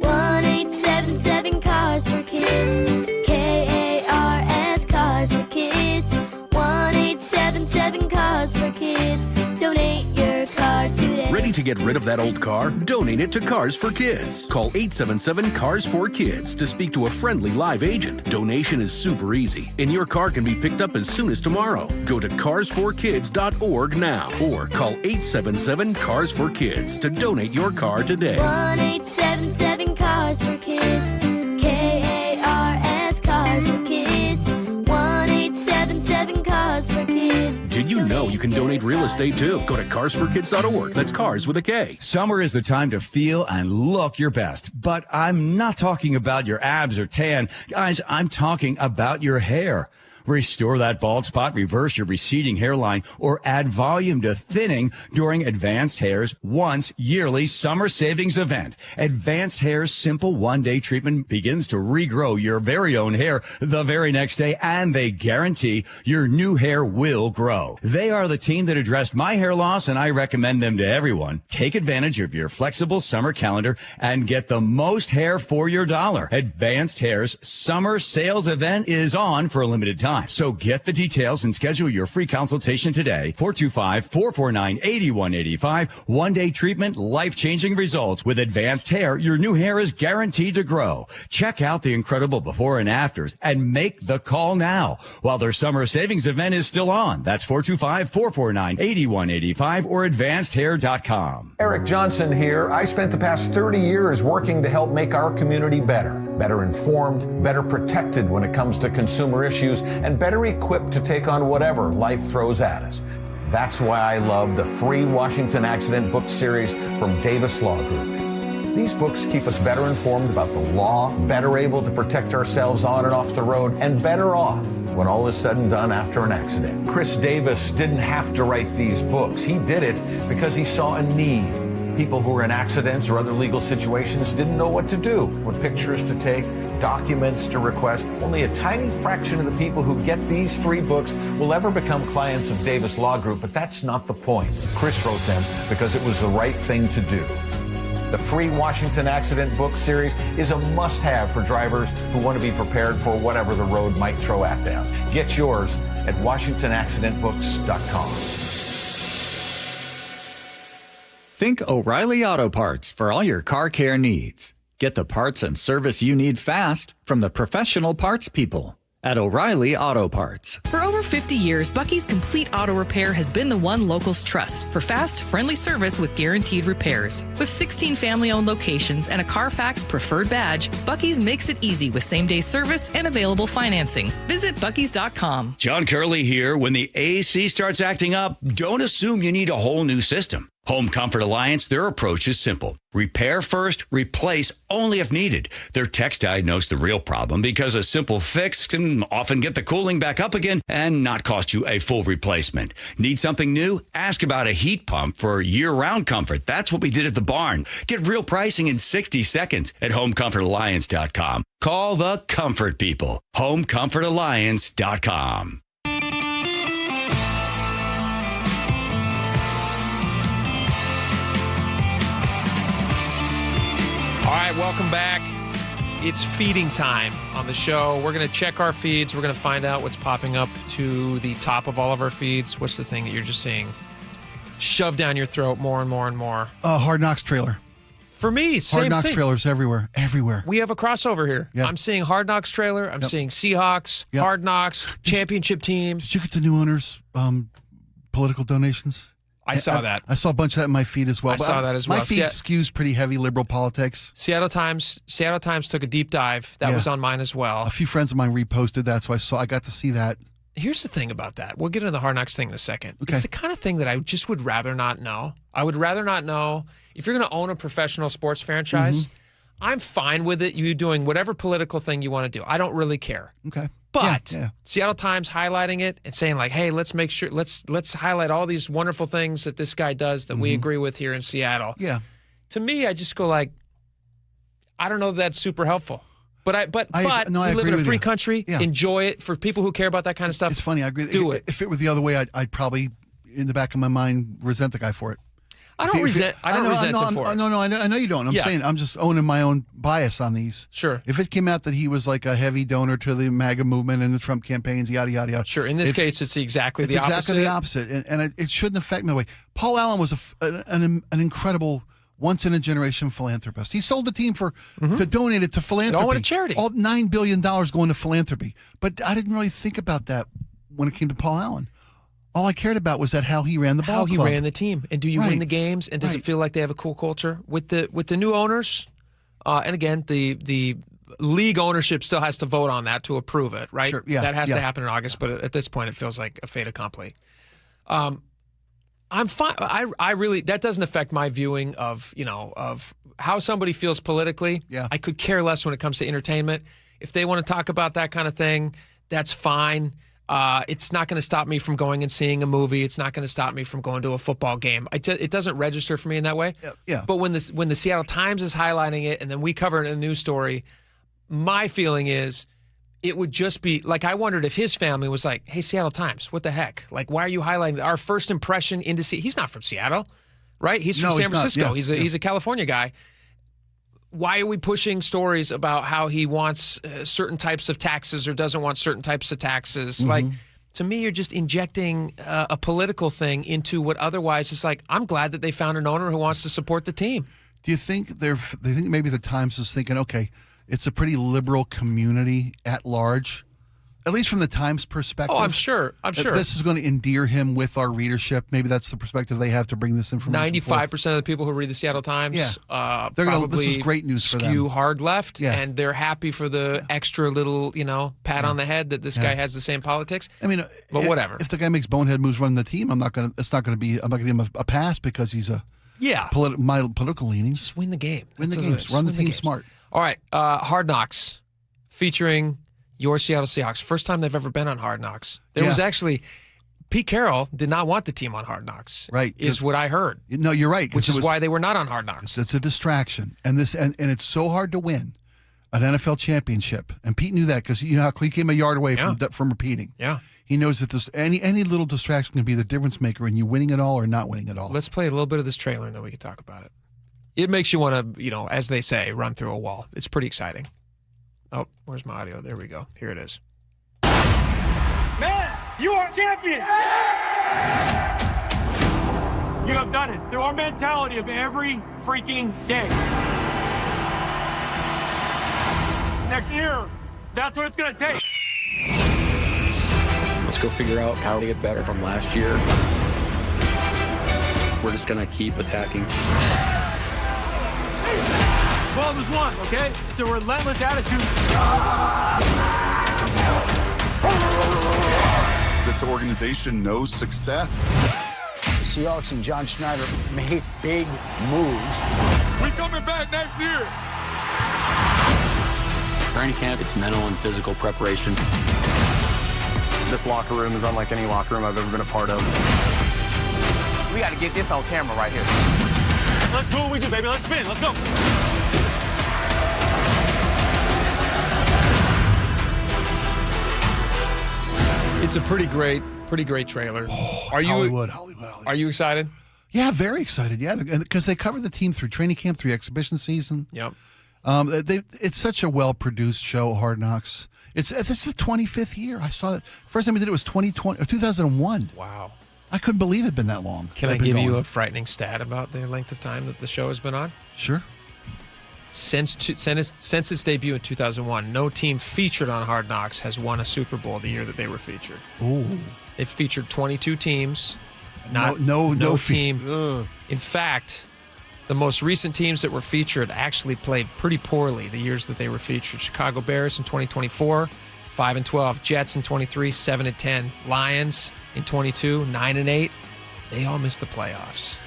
1-877 Cars for Kids. KARS Cars for Kids. 1-877 Cars for Kids. Donate your car today. Ready to get rid of that old car? Donate it to Cars for Kids. Call 877 Cars for Kids to speak to a friendly live agent. Donation is super easy, and your car can be picked up as soon as tomorrow. Go to carsforkids.org now or call 877 Cars for Kids to donate your car today. 1-877 Cars for Kids. KARS Cars for Kids. 1-877 Cars for Kids. Did you know you can donate real estate too? Go to carsforkids.org. That's cars with a K. Summer is the time to feel and look your best. But I'm not talking about your abs or tan. Guys, I'm talking about your hair. Restore that bald spot, reverse your receding hairline, or add volume to thinning during Advanced Hair's once yearly summer savings event. Advanced Hair's simple one-day treatment begins to regrow your very own hair the very next day, and they guarantee your new hair will grow. They are the team that addressed my hair loss, and I recommend them to everyone. Take advantage of your flexible summer calendar and get the most hair for your dollar. Advanced Hair's summer sales event is on for a limited time. So get the details and schedule your free consultation today. 425-449-8185. One-day treatment, life-changing results. With Advanced Hair, your new hair is guaranteed to grow. Check out the incredible before and afters and make the call now while their summer savings event is still on. That's 425-449-8185 or advancedhair.com. Eric Johnson here. I spent the past 30 years working to help make our community better informed, better protected when it comes to consumer issues, and better equipped to take on whatever life throws at us. That's why I love the free Washington Accident book series from Davis Law Group. These books keep us better informed about the law, better able to protect ourselves on and off the road, and better off when all is said and done after an accident. Chris Davis didn't have to write these books. He did it because he saw a need. People who were in accidents or other legal situations didn't know what to do, what pictures to take, documents to request. Only a tiny fraction of the people who get these free books will ever become clients of Davis Law Group, but that's not the point. Chris wrote them because it was the right thing to do. The free Washington Accident book series is a must-have for drivers who want to be prepared for whatever the road might throw at them. Get yours at WashingtonAccidentBooks.com. Think O'Reilly Auto Parts for all your car care needs. Get the parts and service you need fast from the professional parts people at O'Reilly Auto Parts. For over 50 years, Bucky's Complete Auto Repair has been the one locals trust for fast, friendly service with guaranteed repairs. With 16 family-owned locations and a Carfax preferred badge, Bucky's makes it easy with same-day service and available financing. Visit Bucky's.com. John Curley here. When the AC starts acting up, don't assume you need a whole new system. Home Comfort Alliance, their approach is simple. Repair first, replace only if needed. Their techs diagnose the real problem because a simple fix can often get the cooling back up again and not cost you a full replacement. Need something new? Ask about a heat pump for year-round comfort. That's what we did at the barn. Get real pricing in 60 seconds at homecomfortalliance.com. Call the comfort people. homecomfortalliance.com. All right, welcome back. It's feeding time on the show. We're going to check our feeds. We're going to find out what's popping up to the top of all of our feeds. What's the thing that you're just seeing shoved down your throat more and more and more? Hard Knocks trailer. For me, same Hard Knocks thing. trailers everywhere. We have a crossover here. Yeah. I'm seeing Hard Knocks trailer. I'm seeing Seahawks, Hard Knocks, championship teams. Did you get the new owners' political donations? I saw that. I saw a bunch of that in my feed as well. I saw that as well. My feed skews pretty heavy liberal politics. Seattle Times took a deep dive. That was on mine as well. A few friends of mine reposted that, so I got to see that. Here's the thing about that. We'll get into the Hard Knocks thing in a second. Okay. It's the kind of thing that I just would rather not know. I would rather not know. If you're going to own a professional sports franchise, I'm fine with it. You doing whatever political thing you want to do. I don't really care. Okay. But Seattle Times highlighting it and saying like, hey, let's make sure, let's highlight all these wonderful things that this guy does that we agree with here in Seattle. Yeah. To me, I just go like, I don't know if that's super helpful. But we live in a free country. Yeah. Enjoy it. For people who care about that kind of stuff, it's funny. I agree. Do it. If it were the other way, I'd probably, in the back of my mind, resent the guy for it. I don't resent him for it. No, I know you don't. I'm saying I'm just owning my own bias on these. Sure. If it came out that he was like a heavy donor to the MAGA movement and the Trump campaigns, yada, yada, yada. Sure. In this case, it's exactly the opposite. It's exactly the opposite. And it shouldn't affect me that way. Paul Allen was an incredible once-in-a-generation philanthropist. He sold the team to donate it to philanthropy. It all went to charity. All $9 billion going to philanthropy. But I didn't really think about that when it came to Paul Allen. All I cared about was how he ran the ball club. How he ran the team. And do you win the games? And does it feel like they have a cool culture? With the new owners, and again, the league ownership still has to vote on that to approve it, right? Sure, yeah, that has to happen in August, but at this point it feels like a fait accompli. I'm fine. I really, that doesn't affect my viewing of how somebody feels politically. Yeah. I could care less when it comes to entertainment. If they want to talk about that kind of thing, that's fine. It's not going to stop me from going and seeing a movie. It's not going to stop me from going to a football game. It doesn't register for me in that way. Yeah. But when the Seattle Times is highlighting it and then we cover it in a news story, my feeling is it would just be like, I wondered if his family was like, hey, Seattle Times, what the heck? Like, why are you highlighting our first impression into Seattle? He's not from Seattle, right? He's from San Francisco. Yeah. He's a California guy. Why are we pushing stories about how he wants certain types of taxes or doesn't want certain types of taxes? Like, to me, you're just injecting a political thing into what otherwise is like, I'm glad that they found an owner who wants to support the team. Do you think they think maybe the Times is thinking, okay, it's a pretty liberal community at large, at least from the Times perspective? Oh, I'm sure. This is going to endear him with our readership. Maybe that's the perspective they have to bring this information 95% of the people who read the Seattle Times this is great news for them. Skew hard left, and they're happy for the extra little, pat on the head that this guy has the same politics. I mean, but whatever. If the guy makes bonehead moves running the team, I'm not going to give him a pass because he's my political leanings. Just win the game. Win the games. Run the team smart. All right, Hard Knocks featuring your Seattle Seahawks. First time they've ever been on Hard Knocks. There was actually, Pete Carroll did not want the team on Hard Knocks. Right. Is what I heard. No, you're right. Which is why they were not on Hard Knocks. It's a distraction. And it's so hard to win an NFL championship. And Pete knew that because you know how he came a yard away from repeating. Yeah. He knows that any little distraction can be the difference maker in you winning it all or not winning it all. Let's play a little bit of this trailer and then we can talk about it. It makes you want to, as they say, run through a wall. It's pretty exciting. Oh, where's my audio? There we go. Here it is. Man, you are champions! You have done it through our mentality of every freaking day. Next year, that's what it's going to take. Let's go figure out how to get better from last year. We're just going to keep attacking. 12 is 1, okay? It's a relentless attitude. This organization knows success. The Seahawks and John Schneider made big moves. We coming back next year. Training camp, it's mental and physical preparation. This locker room is unlike any locker room I've ever been a part of. We got to get this on camera right here. Let's do what we do, baby. Let's spin. Let's go. It's a pretty great trailer. Are you Hollywood. Are you excited? Yeah, very excited. Yeah, because they covered the team through training camp, through exhibition season. Yep. It's such a well-produced show, Hard Knocks. This is the 25th year. I saw it. First time we did it was 2001. Wow. I couldn't believe it'd been that long. Can I give you a frightening stat about the length of time that the show has been on? Sure. Since its debut in 2001, no team featured on Hard Knocks has won a Super Bowl the year that they were featured. Ooh. They've featured 22 teams. No team. In fact, the most recent teams that were featured actually played pretty poorly the years that they were featured. Chicago Bears in 2024, 5-12. Jets in 23, 7-10. Lions in 22, 9-8. They all missed the playoffs.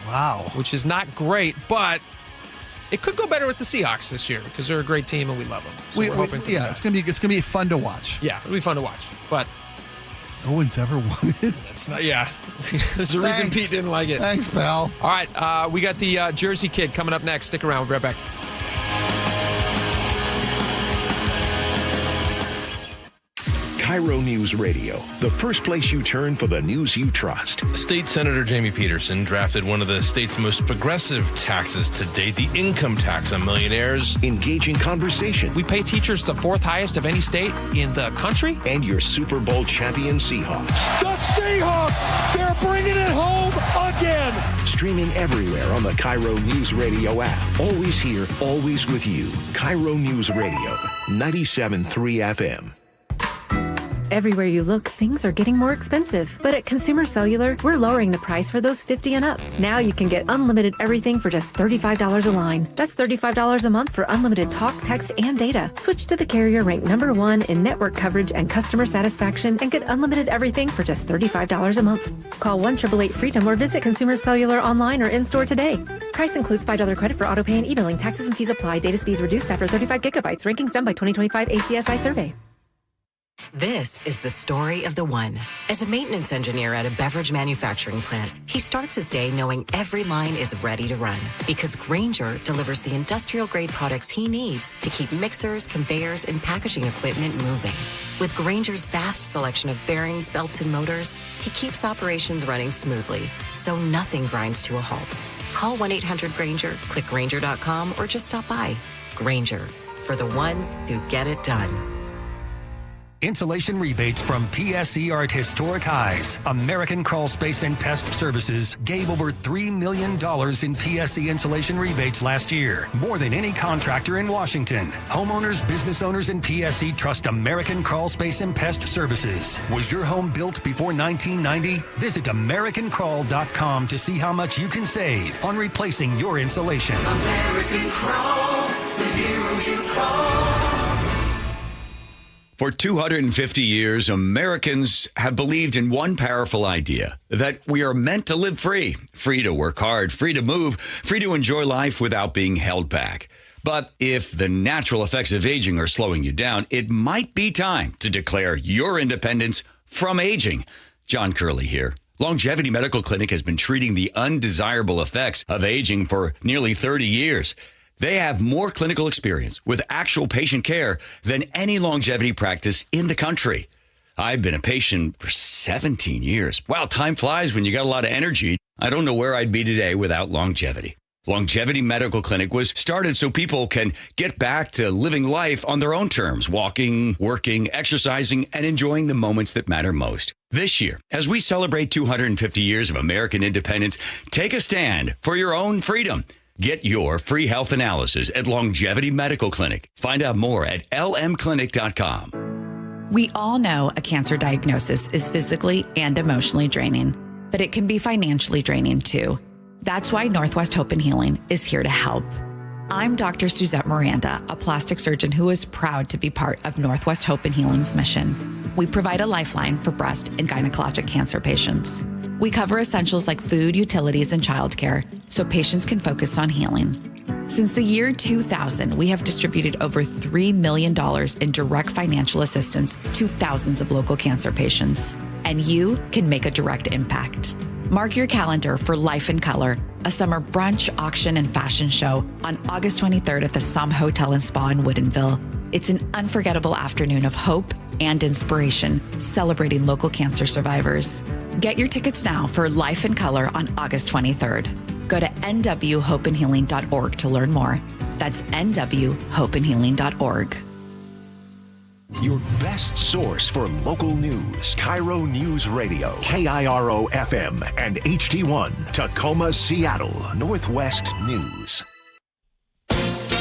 Wow. Which is not great, but it could go better with the Seahawks this year because they're a great team and we love them. So we're hoping for it's gonna be fun to watch. Yeah, it'll be fun to watch. But no one's ever won it. That's not. Yeah, there's a reason Pete didn't like it. Thanks, pal. All right, we got the Jersey Kid coming up next. Stick around. We'll be right back. KIRO News Radio, the first place you turn for the news you trust. State Senator Jamie Peterson drafted one of the state's most progressive taxes to date, the income tax on millionaires. Engaging conversation. We pay teachers the fourth highest of any state in the country. And your Super Bowl champion Seahawks. The Seahawks, they're bringing it home again. Streaming everywhere on the KIRO News Radio app. Always here, always with you. KIRO News Radio, 97.3 FM. Everywhere you look, things are getting more expensive. But at Consumer Cellular, we're lowering the price for those 50 and up. Now you can get unlimited everything for just $35 a line. That's $35 a month for unlimited talk, text, and data. Switch to the carrier ranked #1 in network coverage and customer satisfaction and get unlimited everything for just $35 a month. Call 1-888-FREEDOM or visit Consumer Cellular online or in-store today. Price includes $5 credit for auto pay and e-billing. Taxes and fees apply. Data speeds reduced after 35 gigabytes. Rankings done by 2025 ACSI survey. This is the story of the one. As a maintenance engineer at a beverage manufacturing plant, he starts his day knowing every line is ready to run because Grainger delivers the industrial-grade products he needs to keep mixers, conveyors, and packaging equipment moving. With Grainger's vast selection of bearings, belts, and motors, he keeps operations running smoothly, so nothing grinds to a halt. Call 1-800-GRAINGER, click Grainger.com, or just stop by. Grainger, for the ones who get it done. Insulation rebates from PSE are at historic highs. American Crawl Space and Pest Services gave over $3 million in PSE insulation rebates last year, more than any contractor in Washington. Homeowners, business owners, and PSE trust American Crawl Space and Pest Services. Was your home built before 1990? Visit AmericanCrawl.com to see how much you can save on replacing your insulation. American Crawl, the heroes you call. For 250 years, Americans have believed in one powerful idea, that we are meant to live free. Free to work hard, free to move, free to enjoy life without being held back. But if the natural effects of aging are slowing you down, it might be time to declare your independence from aging. John Curley here. Longevity Medical Clinic has been treating the undesirable effects of aging for nearly 30 years. They have more clinical experience with actual patient care than any longevity practice in the country. I've been a patient for 17 years. Wow, time flies when you got a lot of energy. I don't know where I'd be today without longevity. Longevity Medical Clinic was started so people can get back to living life on their own terms, walking, working, exercising, and enjoying the moments that matter most. This year, as we celebrate 250 years of American independence, take a stand for your own freedom. Get your free health analysis at Longevity Medical Clinic. Find out more at lmclinic.com. We all know a cancer diagnosis is physically and emotionally draining, but it can be financially draining too. That's why Northwest Hope and Healing is here to help. I'm Dr. Suzette Miranda, a plastic surgeon who is proud to be part of Northwest Hope and Healing's mission. We provide a lifeline for breast and gynecologic cancer patients. We cover essentials like food, utilities, and childcare so patients can focus on healing. Since the year 2000, we have distributed over $3 million in direct financial assistance to thousands of local cancer patients. And you can make a direct impact. Mark your calendar for Life in Color, a summer brunch, auction, and fashion show on August 23rd at the Somme Hotel and Spa in Woodinville. It's an unforgettable afternoon of hope and inspiration, celebrating local cancer survivors. Get your tickets now for Life in Color on August 23rd. Go to nwhopeandhealing.org to learn more. That's nwhopeandhealing.org. Your best source for local news. KIRO News Radio, KIRO FM and HD1, Tacoma, Seattle, Northwest News.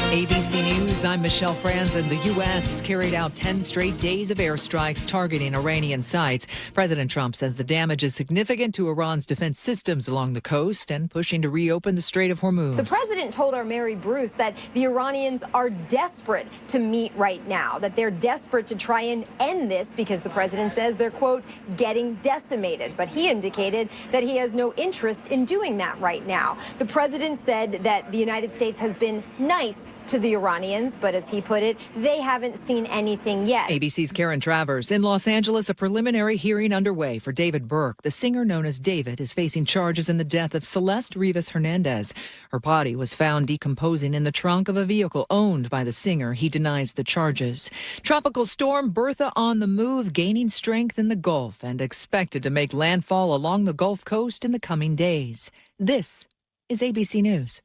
ABC News, I'm Michelle Franzen. The U.S. has carried out 10 straight days of airstrikes targeting Iranian sites. President Trump says the damage is significant to Iran's defense systems along the coast and pushing to reopen the Strait of Hormuz. The president told our Mary Bruce that the Iranians are desperate to meet right now, that they're desperate to try and end this because the president says they're, quote, getting decimated. But he indicated that he has no interest in doing that right now. The president said that the United States has been nice to the Iranians, but as he put it, they haven't seen anything yet. ABC's Karen Travers. In Los Angeles, a preliminary hearing underway for David Burke. The singer known as David is facing charges in the death of Celeste Rivas Hernandez. Her body was found decomposing in the trunk of a vehicle owned by the singer. He denies the charges. Tropical storm Bertha on the move, gaining strength in the Gulf and expected to make landfall along the Gulf Coast in the coming days. This is ABC News.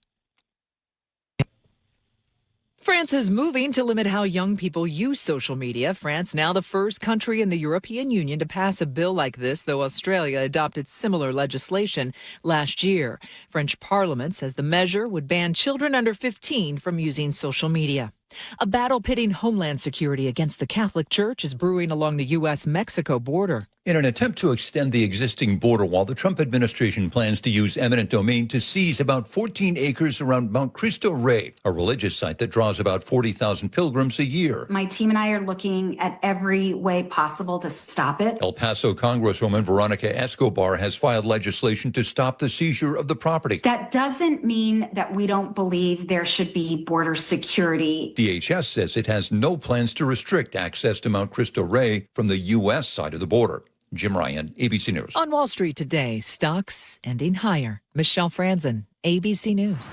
France is moving to limit how young people use social media. France now the first country in the European Union to pass a bill like this, though Australia adopted similar legislation last year. French Parliament says the measure would ban children under 15 from using social media. A battle pitting Homeland Security against the Catholic Church is brewing along the U.S.-Mexico border. In an attempt to extend the existing border wall, the Trump administration plans to use eminent domain to seize about 14 acres around Mount Cristo Rey, a religious site that draws about 40,000 pilgrims a year. My team and I are looking at every way possible to stop it. El Paso Congresswoman Veronica Escobar has filed legislation to stop the seizure of the property. That doesn't mean that we don't believe there should be border security. DHS says it has no plans to restrict access to Mount Cristo Rey from the U.S. side of the border. Jim Ryan, ABC News. On Wall Street today, stocks ending higher. Michelle Franzen, ABC News.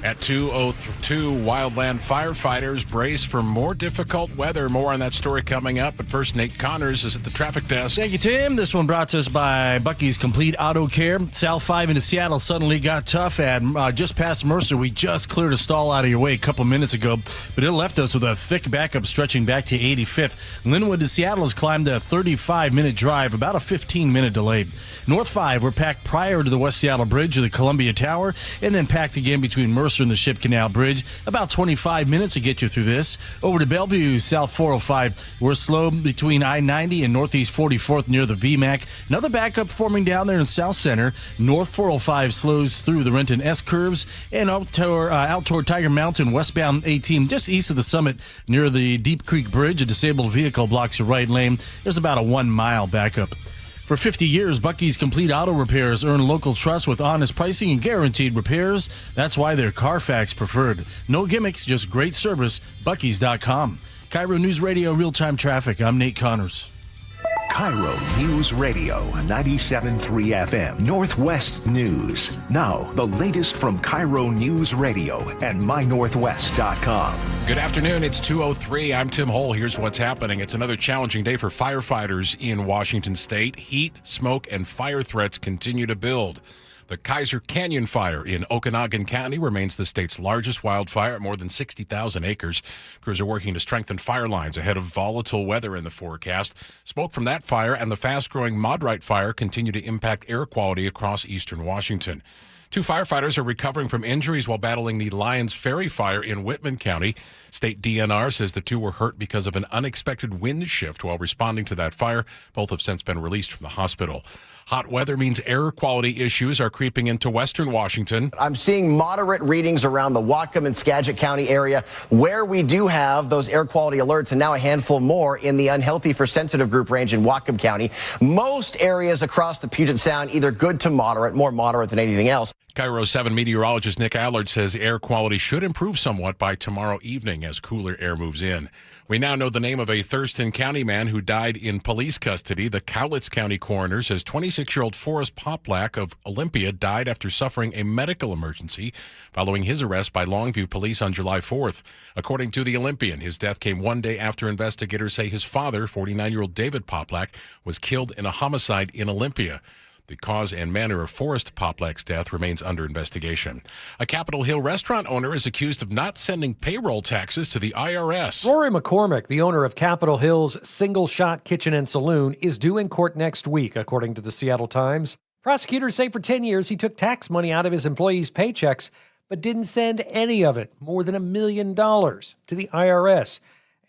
At 2:02, wildland firefighters brace for more difficult weather. More on that story coming up. But first, Nate Connors is at the traffic desk. Thank you, Tim. This one brought to us by Bucky's Complete Auto Care. South 5 into Seattle suddenly got tough. And just past Mercer, we just cleared a stall out of your way a couple minutes ago. But it left us with a thick backup stretching back to 85th. Linwood to Seattle has climbed a 35-minute drive, about a 15-minute delay. North 5, we're packed prior to the West Seattle Bridge to the Columbia Tower, and then packed again between Mercer and the Ship Canal Bridge. About 25 minutes to get you through this. Over to Bellevue, South 405. We're slow between I-90 and Northeast 44th near the VMAC. Another backup forming down there in South Center. North 405 slows through the Renton S curves and out toward Tiger Mountain, westbound 18, just east of the summit near the Deep Creek Bridge. A disabled vehicle blocks your right lane. There's about a 1 mile backup. For 50 years, Bucky's Complete Auto Repairs earn local trust with honest pricing and guaranteed repairs. That's why they're Carfax preferred. No gimmicks, just great service. Bucky's.com. KIRO News Radio Real-Time Traffic. I'm Nate Connors. KIRO News Radio, 97.3 FM, Northwest News. Now, the latest from KIRO News Radio and mynorthwest.com. Good afternoon. It's 2:03. I'm Tim Hull. Here's what's happening. It's another challenging day for firefighters in Washington State. Heat, smoke, and fire threats continue to build. The Kaiser Canyon fire in Okanagan County remains the state's largest wildfire at more than 60,000 acres. Crews are working to strengthen fire lines ahead of volatile weather in the forecast. Smoke from that fire and the fast-growing Maudrite fire continue to impact air quality across eastern Washington. 2 firefighters are recovering from injuries while battling the Lyons Ferry fire in Whitman County. State DNR says the 2 were hurt because of an unexpected wind shift while responding to that fire. Both have since been released from the hospital. Hot weather means air quality issues are creeping into western Washington. I'm seeing moderate readings around the Whatcom and Skagit County area where we do have those air quality alerts, and now a handful more in the unhealthy for sensitive group range in Whatcom County. Most areas across the Puget Sound either good to moderate, more moderate than anything else. KIRO 7 meteorologist Nick Allard says air quality should improve somewhat by tomorrow evening as cooler air moves in. We now know the name of a Thurston County man who died in police custody. The Cowlitz County coroner says 26-year-old Forrest Poplack of Olympia died after suffering a medical emergency following his arrest by Longview police on July 4th. According to the Olympian, his death came one day after investigators say his father, 49-year-old David Poplack, was killed in a homicide in Olympia. The cause and manner of Forrest Poplack's death remains under investigation. A Capitol Hill restaurant owner is accused of not sending payroll taxes to the IRS. Rory McCormick, the owner of Capitol Hill's Single Shot Kitchen and Saloon, is due in court next week, according to the Seattle Times. Prosecutors say for 10 years he took tax money out of his employees' paychecks, but didn't send any of it, more than $1 million, to the IRS.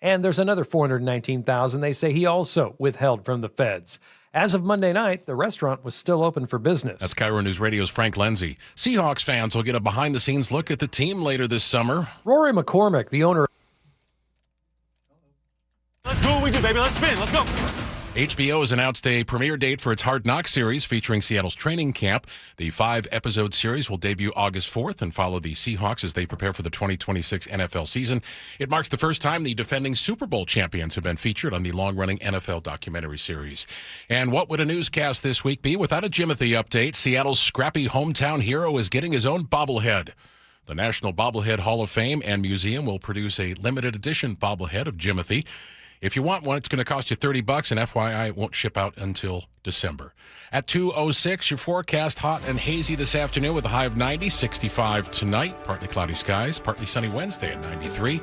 And there's another $419,000 they say he also withheld from the feds. As of Monday night, the restaurant was still open for business. That's KIRO News Radio's Frank Lenzi. Seahawks fans will get a behind-the-scenes look at the team later this summer. Rory McCormick, the owner. Let's do what we do, baby. Let's spin. Let's go. HBO has announced a premiere date for its Hard Knocks series featuring Seattle's training camp. The 5-episode series will debut August 4th and follow the Seahawks as they prepare for the 2026 NFL season. It marks the first time the defending Super Bowl champions have been featured on the long-running NFL documentary series. And what would a newscast this week be without a Jimothy update? Seattle's scrappy hometown hero is getting his own bobblehead. The National Bobblehead Hall of Fame and Museum will produce a limited edition bobblehead of Jimothy. If you want one, it's going to cost you $30, and FYI, it won't ship out until December. At 2:06, your forecast hot and hazy this afternoon with a high of 90, 65 tonight. Partly cloudy skies, partly sunny Wednesday at 93. A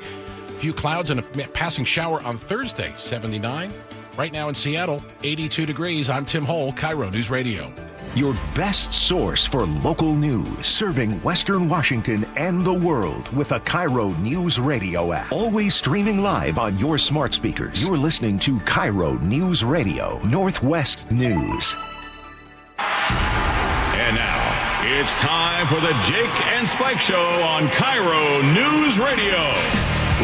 few clouds and a passing shower on Thursday, 79. Right now in Seattle, 82 degrees. I'm Tim Hole, KIRO News Radio. Your best source for local news, serving Western Washington and the world with a KIRO Newsradio app. Always streaming live on your smart speakers. You're listening to KIRO News Radio, Northwest News. And now, it's time for the Jake and Spike Show on KIRO News Radio.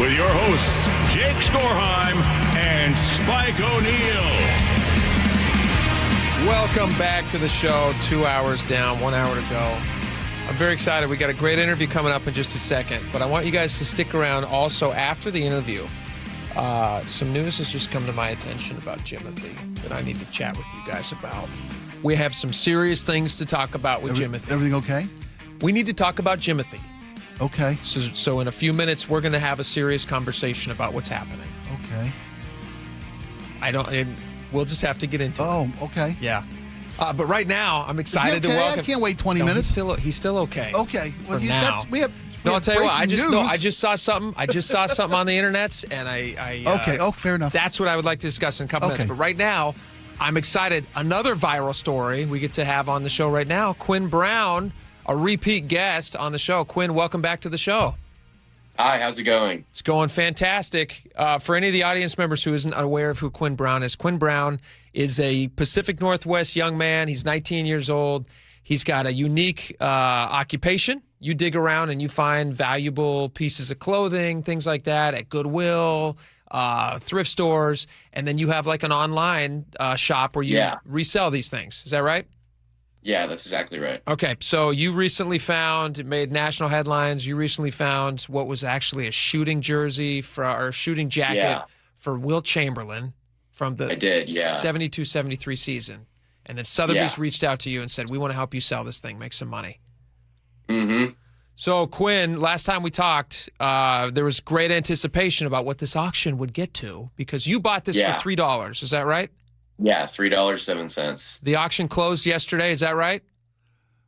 With your hosts, Jake Skorheim and Spike O'Neill. Welcome back to the show. 2 hours down, 1 hour to go. I'm very excited. We got a great interview coming up in just a second, but I want you guys to stick around also after the interview. Some news has just come to my attention about Jimothy that I need to chat with you guys about. We have some serious things to talk about with Jimothy. Everything okay? We need to talk about Jimothy. Okay. So in a few minutes, we're going to have a serious conversation about what's happening. Okay. We'll just have to get into it. Oh, okay. Yeah. But right now, I'm excited to welcome. I can't wait 20 minutes. He's still okay. Okay. Well, now. I'll tell you what. I just saw something. I just saw something on the internet, and okay. Oh, fair enough. That's what I would like to discuss in a couple minutes. But right now, I'm excited. Another viral story we get to have on the show right now. Quinn Brown, a repeat guest on the show. Quinn, welcome back to the show. Hi, how's it going? It's going fantastic. For any of the audience members who isn't aware of who Quinn Brown is a Pacific Northwest young man. He's 19 years old. He's got a unique occupation. You dig around and you find valuable pieces of clothing, things like that at Goodwill, thrift stores, and then you have like an online shop where you resell these things. Is that right? Yeah, that's exactly right. Okay, so you recently found, it made national headlines, you recently found what was actually a shooting jersey or shooting jacket for Wilt Chamberlain from the 72-73 season. And then Sotheby's reached out to you and said, we want to help you sell this thing, make some money. Mm-hmm. So, Quinn, last time we talked, there was great anticipation about what this auction would get to because you bought this for $3. Is that right? Yeah, $3.07. The auction closed yesterday. Is that right?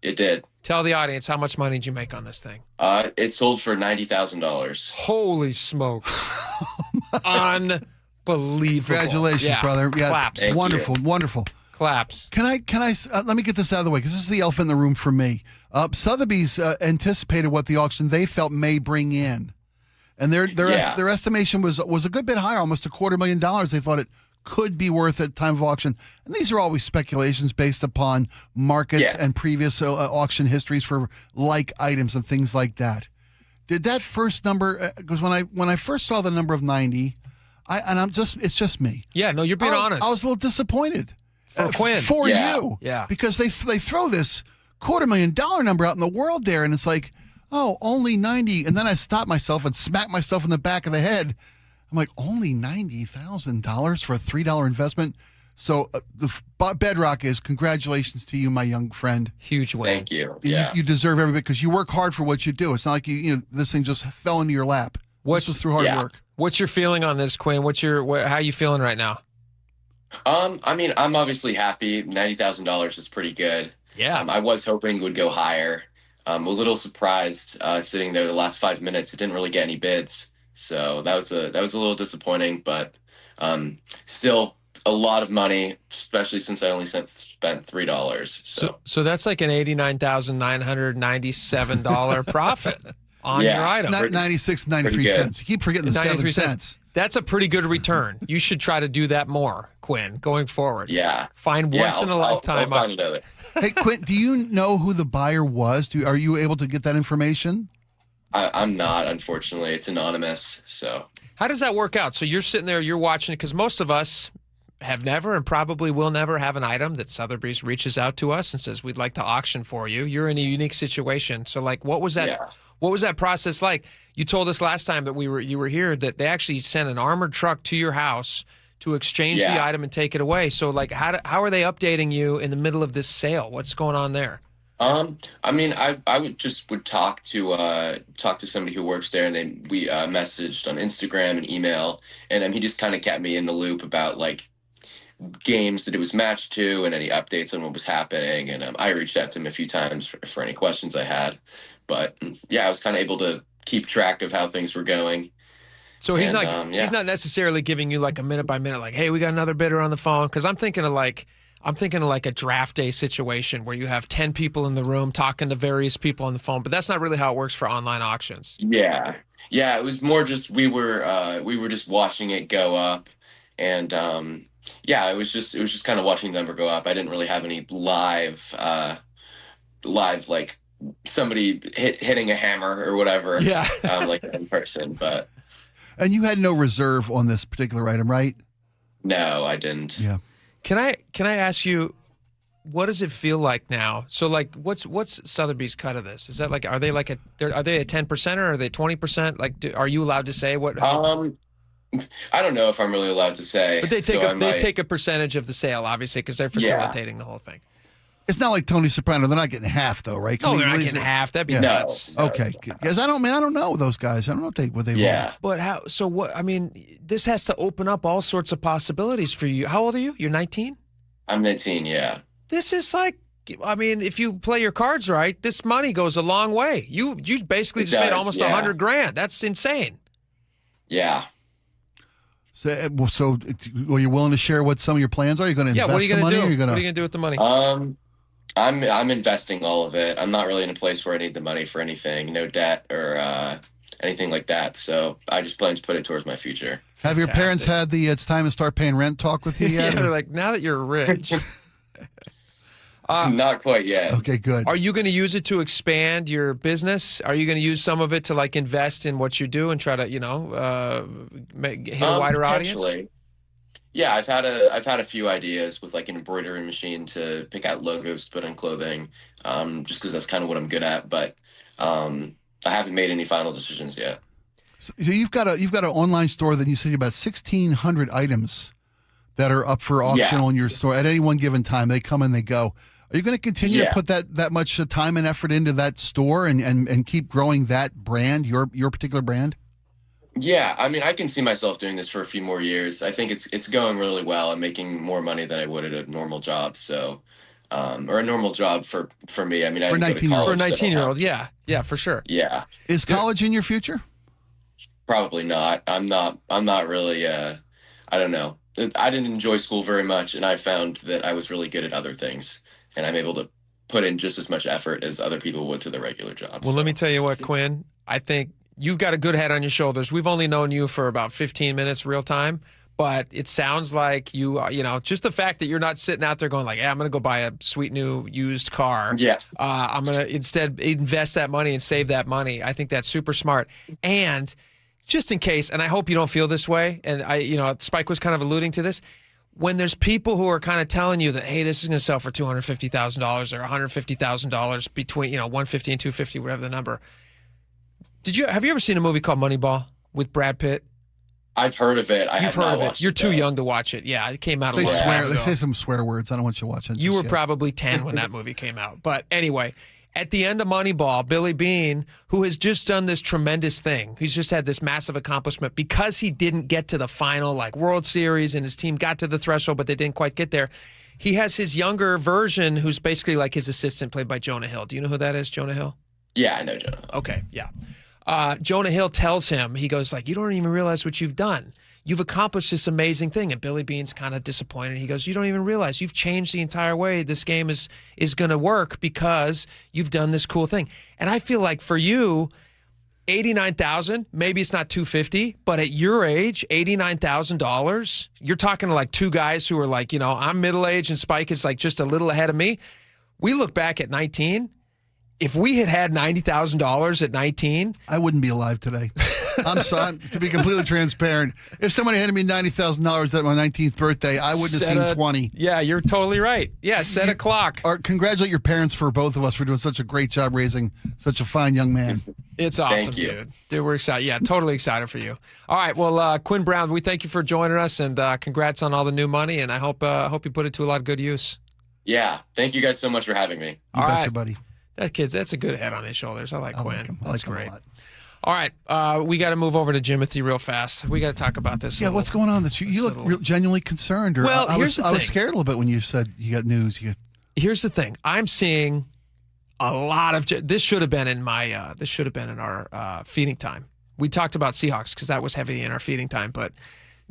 It did. Tell the audience, how much money did you make on this thing? It sold for $90,000. Holy smokes. Unbelievable. Congratulations, brother. Yeah, Claps. wonderful, wonderful. Claps. Can I let me get this out of the way, because this is the elephant in the room for me. Sotheby's anticipated what the auction they felt may bring in, and their estimation was a good bit higher, almost $250,000. They thought it could be worth at time of auction, and these are always speculations based upon markets and previous auction histories for like items and things like that. Did that first number? Because when I first saw the number of 90, it's just me. Yeah, no, you're being honest. I was a little disappointed. For Quinn. For you. Yeah. Because they throw this $250,000 number out in the world there, and it's like, oh, only 90. And then I stop myself and smack myself in the back of the head. I'm like, only $90,000 for a $3 investment? So the bedrock is congratulations to you, my young friend. Huge win. Thank you. You deserve every bit because you work hard for what you do. It's not like this thing just fell into your lap. This was through hard work. What's your feeling on this, Quinn? How are you feeling right now? I mean, I'm obviously happy. $90,000 is pretty good. Yeah. I was hoping it would go higher. I'm a little surprised sitting there the last 5 minutes. It didn't really get any bids. So that was a little disappointing, but still a lot of money, especially since I only spent $3. So that's like an $89,997 profit on your item. 96, 93 cents. You keep forgetting the 7 cents. That's a pretty good return. You should try to do that more, Quinn, going forward. Yeah. Find once in a lifetime. I'll find another. Hey, Quinn, do you know who the buyer was? Are you able to get that information? I'm not, unfortunately. It's anonymous. So how does that work out? So you're sitting there, you're watching it, because most of us have never and probably will never have an item that Sotheby's reaches out to us and says, we'd like to auction for you. You're in a unique situation. So like, what was that? Yeah. What was that process like? You told us last time that you were here that they actually sent an armored truck to your house to exchange the item and take it away. So like, how are they updating you in the middle of this sale? What's going on there? I mean, I would talk to somebody who works there, and we messaged on Instagram and email, and he just kind of kept me in the loop about like games that it was matched to and any updates on what was happening. And I reached out to him a few times for any questions I had, but yeah, I was kind of able to keep track of how things were going. So he's not necessarily giving you like a minute by minute, like, hey, we got another bidder on the phone. Cause I'm thinking of like a draft day situation where you have 10 people in the room talking to various people on the phone, but that's not really how it works for online auctions. Yeah. It was more just, we were just watching it go up, and it was just kind of watching the number go up. I didn't really have any live like somebody hitting a hammer or whatever. Yeah. Like in person, but. And you had no reserve on this particular item, right? No, I didn't. Yeah. Can I ask you, what does it feel like now? So like, what's Sotheby's cut of this? Is that like, are they a 10% or are they 20%? Like, are you allowed to say what? I don't know if I'm really allowed to say. But they take a percentage of the sale, obviously, because they're facilitating the whole thing. It's not like Tony Soprano. They're not getting half, though, right? No, they're not getting half. That'd be nuts. Okay, because I don't know those guys. I don't know what they want. But how? So what? I mean, this has to open up all sorts of possibilities for you. How old are you? You're 19. I'm 19. Yeah. This is like, I mean, if you play your cards right, this money goes a long way. You basically made almost $100,000. That's insane. Yeah. So are you willing to share what some of your plans are? Are you going to invest what are you going to do? What are you going to do with the money? I'm investing all of it. I'm not really in a place where I need the money for anything, no debt or anything like that. So I just plan to put it towards my future. Have your parents had the it's time to start paying rent talk with you yet? Yeah, they're like, now that you're rich. Not quite yet. Okay, good. Are you going to use it to expand your business? Are you going to use some of it to like invest in what you do and try to, hit a wider audience? Yeah, I've had a few ideas with like an embroidery machine to pick out logos to put on clothing, just because that's kind of what I'm good at. But I haven't made any final decisions yet. So you've got an online store that you said about 1,600 items that are up for auction on your store at any one given time. They come and they go. Are you going to continue to put that much time and effort into that store and keep growing that brand, your particular brand? Yeah, I mean, I can see myself doing this for a few more years. I think it's going really well. I'm making more money than I would at a normal job. So or a normal job for me. I mean, I For didn't go to college, For a so I don't 19-year-old, have- yeah, for sure. Yeah. Is college in your future? Probably not. I'm not really, I don't know. I didn't enjoy school very much, and I found that I was really good at other things, and I'm able to put in just as much effort as other people would to their regular jobs. Well, let me tell you what, Quinn, I think you've got a good head on your shoulders. We've only known you for about 15 minutes real time, but it sounds like you know, just the fact that you're not sitting out there going like, I'm going to go buy a sweet new used car. Yeah. I'm going to instead invest that money and save that money. I think that's super smart. And just in case, and I hope you don't feel this way, and Spike was kind of alluding to this, when there's people who are kind of telling you that, hey, this is going to sell for $250,000 or $150,000 between, $150 and $250, whatever the number. Have you ever seen a movie called Moneyball with Brad Pitt? I've heard of it. You've heard of it. You're too young to watch it. Yeah, it came out a They little time swear. ago. They say some swear words. I don't want you to watch it. You were probably 10 when that movie came out. But anyway, at the end of Moneyball, Billy Beane, who has just done this tremendous thing, he's just had this massive accomplishment because he didn't get to the final World Series and his team got to the threshold, but they didn't quite get there. He has his younger version who's basically like his assistant played by Jonah Hill. Do you know who that is, Jonah Hill? Yeah, I know Jonah Hill. Okay, yeah. Jonah Hill tells him, he goes like, you don't even realize what you've done. You've accomplished this amazing thing. And Billy Beane's kind of disappointed. He goes, you don't even realize you've changed the entire way this game is going to work because you've done this cool thing. And I feel like for you, $89,000, maybe it's not $250, but at your age, $89,000, you're talking to like two guys who are like, I'm middle-aged and Spike is like just a little ahead of me. We look back at 19. If we had $90,000 at 19, I wouldn't be alive today. I'm sorry, to be completely transparent. If somebody handed me $90,000 at my 19th birthday, I wouldn't have seen 20. Yeah, you're totally right. Yeah, set a clock. Or congratulate your parents for both of us for doing such a great job raising such a fine young man. It's awesome, dude. Dude, we're excited. Yeah, totally excited for you. All right, well, Quinn Brown, we thank you for joining us, and congrats on all the new money, and I hope you put it to a lot of good use. Yeah, thank you guys so much for having me. You betcha, buddy. That's a good head on his shoulders. I like Quinn. That's great. All right, we got to move over to Jimothy real fast. We got to talk about this. Yeah, what's going on? You look genuinely concerned. Well, I here's the thing. I was scared a little bit when you said you got news. Here's the thing. I'm seeing a lot of this should have been in my our feeding time. We talked about Seahawks because that was heavy in our feeding time, but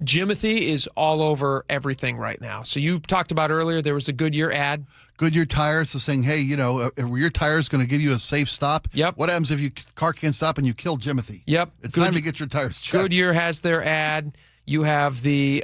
Jimothy is all over everything right now. So you talked about earlier there was a Goodyear ad. Goodyear tires is saying, hey, your tire is going to give you a safe stop. Yep. What happens if your car can't stop and you kill Jimothy? Yep. It's time to get your tires checked. Goodyear has their ad. You have the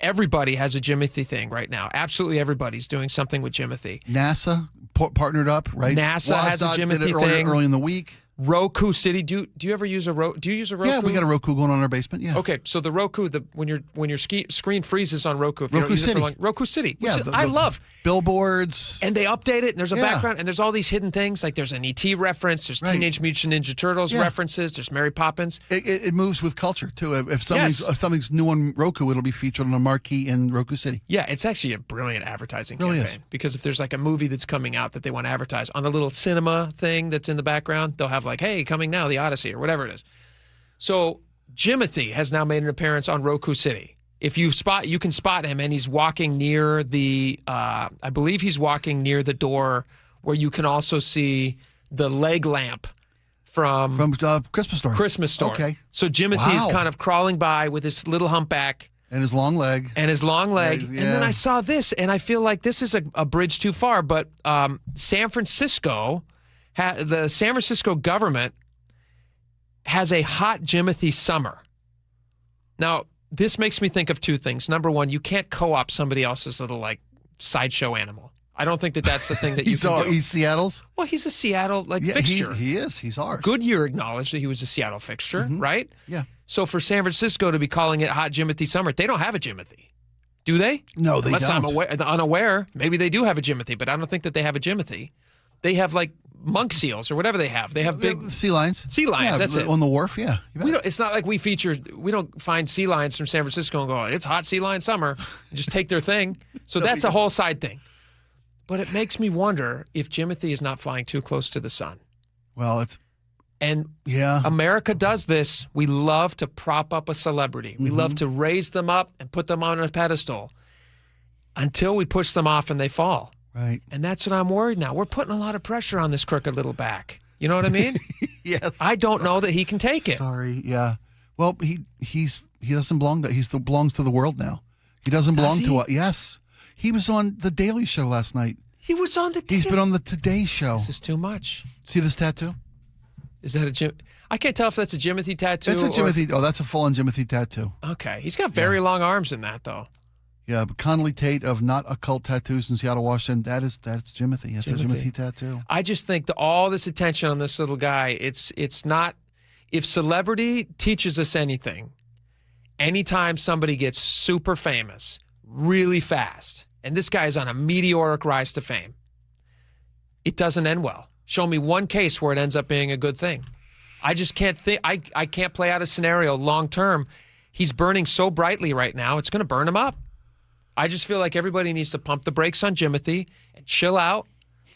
everybody has a Jimothy thing right now. Absolutely everybody's doing something with Jimothy. NASA partnered up, right? NASA has a Jimothy did it thing. Early in the week. Roku City. Do you ever use a Roku? Do you use a Roku? Yeah, we got a Roku going on in our basement. Yeah. Okay, so the Roku, when your screen freezes on Roku, if you Roku don't use City. it for long, Roku City, which Yeah, I love. Billboards. And they update it, and there's a Yeah. background, and there's all these hidden things. Like there's an ET reference, there's Right. Teenage Mutant Ninja Turtles references, there's Mary Poppins. It moves with culture too. If something's new on Roku, it'll be featured on a marquee in Roku City. Yeah, it's actually a brilliant advertising Really campaign because if there's like a movie that's coming out that they want to advertise on the little cinema thing that's in the background, they'll have like, hey, coming now, the Odyssey or whatever it is. So Jimothy has now made an appearance on Roku City. If you can spot him, and he's walking near the, I believe he's walking near the door where you can also see the leg lamp from Christmas Store. Christmas Store. Okay. So Jimothy is Wow. kind of crawling by with his little humpback. And his long leg. And Yeah. then I saw this, and I feel like this is a bridge too far, but San Francisco, the San Francisco government has a hot Jimothy summer. Now, this makes me think of two things. Number one, you can't co-op somebody else's little sideshow animal. I don't think that's the thing that you can do. He's Seattle's? Well, he's a Seattle Yeah, fixture. He is. He's ours. Goodyear acknowledged that he was a Seattle fixture, right? Yeah. So for San Francisco to be calling it Hot Jimothy Summer, they don't have a Jimothy. Do they? No, they Unless don't. I'm unaware. Maybe they do have a Jimothy, but I don't think that they have a Jimothy. They have monk seals or whatever they have. They have big sea lions. Sea lions, Yeah, that's it. On the wharf, yeah. It's not like we don't find sea lions from San Francisco and go, it's hot sea lion summer, and just take their thing. So that's a whole side thing. But it makes me wonder if Jimothy is not flying too close to the sun. Well, America does this. We love to prop up a celebrity. We love to raise them up and put them on a pedestal until we push them off and they fall. Right. And that's what I'm worried now. We're putting a lot of pressure on this crooked little back. You know what I mean? Yes. I don't know that he can take it. Sorry. Yeah. Well, he doesn't belong to. He belongs to the world now. He doesn't belong to us. Yes. He was on the Daily Show last night. He was on the. He's been on the Today Show. This is too much. See this tattoo? Is that a Jim? I can't tell if that's a Jimothy tattoo. That's a Jimothy. Oh, that's a full-on Jimothy tattoo. Okay. He's got very long arms in that, though. Yeah, but Connolly Tate of Not Occult Tattoos in Seattle, Washington. That's Jimothy. It's a Jimothy tattoo. I just think all this attention on this little guy. It's not. If celebrity teaches us anything, anytime somebody gets super famous really fast, and this guy is on a meteoric rise to fame, it doesn't end well. Show me one case where it ends up being a good thing. I just can't think. I can't play out a scenario long term. He's burning so brightly right now, it's going to burn him up. I just feel like everybody needs to pump the brakes on Jimothy and chill out.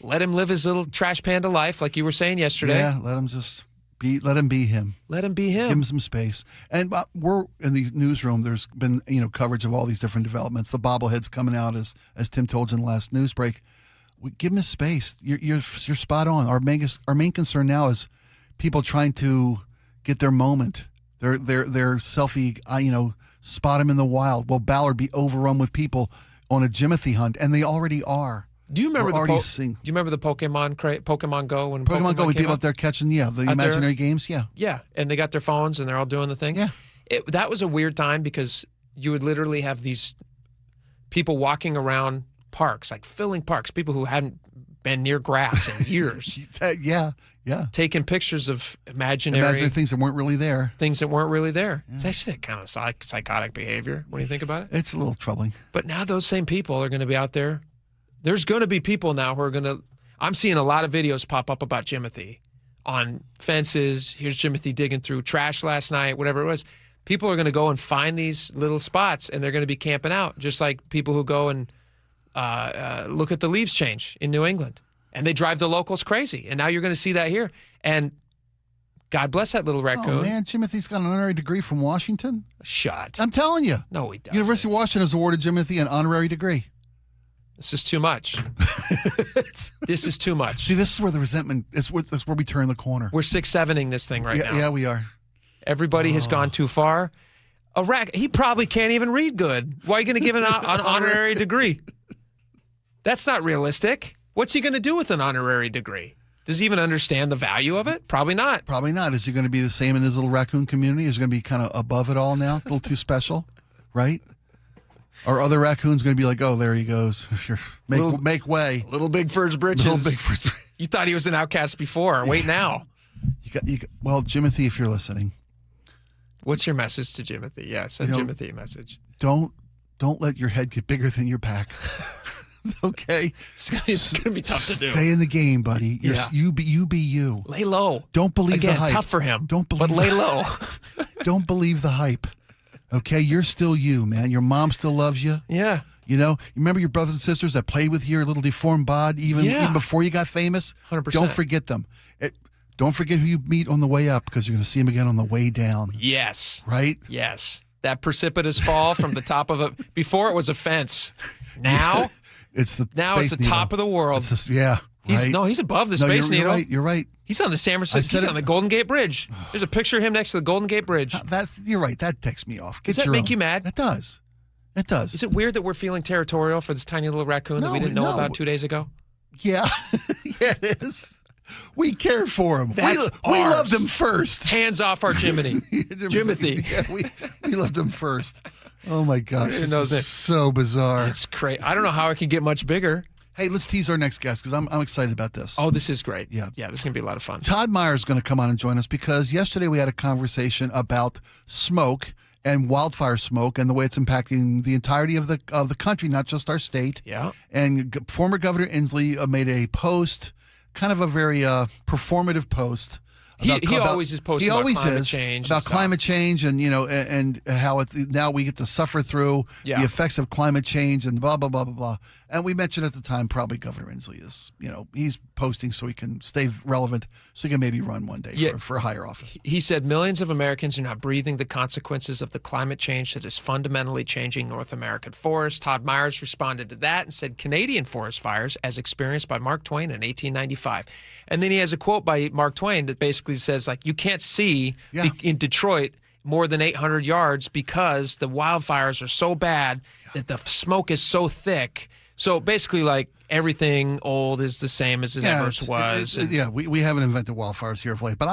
Let him live his little trash panda life, like you were saying yesterday. Yeah, let him just be. Let him be him. Let him be him. Give him some space. And we're in the newsroom. There's been coverage of all these different developments. The bobbleheads coming out as Tim told you in the last news break. Give him his space. You're spot on. Our main concern now is people trying to get their moment. Their selfie. Spot him in the wild. Well, Ballard be overrun with people on a Jimothy hunt, and they already are. Do you remember Do you remember the Pokemon Go when Pokemon Go? When people out up there catching the imaginary games. Yeah. Yeah, and they got their phones and they're all doing the thing. Yeah. That was a weird time because you would literally have these people walking around parks, like filling parks, people who hadn't been near grass in years. Yeah. Taking pictures of imaginary things that weren't really there. Yeah. It's actually kind of psychotic behavior when you think about it. It's a little troubling. But now those same people are going to be out there. There's going to be people now who are going to. I'm seeing a lot of videos pop up about Jimothy on fences. Here's Jimothy digging through trash last night, whatever it was. People are going to go and find these little spots, and they're going to be camping out, just like people who go and look at the leaves change in New England. And they drive the locals crazy. And now you're going to see that here. And God bless that little raccoon. Oh, man, Jimothy's got an honorary degree from Washington. Shut. I'm telling you. No, he doesn't. University of Washington has awarded Jimothy an honorary degree. This is too much. This is too much. See, this is where the resentment, that's where we turn the corner. We're 6-7ing this thing right now. Yeah, we are. Everybody has gone too far. He probably can't even read good. Why are you going to give an honorary degree? That's not realistic. What's he going to do with an honorary degree? Does he even understand the value of it? Probably not. Probably not. Is he going to be the same in his little raccoon community? Is he going to be kind of above it all now? A little too special, right? Are other raccoons going to be like, oh, there he goes. Make way. Little big for his britches. You thought he was an outcast before. Wait now. Well, Jimothy, if you're listening. What's your message to Jimothy? Yeah, send Jimothy a message. Don't let your head get bigger than your back. Okay, it's gonna be tough to do. Stay in the game, buddy. You be you. Lay low. Don't believe the hype. Tough for him. But lay low. Don't believe the hype. Okay, you're still you, man. Your mom still loves you. Yeah. You remember your brothers and sisters that played with your little deformed bod even before you got famous? 100%. Don't forget them. Don't forget who you meet on the way up because you're going to see them again on the way down. Yes. Right? Yes. That precipitous fall from the top of before it was a fence. Now. It's the top of the world. Right. He's above the Space Needle. You're right. He's on the San Francisco. He's on the Golden Gate Bridge. There's a picture of him next to the Golden Gate Bridge. You're right. That ticks me off. Does that make you mad? It does. It does. Is it weird that we're feeling territorial for this tiny little raccoon that we didn't know about 2 days ago? Yeah. Yeah, it is. We cared for him. We loved him first. Hands off our Jimothy. Jimothy. Yeah, we loved him first. Oh my gosh, this is so bizarre. It's crazy. I don't know how it can get much bigger. Hey, let's tease our next guest because I'm excited about this. Oh, this is great. Yeah, this is gonna be a lot of fun. Todd Meyer is going to come on and join us because yesterday we had a conversation about smoke and wildfire smoke and the way it's impacting the entirety of the country, not just our state. Yeah. And former Governor Inslee made a post, kind of a very performative post He always is posting about climate change. About climate change and, and how now we get to suffer through the effects of climate change and blah, blah, blah, blah, blah. And we mentioned at the time probably Governor Inslee is, he's posting so he can stay relevant, so he can maybe run one day for a higher office. He said millions of Americans are now breathing the consequences of the climate change that is fundamentally changing North American forests. Todd Myers responded to that and said Canadian forest fires, as experienced by Mark Twain in 1895. And then he has a quote by Mark Twain that basically says, you can't see in Detroit more than 800 yards because the wildfires are so bad that the smoke is so thick. So basically, everything old is the same as it ever was. We haven't invented wildfires here of late. But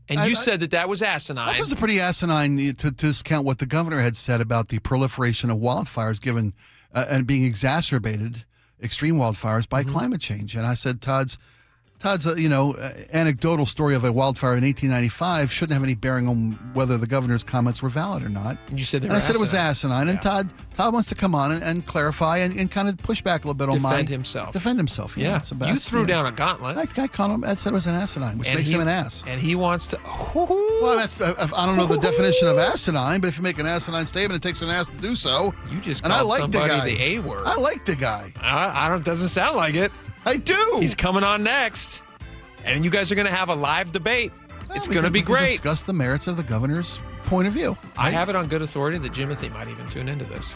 you said that was asinine. That was a pretty asinine to discount what the governor had said about the proliferation of wildfires given and being exacerbated, extreme wildfires, by climate change. And I said, Todd's anecdotal story of a wildfire in 1895 shouldn't have any bearing on whether the governor's comments were valid or not. You said I said it was asinine. And Todd wants to come on and clarify and kind of push back a little bit on Defend himself. Yeah. It's the best. You threw down a gauntlet. I said it was an asinine, which makes him an ass. And he wants to... Well, I don't know the definition of asinine, but if you make an asinine statement, it takes an ass to do so. You just called somebody the A word. I like the guy. Doesn't sound like it. I do. He's coming on next. And you guys are going to have a live debate. It's going to be great. Discuss the merits of the governor's point of view. I have it on good authority that Jimothy might even tune into this.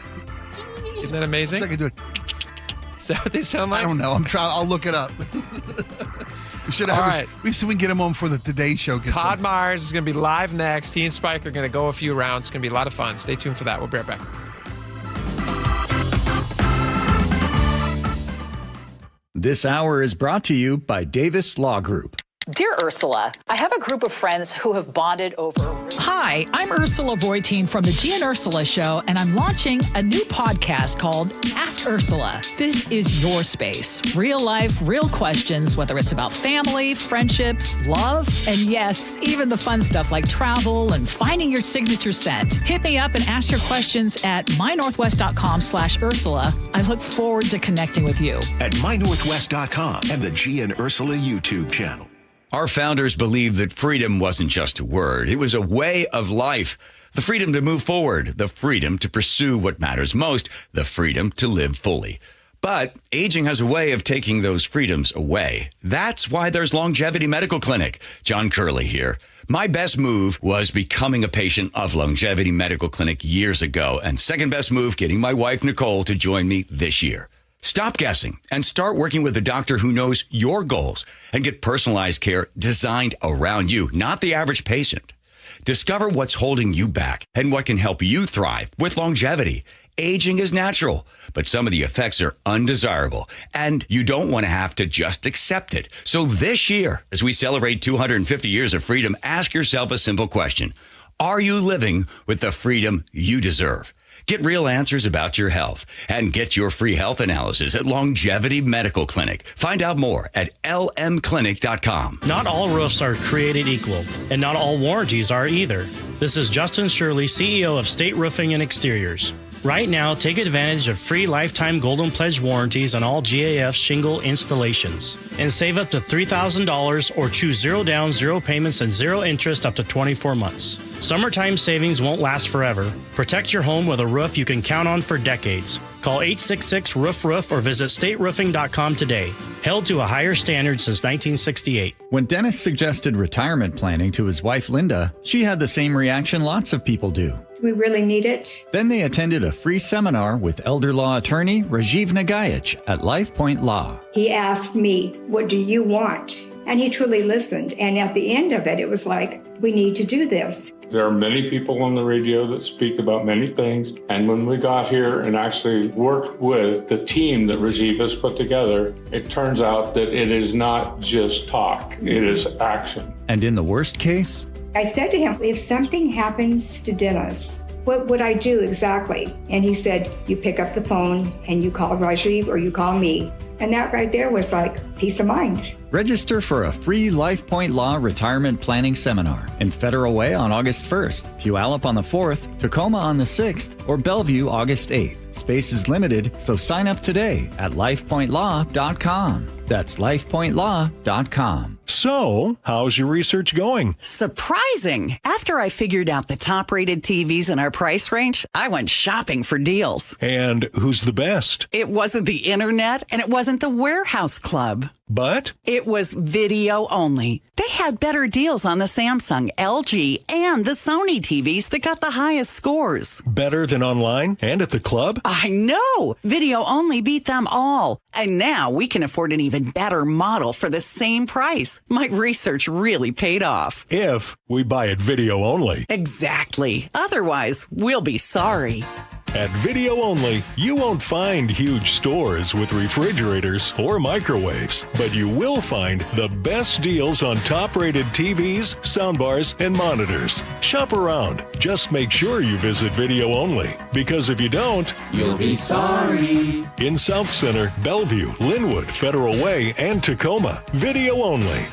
Isn't that amazing? I can do it. Is that what they sound like? I don't know. I'll look it up. We should have. All right. We can get him on for the Today Show. Todd Myers is going to be live next. He and Spike are going to go a few rounds. It's going to be a lot of fun. Stay tuned for that. We'll be right back. This hour is brought to you by Davis Law Group. Dear Ursula, I have a group of friends who have bonded over... Hi, I'm Ursula Voitin from the G and Ursula Show, and I'm launching a new podcast called Ask Ursula. This is your space. Real life, real questions, whether it's about family, friendships, love, and yes, even the fun stuff like travel and finding your signature scent. Hit me up and ask your questions at mynorthwest.com/Ursula. I look forward to connecting with you. At mynorthwest.com and the G and Ursula YouTube channel. Our founders believed that freedom wasn't just a word. It was a way of life. The freedom to move forward, the freedom to pursue what matters most, the freedom to live fully. But aging has a way of taking those freedoms away. That's why there's Longevity Medical Clinic. John Curley here. My best move was becoming a patient of Longevity Medical Clinic years ago, and second best move, getting my wife, Nicole, to join me this year. Stop guessing and start working with a doctor who knows your goals and get personalized care designed around you, not the average patient. Discover what's holding you back and what can help you thrive with longevity. Aging is natural, but some of the effects are undesirable, and you don't want to have to just accept it. So this year, as we celebrate 250 years of freedom, ask yourself a simple question. Are you living with the freedom you deserve? Get real answers about your health and get your free health analysis at Longevity Medical Clinic. Find out more at lmclinic.com. Not all roofs are created equal, and not all warranties are either. This is Justin Shirley, CEO of State Roofing and Exteriors. Right now, take advantage of free lifetime Golden Pledge warranties on all GAF shingle installations and save up to $3,000 or choose 0 down, 0 payments, and 0 interest up to 24 months. Summertime savings won't last forever. Protect your home with a roof you can count on for decades. Call 866-ROOF-ROOF or visit stateroofing.com today. Held to a higher standard since 1968. When Dennis suggested retirement planning to his wife, Linda, she had the same reaction lots of people do. We really need it. Then they attended a free seminar with elder law attorney Rajiv Nagayich at LifePoint Law. He asked me, what do you want? And he truly listened. And at the end of it, it was like, we need to do this. There are many people on the radio that speak about many things. And when we got here and actually worked with the team that Rajiv has put together, it turns out that it is not just talk, it is action. And in the worst case, I said to him, if something happens to Dennis, what would I do exactly? And he said, you pick up the phone and you call Rajiv or you call me. And that right there was like peace of mind. Register for a free LifePoint Law retirement planning seminar in Federal Way on August 1st, Puyallup on the 4th, Tacoma on the 6th, or Bellevue August 8th. Space is limited, so sign up today at lifepointlaw.com. That's lifepointlaw.com. So, how's your research going? Surprising! After I figured out the top-rated TVs in our price range, I went shopping for deals. And who's the best? It wasn't the internet, and it wasn't the warehouse club. But? It was video only. They had better deals on the Samsung, LG, and the Sony TVs that got the highest scores. Better than online and at the club? I know! Video only beat them all. And now we can afford an even better model for the same price. My research really paid off. If we buy it video only. Exactly. Otherwise, we'll be sorry. At Video Only, you won't find huge stores with refrigerators or microwaves, but you will find the best deals on top-rated TVs, soundbars, and monitors. Shop around. Just make sure you visit Video Only, because if you don't, you'll be sorry. In South Center, Bellevue, Linwood, Federal Way, and Tacoma, Video Only.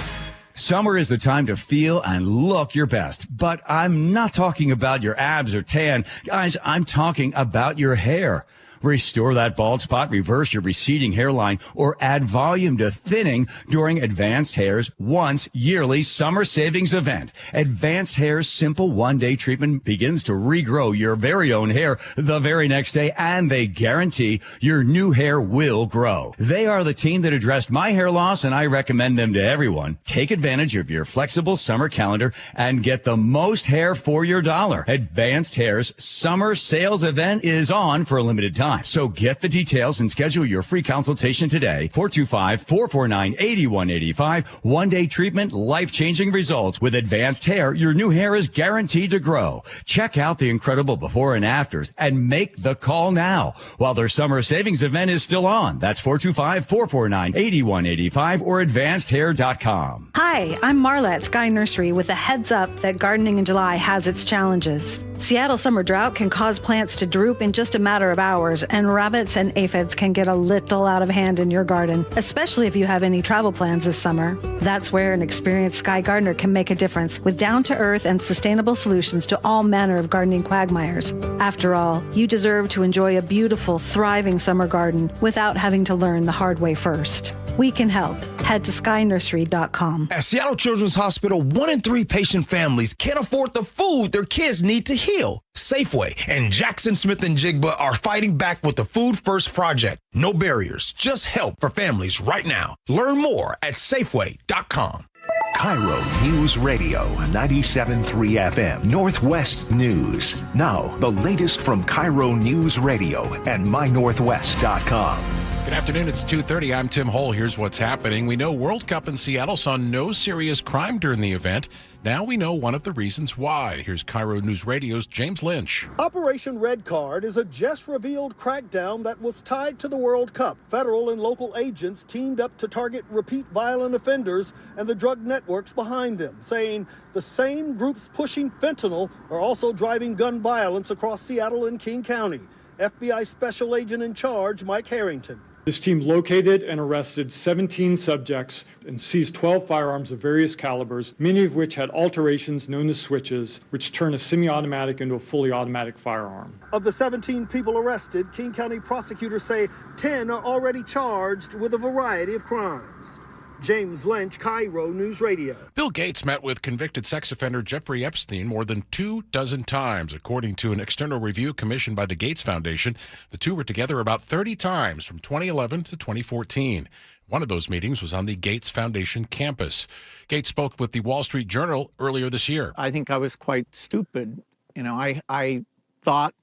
Summer is the time to feel and look your best, but I'm not talking about your abs or tan. Guys, I'm talking about your hair. Restore that bald spot, reverse your receding hairline, or add volume to thinning during Advanced Hair's once yearly summer savings event. Advanced Hair's simple one-day treatment begins to regrow your very own hair the very next day, and they guarantee your new hair will grow. They are the team that addressed my hair loss, and I recommend them to everyone. Take advantage of your flexible summer calendar and get the most hair for your dollar. Advanced Hair's summer sales event is on for a limited time. So get the details and schedule your free consultation today. 425-449-8185. One-day treatment, life-changing results. With Advanced Hair, your new hair is guaranteed to grow. Check out the incredible before and afters and make the call now while their summer savings event is still on. That's 425-449-8185 or advancedhair.com. Hi, I'm Marla at Sky Nursery with a heads up that gardening in July has its challenges. Seattle summer drought can cause plants to droop in just a matter of hours, and rabbits and aphids can get a little out of hand in your garden, especially if you have any travel plans this summer. That's where an experienced Sky gardener can make a difference with down-to-earth and sustainable solutions to all manner of gardening quagmires. After all, you deserve to enjoy a beautiful, thriving summer garden without having to learn the hard way first. We can help. Head to skynursery.com. At Seattle Children's Hospital, 1 in 3 patient families can't afford the food their kids need to heal. Safeway and Jackson Smith & Jigba are fighting back with the Food First Project. No barriers, just help for families right now. Learn more at Safeway.com. KIRO News Radio 97.3 FM, Northwest News. Now, the latest from KIRO News Radio and mynorthwest.com. Good afternoon, it's 2:30. I'm Tim Hull. Here's what's happening. We know World Cup in Seattle saw no serious crime during the event. Now we know one of the reasons why. Here's KIRO News Radio's James Lynch. Operation Red Card is a just-revealed crackdown that was tied to the World Cup. Federal and local agents teamed up to target repeat violent offenders and the drug networks behind them, saying the same groups pushing fentanyl are also driving gun violence across Seattle and King County. FBI Special Agent in charge, Mike Harrington. This team located and arrested 17 subjects and seized 12 firearms of various calibers, many of which had alterations known as switches, which turn a semi-automatic into a fully automatic firearm. Of the 17 people arrested, King County prosecutors say 10 are already charged with a variety of crimes. James Lynch, KIRO News Radio. Bill Gates met with convicted sex offender Jeffrey Epstein more than 24 times. According to an external review commissioned by the Gates Foundation, the two were together about 30 times from 2011 to 2014. One of those meetings was on the Gates Foundation campus. Gates spoke with the Wall Street Journal earlier this year. I think I was quite stupid. I thought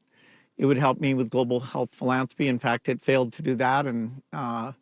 it would help me with global health philanthropy. In fact, it failed to do that, and it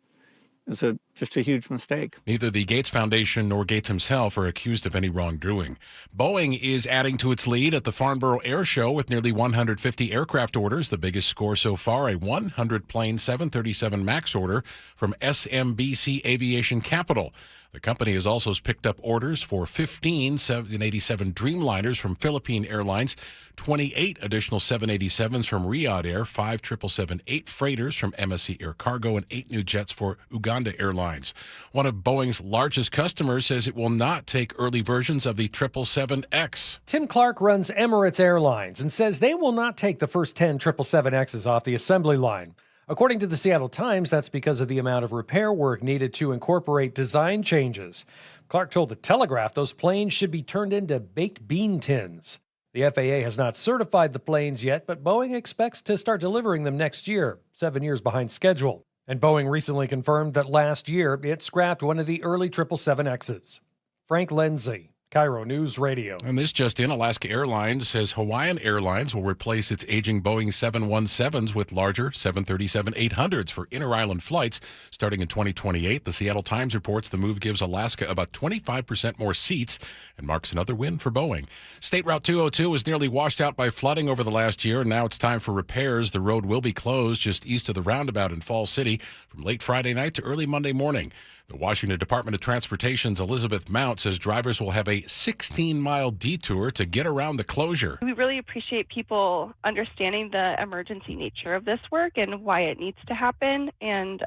was just a huge mistake. Neither the Gates Foundation nor Gates himself are accused of any wrongdoing. Boeing is adding to its lead at the Farnborough Air Show with nearly 150 aircraft orders, the biggest score so far, a 100-plane 737 MAX order from SMBC Aviation Capital. The company has also picked up orders for 15 787 Dreamliners from Philippine Airlines, 28 additional 787s from Riyadh Air, 5 777-8 freighters from MSC Air Cargo, and 8 new jets for Uganda Airlines. One of Boeing's largest customers says it will not take early versions of the 777X. Tim Clark runs Emirates Airlines and says they will not take the first 10 777Xs off the assembly line. According to the Seattle Times, that's because of the amount of repair work needed to incorporate design changes. Clark told the Telegraph those planes should be turned into baked bean tins. The FAA has not certified the planes yet, but Boeing expects to start delivering them next year, 7 years behind schedule. And Boeing recently confirmed that last year it scrapped one of the early 777Xs. Frank Lindsay, KIRO News Radio. And this just in, Alaska Airlines says Hawaiian Airlines will replace its aging Boeing 717s with larger 737-800s for inter-island flights starting in 2028. The Seattle Times reports the move gives Alaska about 25% more seats and marks another win for Boeing. State Route 202 was nearly washed out by flooding over the last year, and now it's time for repairs. The road will be closed just east of the roundabout in Falls City from late Friday night to early Monday morning. The Washington Department of Transportation's Elizabeth Mount says drivers will have a 16-mile detour to get around the closure. We really appreciate people understanding the emergency nature of this work and why it needs to happen, and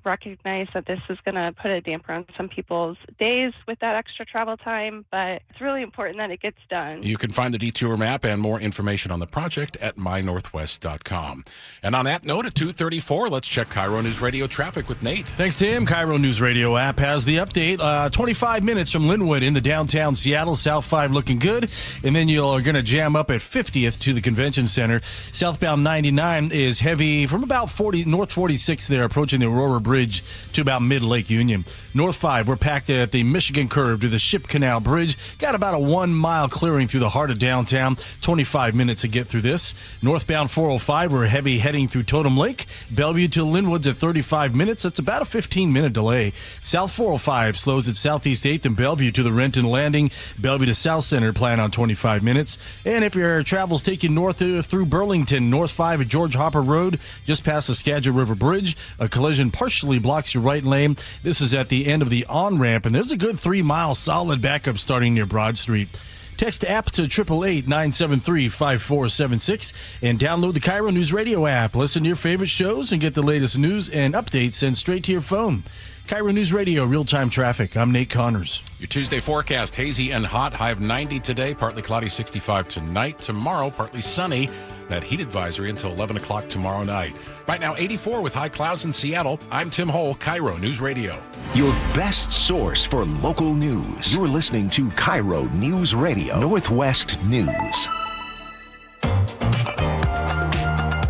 recognize that this is going to put a damper on some people's days with that extra travel time, but it's really important that it gets done. You can find the detour map and more information on the project at mynorthwest.com. And on that note, at 2:34, let's check KIRO News Radio traffic with Nate. Thanks, Tim. KIRO News Radio app has the update. 25 minutes from Linwood into downtown Seattle. South 5 looking good. And then you're going to jam up at 50th to the convention center. Southbound 99 is heavy from about North 46 there, approaching the Aurora Bridge to about mid-Lake Union. North 5, we're packed at the Michigan curve to the Ship Canal Bridge. Got about a 1 mile clearing through the heart of downtown. 25 minutes to get through this. Northbound 405, we're heavy heading through Totem Lake. Bellevue to Linwood's at 35 minutes. That's about a 15-minute delay. South 405 slows at Southeast 8th and Bellevue to the Renton Landing. Bellevue to South Center, plan on 25 minutes. And if your travel's taking north through Burlington, North 5 at George Hopper Road, just past the Skagit River Bridge, a collision partially blocks your right lane. This is at the end of the on-ramp, and there's a good 3 mile solid backup starting near Broad Street. Text app to 888-973-5476 and download the KIRO News Radio app. Listen to your favorite shows and get the latest news and updates sent straight to your phone. KIRO News Radio, real-time traffic. I'm Nate Connors. Your Tuesday forecast, hazy and hot. High of 90 today, partly cloudy, 65 tonight. Tomorrow, partly sunny. That heat advisory until 11 o'clock tomorrow night. Right now, 84 with high clouds in Seattle. I'm Tim Hole, KIRO News Radio. Your best source for local news. You're listening to KIRO News Radio, Northwest News.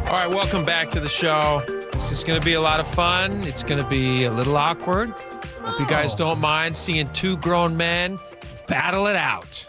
All right, welcome back to the show. This is going to be a lot of fun. It's going to be a little awkward. Hope you guys don't mind seeing two grown men battle it out,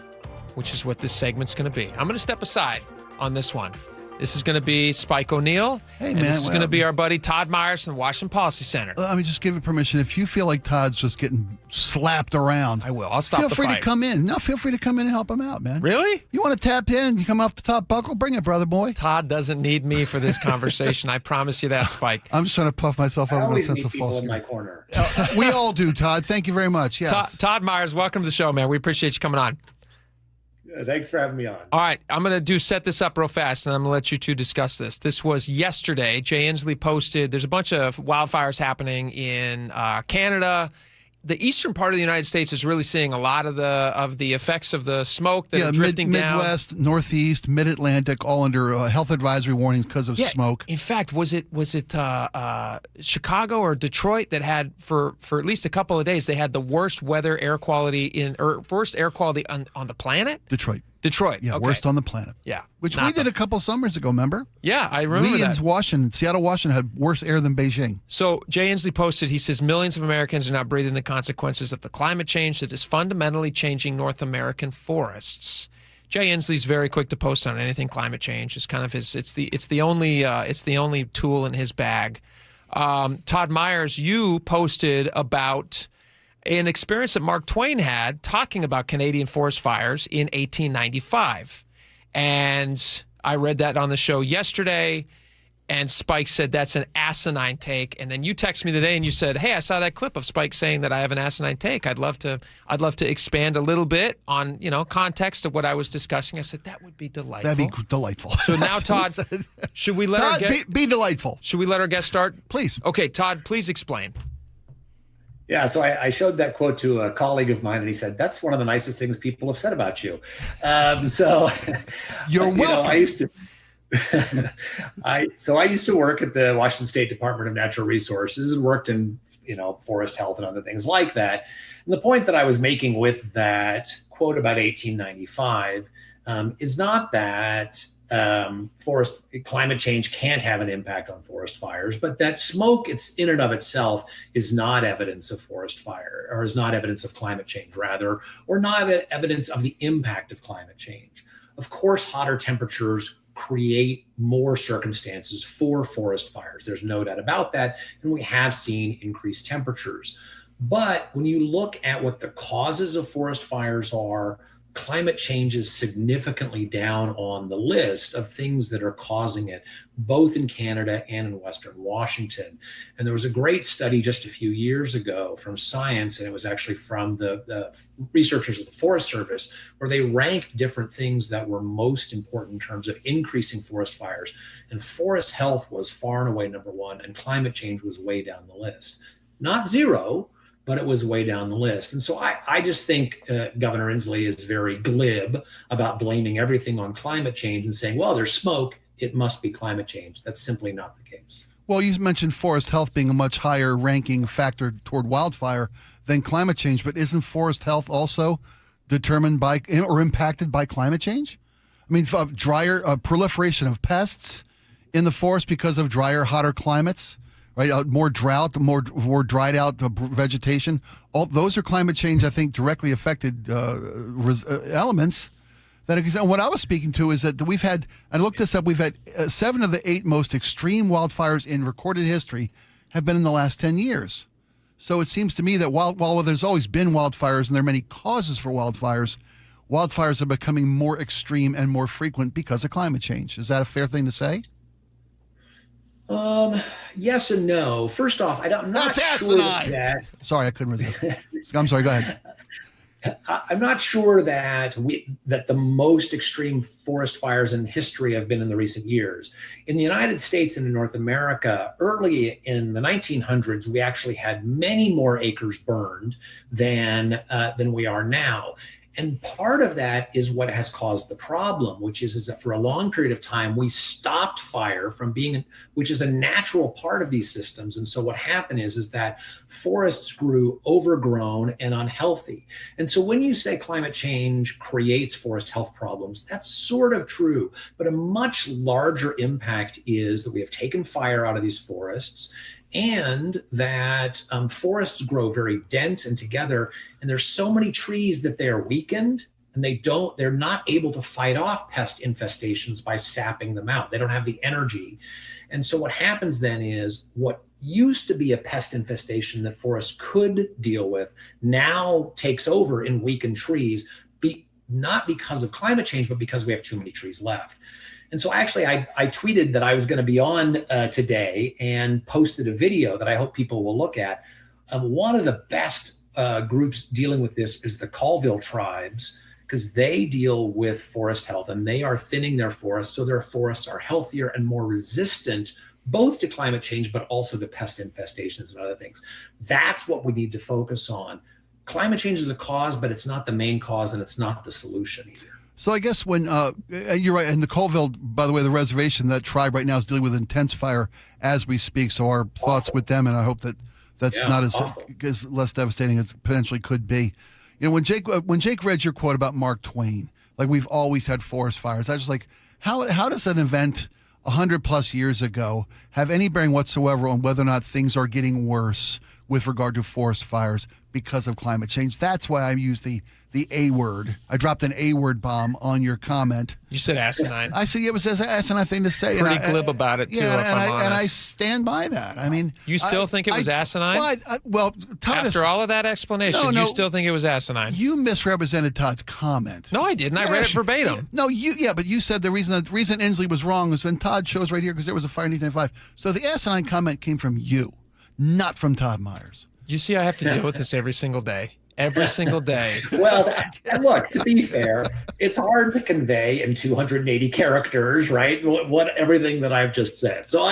which is what this segment's going to be. I'm going to step aside on this one. This is going to be Spike O'Neill. Hey, man. This is going to be our buddy Todd Myers from the Washington Policy Center. Let me just give you permission. If you feel like Todd's just getting slapped around, I will. I'll stop the fight. Feel free to come in. No, feel free to come in and help him out, man. Really? You want to tap in? You come off the top buckle? Bring it, brother boy. Todd doesn't need me for this conversation. I promise you that, Spike. I'm just trying to puff myself up with a sense of false. In my corner. We all do, Todd. Thank you very much. Yes. Todd Myers, welcome to the show, man. We appreciate you coming on. Thanks for having me on. All right, I'm going to set this up real fast, and I'm going to let you two discuss this. This was yesterday. Jay Inslee posted, there's a bunch of wildfires happening in Canada. The eastern part of the United States is really seeing a lot of the effects of the smoke that are drifting down. Midwest, Northeast, Mid-Atlantic, all under health advisory warnings because of smoke. In fact, was it Chicago or Detroit that had for at least a couple of days they had the worst air quality on the planet? Detroit. Yeah, okay. Worst on the planet. Yeah. Which we did a couple summers ago, remember? Yeah, I remember that. Seattle, Washington had worse air than Beijing. So Jay Inslee posted, he says, millions of Americans are now breathing the consequences of the climate change that is fundamentally changing North American forests. Jay Inslee's very quick to post on anything climate change. It's kind of it's the only tool in his bag. Todd Myers, you posted about an experience that Mark Twain had talking about Canadian forest fires in 1895. And I read that on the show yesterday, and Spike said that's an asinine take. And then you texted me today and you said, hey, I saw that clip of Spike saying that I have an asinine take. I'd love to expand a little bit on, context of what I was discussing. I said, that would be delightful. That'd be delightful. So now, Todd, should we let Todd, our guest be delightful. Should we let our guest start? Please. Okay, Todd, please explain. Yeah, so I showed that quote to a colleague of mine, and he said, that's one of the nicest things people have said about you. So you're welcome. I used to I used to work at the Washington State Department of Natural Resources and worked in, forest health and other things like that. And the point that I was making with that quote about 1895 is not that forest climate change can't have an impact on forest fires, but that smoke, it's in and of itself, is not evidence of forest fire, or is not evidence of climate change, rather, or not evidence of the impact of climate change. Of course, hotter temperatures create more circumstances for forest fires. There's no doubt about that. And we have seen increased temperatures. But when you look at what the causes of forest fires are, climate change is significantly down on the list of things that are causing it, both in Canada and in Western Washington. And there was a great study just a few years ago from Science, and it was actually from the researchers of the Forest Service, where they ranked different things that were most important in terms of increasing forest fires. And forest health was far and away number one, and climate change was way down the list. Not zero, but it was way down the list. And so I just think Governor Inslee is very glib about blaming everything on climate change and saying, well, there's smoke, it must be climate change. That's simply not the case. Well, you mentioned forest health being a much higher ranking factor toward wildfire than climate change, but isn't forest health also determined by or impacted by climate change? I mean, drier proliferation of pests in the forest because of drier, hotter climates. Right, more drought, more dried out vegetation. All those are climate change, I think, directly affected elements. And what I was speaking to is that we've had, I looked this up, we've had 7 of the 8 most extreme wildfires in recorded history have been in the last 10 years. So it seems to me that while there's always been wildfires and there are many causes for wildfires are becoming more extreme and more frequent because of climate change. Is that a fair thing to say? Yes and no. First off, I'm not sure that. Sorry, I couldn't resist. I'm sorry. Go ahead. I'm not sure that the most extreme forest fires in history have been in the recent years. In the United States and in North America, early in the 1900s, we actually had many more acres burned than we are now. And part of that is what has caused the problem, which is that for a long period of time, we stopped fire from being, which is a natural part of these systems. And so what happened is that forests grew overgrown and unhealthy. And so when you say climate change creates forest health problems, that's sort of true. But a much larger impact is that we have taken fire out of these forests, and that forests grow very dense and together, and there's so many trees that they are weakened, and they're not able to fight off pest infestations by sapping them out. They don't have the energy. And so what happens then is what used to be a pest infestation that forests could deal with now takes over in weakened trees, not because of climate change, but because we have too many trees left. And so actually, I tweeted that I was going to be on today and posted a video that I hope people will look at. One of the best groups dealing with this is the Colville tribes, because they deal with forest health and they are thinning their forests so their forests are healthier and more resistant both to climate change, but also to pest infestations and other things. That's what we need to focus on. Climate change is a cause, but it's not the main cause and it's not the solution either. So I guess when you're right, and the Colville, by the way, the reservation, that tribe right now is dealing with intense fire as we speak. So our thoughts with them, and I hope that's not as less devastating as it potentially could be. You know, when Jake read your quote about Mark Twain, like we've always had forest fires, I was like, how does an event 100+ years ago have any bearing whatsoever on whether or not things are getting worse with regard to forest fires because of climate change? That's why I used the A word. I dropped an A word bomb on your comment. You said asinine. I said it was an asinine thing to say. Pretty glib about it, too, if I'm honest. And I stand by that. I mean... You still think it was asinine? Todd, after all of that explanation, you still think it was asinine? You misrepresented Todd's comment. No, I didn't. I read it verbatim. But you said the reason Inslee was wrong was, and Todd shows right here, because there was a fire in 1995. So the asinine comment came from you, not from Todd Myers. You see, I have to deal with this every single day. Every single day. Well, and look, to be fair, it's hard to convey in 280 characters, right? What everything that I've just said. So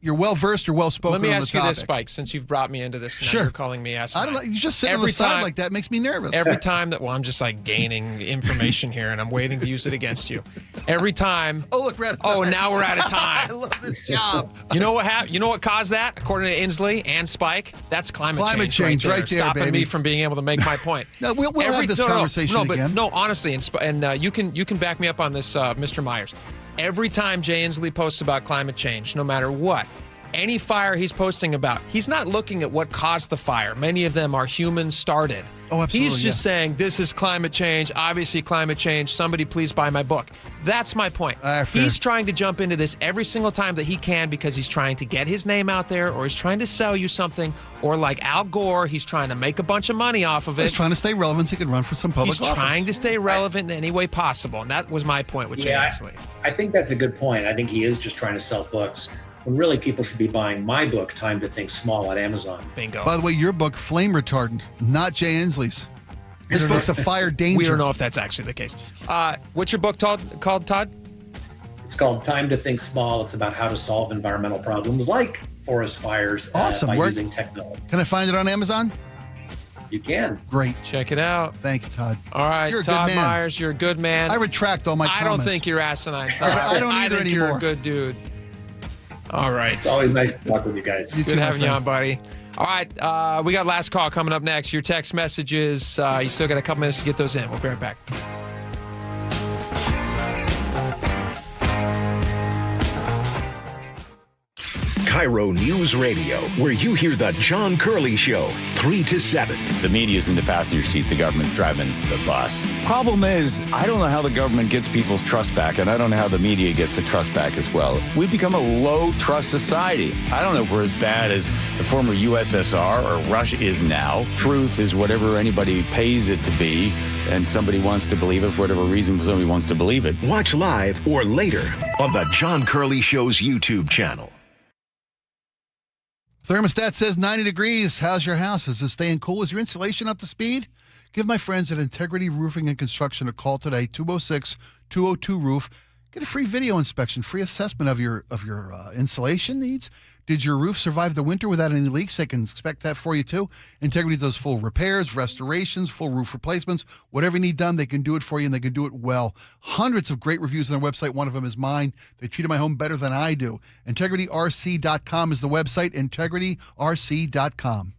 You're well versed. You're well spoken. Let me on ask the you topic. this, Spike. Since you've brought me into this, now Sure. you're calling me asinine. I don't know. You just sit on the side like that makes me nervous. Every time that, I'm just like gaining information here, and I'm waiting to use it against you. Every time. Oh, look, we're out of time. Oh, now we're out of time. I love this job. You know what happened? You know what caused that? According to Inslee and Spike, that's climate change right there, stopping baby. me from being able to make my point. No, we'll have this conversation again. No, honestly, and you can back me up on this, Mr. Myers. Every time Jay Inslee posts about climate change, no matter what, any fire he's posting about, he's not looking at what caused the fire. Many of them are human started. Oh, absolutely. He's just saying, this is climate change, obviously climate change, somebody please buy my book. That's my point. He's trying to jump into this every single time that he can because he's trying to get his name out there, or he's trying to sell you something, or like Al Gore, he's trying to make a bunch of money off of it. He's trying to stay relevant so he can run for some public office. He's trying to stay relevant in any way possible, and that was my point with Jay Inslee. I think that's a good point. I think he is just trying to sell books, when really people should be buying my book, Time to Think Small, at Amazon. Bingo. By the way, your book, Flame Retardant, not Jay Inslee's. This book's a fire danger. We don't know if that's actually the case. What's your book called, Todd? It's called Time to Think Small. It's about how to solve environmental problems like forest fires by using technology. Can I find it on Amazon? You can. Great. Check it out. Thank you, Todd. All right, You're a Todd good man. Myers, you're a good man. I retract all my comments. I don't think you're asinine, Todd. I don't either think anymore. you're a good dude. All right. It's always nice to talk with you guys. Good having you on, buddy. All right, we got last call coming up next. Your text messages, you still got a couple minutes to get those in. We'll be right back. KIRO News Radio, where you hear the John Curley Show, 3 to 7. The media's in the passenger seat. The government's driving the bus. Problem is, I don't know how the government gets people's trust back, and I don't know how the media gets the trust back as well. We've become a low-trust society. I don't know if we're as bad as the former USSR or Russia is now. Truth is whatever anybody pays it to be, and somebody wants to believe it for whatever reason somebody wants to believe it. Watch live or later on the John Curley Show's YouTube channel. Thermostat says 90 degrees. How's your house? Is it staying cool? Is your insulation up to speed? Give my friends at Integrity Roofing and Construction a call today, 206-202-ROOF. Get a free video inspection, free assessment of your insulation needs. Did your roof survive the winter without any leaks? They can inspect that for you, too. Integrity does full repairs, restorations, full roof replacements. Whatever you need done, they can do it for you, and they can do it well. Hundreds of great reviews on their website. One of them is mine. They treated my home better than I do. IntegrityRC.com is the website, IntegrityRC.com.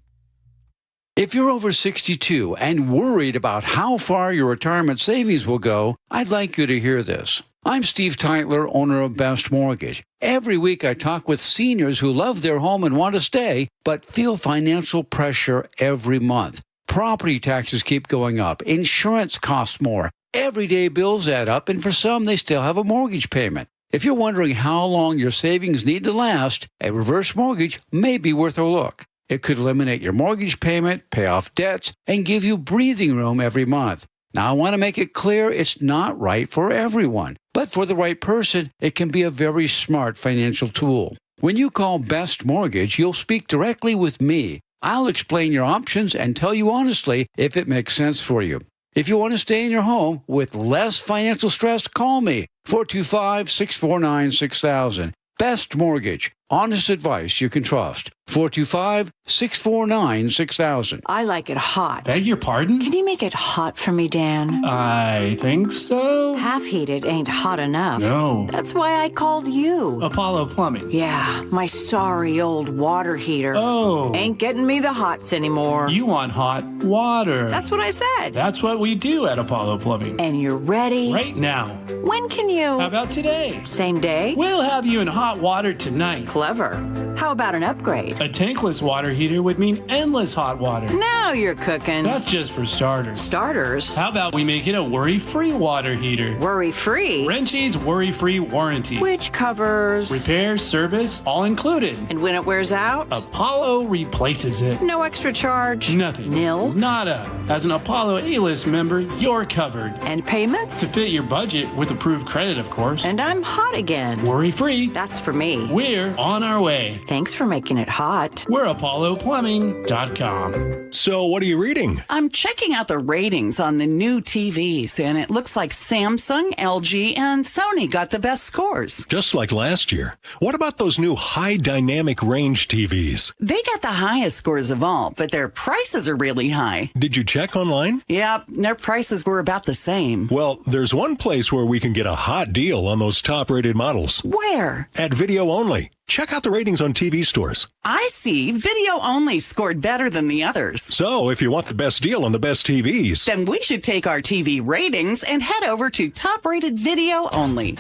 If you're over 62 and worried about how far your retirement savings will go, I'd like you to hear this. I'm Steve Teitler, owner of Best Mortgage. Every week I talk with seniors who love their home and want to stay, but feel financial pressure every month. Property taxes keep going up. Insurance costs more. Everyday bills add up, and for some, they still have a mortgage payment. If you're wondering how long your savings need to last, a reverse mortgage may be worth a look. It could eliminate your mortgage payment, pay off debts, and give you breathing room every month. Now, I want to make it clear it's not right for everyone, but for the right person, it can be a very smart financial tool. When you call Best Mortgage, you'll speak directly with me. I'll explain your options and tell you honestly if it makes sense for you. If you want to stay in your home with less financial stress, call me, 425-649-6000. Best Mortgage. Honest advice you can trust. 425-649-6000. I like it hot. Beg your pardon? Can you make it hot for me, Dan? I think so. Half heated ain't hot enough. No. That's why I called you. Apollo Plumbing. Yeah, my sorry old water heater. Oh. Ain't getting me the hots anymore. You want hot water. That's what I said. That's what we do at Apollo Plumbing. And you're ready? Right now. When can you? How about today? Same day? We'll have you in hot water tonight. Clever. How about an upgrade? A tankless water heater would mean endless hot water. Now you're cooking. That's just for starters. Starters? How about we make it a worry-free water heater? Worry-free? Wrenchie's worry-free warranty. Which covers? Repair, service, all included. And when it wears out? Apollo replaces it. No extra charge? Nothing. Nil? Nada. As an Apollo A-list member, you're covered. And payments? To fit your budget with approved credit, of course. And I'm hot again. Worry-free. That's for me. We're on our way. Thanks for making it hot. We're ApolloPlumbing.com. So, what are you reading? I'm checking out the ratings on the new TVs, and it looks like Samsung, LG, and Sony got the best scores. Just like last year. What about those new high dynamic range TVs? They got the highest scores of all, but their prices are really high. Did you check online? Yeah, their prices were about the same. Well, there's one place where we can get a hot deal on those top-rated models. Where? At Video Only. Check out the ratings on TV stores. I see. Video Only scored better than the others. So, if you want the best deal on the best TVs, then we should take our TV ratings and head over to top-rated Video Only.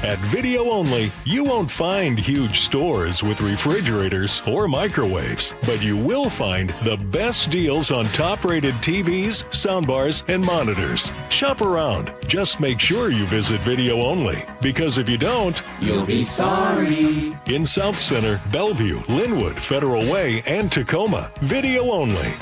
At Video Only, you won't find huge stores with refrigerators or microwaves, but you will find the best deals on top-rated TVs, soundbars, and monitors. Shop around. Just make sure you visit Video Only, because if you don't, you'll be sorry. In South Center, Bellevue, Linwood, Federal Way, and Tacoma, Video Only.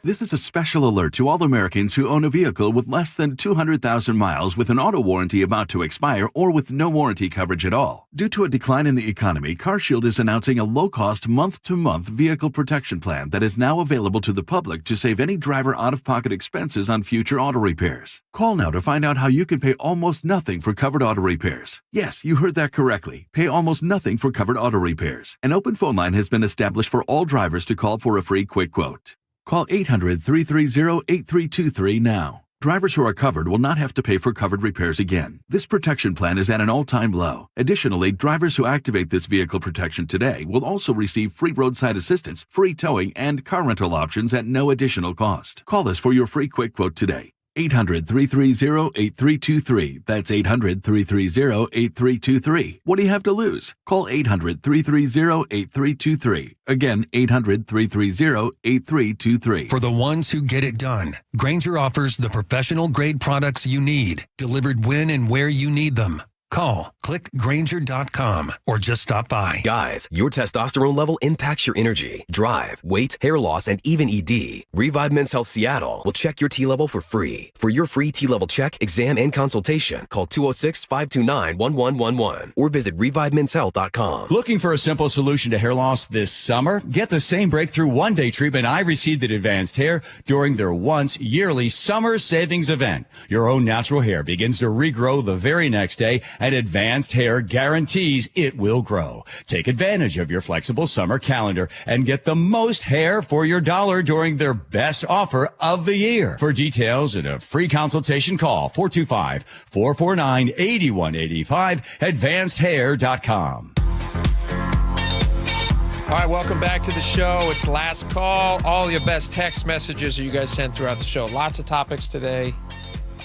This is a special alert to all Americans who own a vehicle with less than 200,000 miles with an auto warranty about to expire or with no warranty coverage at all. Due to a decline in the economy, CarShield is announcing a low-cost month-to-month vehicle protection plan that is now available to the public to save any driver out-of-pocket expenses on future auto repairs. Call now to find out how you can pay almost nothing for covered auto repairs. Yes, you heard that correctly. Pay almost nothing for covered auto repairs. An open phone line has been established for all drivers to call for a free quick quote. Call 800-330-8323 now. Drivers who are covered will not have to pay for covered repairs again. This protection plan is at an all-time low. Additionally, drivers who activate this vehicle protection today will also receive free roadside assistance, free towing, and car rental options at no additional cost. Call us for your free quick quote today. 800-330-8323. That's 800-330-8323. What do you have to lose? Call 800-330-8323. Again, 800-330-8323. For the ones who get it done, Grainger offers the professional-grade products you need, delivered when and where you need them. Call, click Grainger.com, or just stop by. Guys, your testosterone level impacts your energy, drive, weight, hair loss, and even ED. Revive Men's Health Seattle will check your T level for free. For your free T level check, exam, and consultation, call 206-529-1111 or visit ReviveMen'sHealth.com. Looking for a simple solution to hair loss this summer? Get the same breakthrough one-day treatment I received at Advanced Hair during their once yearly summer savings event. Your own natural hair begins to regrow the very next day, and Advanced Hair guarantees it will grow. Take advantage of your flexible summer calendar and get the most hair for your dollar during their best offer of the year. For details and a free consultation, call 425-449-8185, advancedhair.com. All right, welcome back to the show. It's last call. All your best text messages you guys sent throughout the show. Lots of topics today.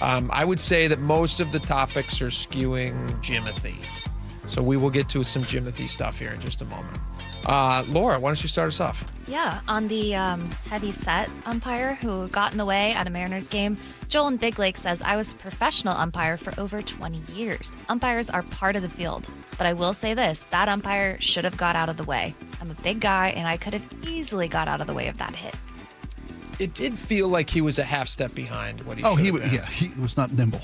I would say that most of the topics are skewing Jimothy. So we will get to some Jimothy stuff here in just a moment. Laura, why don't you start us off? Yeah, on the heavy set umpire who got in the way at a Mariners game, Joel in Big Lake says, I was a professional umpire for over 20 years. Umpires are part of the field. But I will say this, that umpire should have got out of the way. I'm a big guy, and I could have easily got out of the way of that hit. It did feel like he was a half step behind what he should have been. He was not nimble.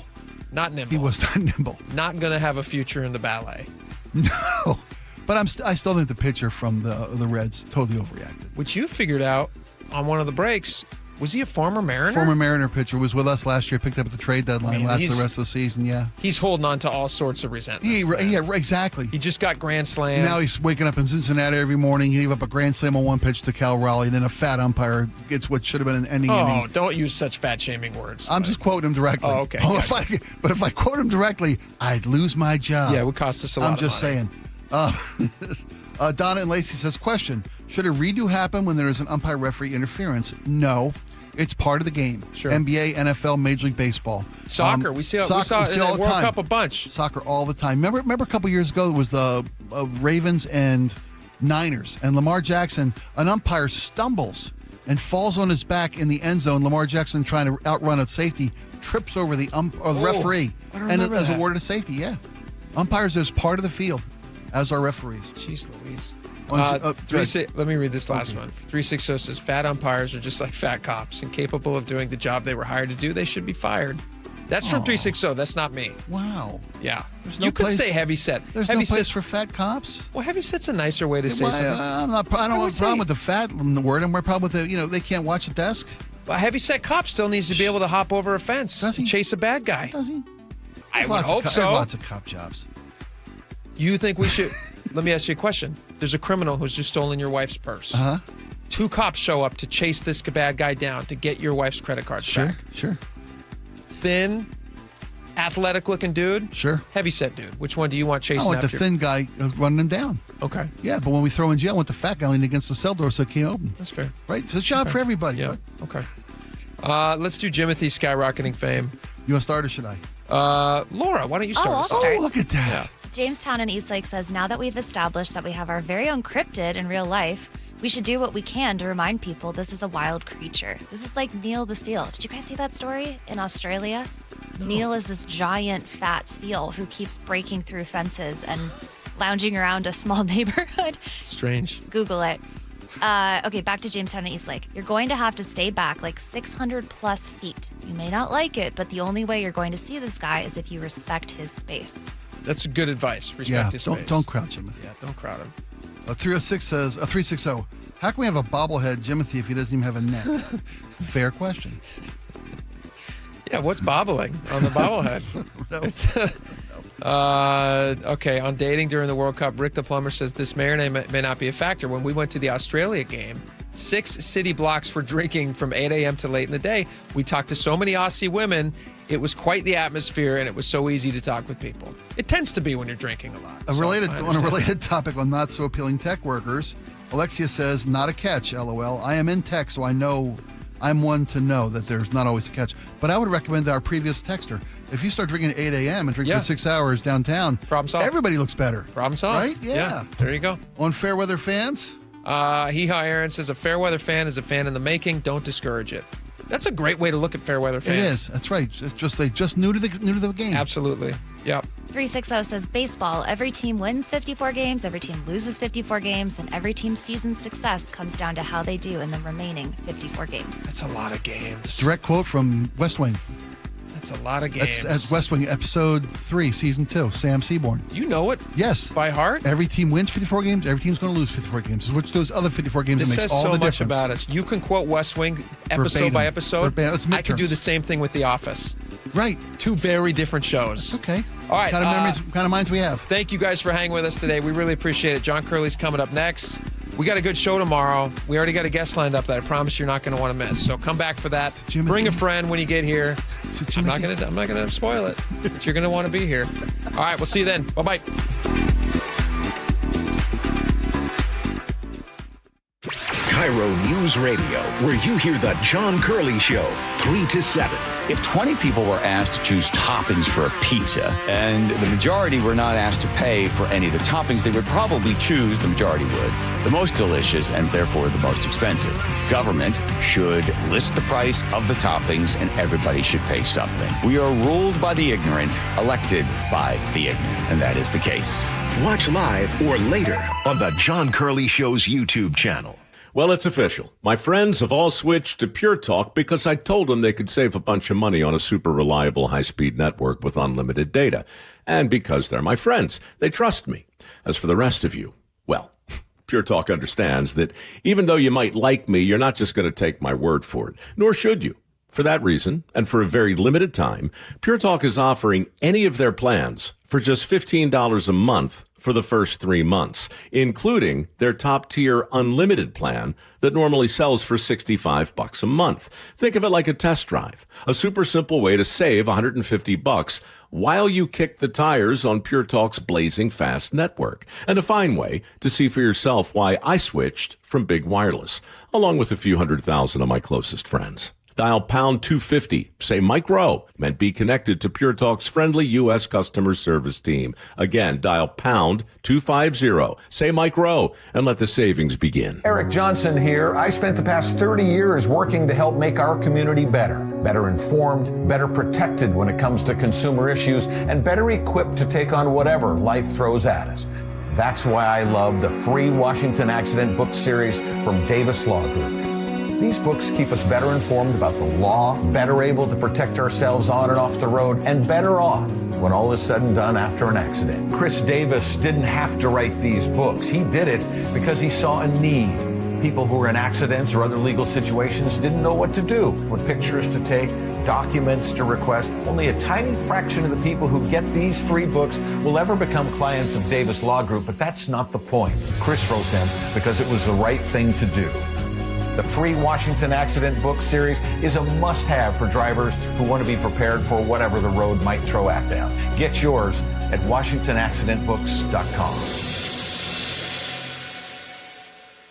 Not nimble. He was not nimble. Not going to have a future in the ballet. No. But I still think the pitcher from the Reds totally overreacted. Which you figured out on one of the breaks. Was he a former Mariner? Former Mariner pitcher, was with us last year, picked up at the trade deadline, lasted the rest of the season, yeah. He's holding on to all sorts of resentments. Yeah, exactly. He just got grand slammed. Now he's waking up in Cincinnati every morning. He gave up a grand slam on one pitch to Cal Raleigh, and then a fat umpire gets what should have been an ending inning. Oh, don't use such fat-shaming words. I'm just quoting him directly. Oh, okay. But if I quote him directly, I'd lose my job. Yeah, it would cost us a lot I'm just saying. Donna and Lacey says, question, should a redo happen when there is an umpire-referee interference? No. It's part of the game. Sure. NBA, NFL, Major League Baseball. Soccer. We see it in the World Cup a bunch. Soccer all the time. Remember a couple years ago, it was the Ravens and Niners. And Lamar Jackson, an umpire stumbles and falls on his back in the end zone. Lamar Jackson, trying to outrun a safety, trips over the referee. And is awarded a safety, yeah. Umpires is part of the field, as are referees. Jeez Louise. Let me read this last one. 360 says, fat umpires are just like fat cops. Incapable of doing the job they were hired to do, they should be fired. That's from 360. That's not me. Wow. Yeah. No You could place- say heavyset. There's Heavy no place set's- for fat cops. Well, heavyset's a nicer way to say something. I don't have a problem with the fat word. I'm more problem with the, they can't watch a desk. A heavyset cop still needs to be able to hop over a fence and chase a bad guy. Does he? I would hope so. There's lots of cop jobs. You think we should? Let me ask you a question. There's a criminal who's just stolen your wife's purse. Uh-huh. 2 cops show up to chase this bad guy down to get your wife's credit cards back. Sure. Thin, athletic-looking dude. Sure. Heavyset dude. Which one do you want I chasing want after? the thin guy running him down. Okay. Yeah, but when we throw in jail, I want the fat guy leaning against the cell door so it can't open. That's fair. Right? It's a job for everybody. Yeah. Okay. Let's do Jimothy skyrocketing fame. You want to start or should I? Laura, why don't you start? I'll us off? start. Oh, look at that. Yeah. Jamestown and Eastlake says, now that we've established that we have our very own cryptid in real life, we should do what we can to remind people this is a wild creature. This is like Neil the seal. Did you guys see that story in Australia? No. Neil is this giant fat seal who keeps breaking through fences and lounging around a small neighborhood. Strange. Google it. Okay, back to Jamestown and Eastlake. You're going to have to stay back like 600 plus feet. You may not like it, but the only way you're going to see this guy is if you respect his space. That's good advice. Respect his space. Don't crowd him. Yeah, don't crowd him. 306 says, 360, how can we have a bobblehead Jimothy if he doesn't even have a neck? Fair question. Yeah, what's bobbling on the bobblehead? Okay, on dating during the World Cup, Rick the Plumber says this may not be a factor. When we went to the Australia game, 6 city blocks were drinking from 8 a.m. to late in the day. We talked to so many Aussie women. It was quite the atmosphere, and it was so easy to talk with people. It tends to be when you're drinking a lot. On a related topic on not so appealing tech workers, Alexia says, not a catch, LOL. I am in tech, so I know I'm one to know that there's not always a catch. But I would recommend our previous texter. If you start drinking at 8 a.m. and drink for 6 hours downtown, problem solved. Everybody looks better. Problem solved. Right? Yeah. There you go. On Fairweather fans? Aaron says, a Fairweather fan is a fan in the making. Don't discourage it. That's a great way to look at Fairweather fans. It is. That's right. They just new to the game. Absolutely. Yep. 360 says baseball. Every team wins 54 games, every team loses 54 games, and every team's season's success comes down to how they do in the remaining 54 games. That's a lot of games. Direct quote from West Wing. That's a lot of games. That's West Wing, episode 3, season 2, Sam Seaborn. You know it? Yes. By heart? Every team wins 54 games, every team's going to lose 54 games. Which those other 54 games This that makes says all so the much difference. about us. You can quote West Wing episode Verbatim. by episode. Verbatim. I could do the same thing with The Office. Right. 2 very different shows. Okay. All right. What kind of minds we have. Thank you guys for hanging with us today. We really appreciate it. John Curley's coming up next. We got a good show tomorrow. We already got a guest lined up that I promise you're not going to want to miss. So come back for that. Bring a friend when you get here. I'm not going to spoil it, but you're going to want to be here. All right, we'll see you then. Bye-bye. KIRO News Radio, where you hear the John Curley Show, 3 to 7. If 20 people were asked to choose toppings for a pizza, and the majority were not asked to pay for any of the toppings, they would probably choose, the majority would, the most delicious and therefore the most expensive. Government should list the price of the toppings and everybody should pay something. We are ruled by the ignorant, elected by the ignorant, and that is the case. Watch live or later on the John Curley Show's YouTube channel. Well, it's official. My friends have all switched to Pure Talk because I told them they could save a bunch of money on a super reliable high-speed network with unlimited data. And because they're my friends, they trust me. As for the rest of you, well, Pure Talk understands that even though you might like me, you're not just going to take my word for it, nor should you. For that reason, and for a very limited time, Pure Talk is offering any of their plans for just $15 a month for the first 3 months, including their top-tier unlimited plan that normally sells for $65 a month. Think of it like a test drive, a super simple way to save $150 while you kick the tires on Pure Talk's blazing fast network, and a fine way to see for yourself why I switched from big wireless, along with a few 100,000 of my closest friends. Dial pound 250, say Mike Rowe, and be connected to Pure Talk's friendly U.S. customer service team. Again, dial pound 250, say Mike Rowe, and let the savings begin. Eric Johnson here. I spent the past 30 years working to help make our community better informed, better protected when it comes to consumer issues, and better equipped to take on whatever life throws at us. That's why I love the free Washington Accident book series from Davis Law Group. These books keep us better informed about the law, better able to protect ourselves on and off the road, and better off when all is said and done after an accident. Chris Davis didn't have to write these books. He did it because he saw a need. People who were in accidents or other legal situations didn't know what to do, what pictures to take, documents to request. Only a tiny fraction of the people who get these free books will ever become clients of Davis Law Group, but that's not the point. Chris wrote them because it was the right thing to do. The free Washington Accident Book Series is a must-have for drivers who want to be prepared for whatever the road might throw at them. Get yours at WashingtonAccidentBooks.com.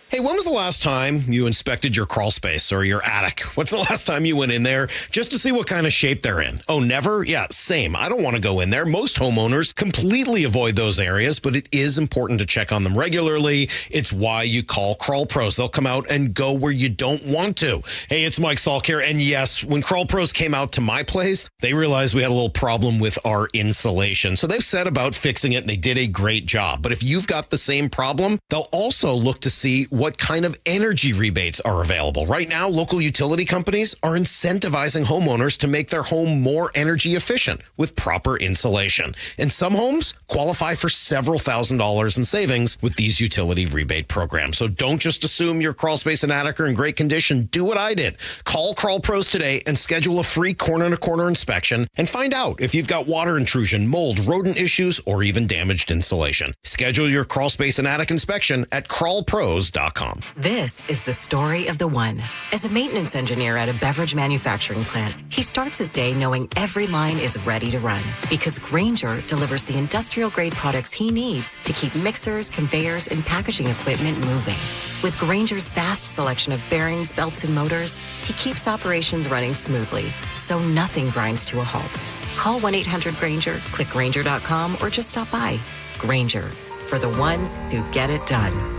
Hey, when was the last time you inspected your crawl space or your attic? What's the last time you went in there just to see what kind of shape they're in? Oh, never? Yeah, same. I don't want to go in there. Most homeowners completely avoid those areas, but it is important to check on them regularly. It's why you call Crawl Pros. They'll come out and go where you don't want to. Hey, it's Mike Salk here. And yes, when Crawl Pros came out to my place, they realized we had a little problem with our insulation. So they've set about fixing it, and they did a great job. But if you've got the same problem, they'll also look to see what kind of energy rebates are available. Right now, local utility companies are incentivizing homeowners to make their home more energy efficient with proper insulation. And some homes qualify for several $1,000s in savings with these utility rebate programs. So don't just assume your crawl space and attic are in great condition. Do what I did. Call Crawl Pros today and schedule a free corner-to-corner inspection and find out if you've got water intrusion, mold, rodent issues, or even damaged insulation. Schedule your crawl space and attic inspection at crawlpros.com. This is the story of the one. As a maintenance engineer at a beverage manufacturing plant, he starts his day knowing every line is ready to run because Grainger delivers the industrial-grade products he needs to keep mixers, conveyors, and packaging equipment moving. With Grainger's vast selection of bearings, belts, and motors, he keeps operations running smoothly, so nothing grinds to a halt. Call 1-800-GRAINGER, click Grainger.com, or just stop by. Grainger, for the ones who get it done.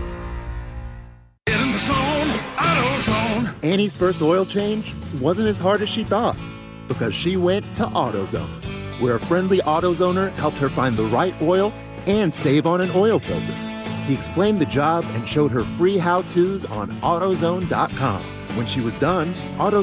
In the zone, AutoZone. Annie's first oil change wasn't as hard as she thought because she went to AutoZone, where a friendly AutoZoner helped her find the right oil and save on an oil filter. He explained the job and showed her free how-tos on AutoZone.com. When she was done, AutoZone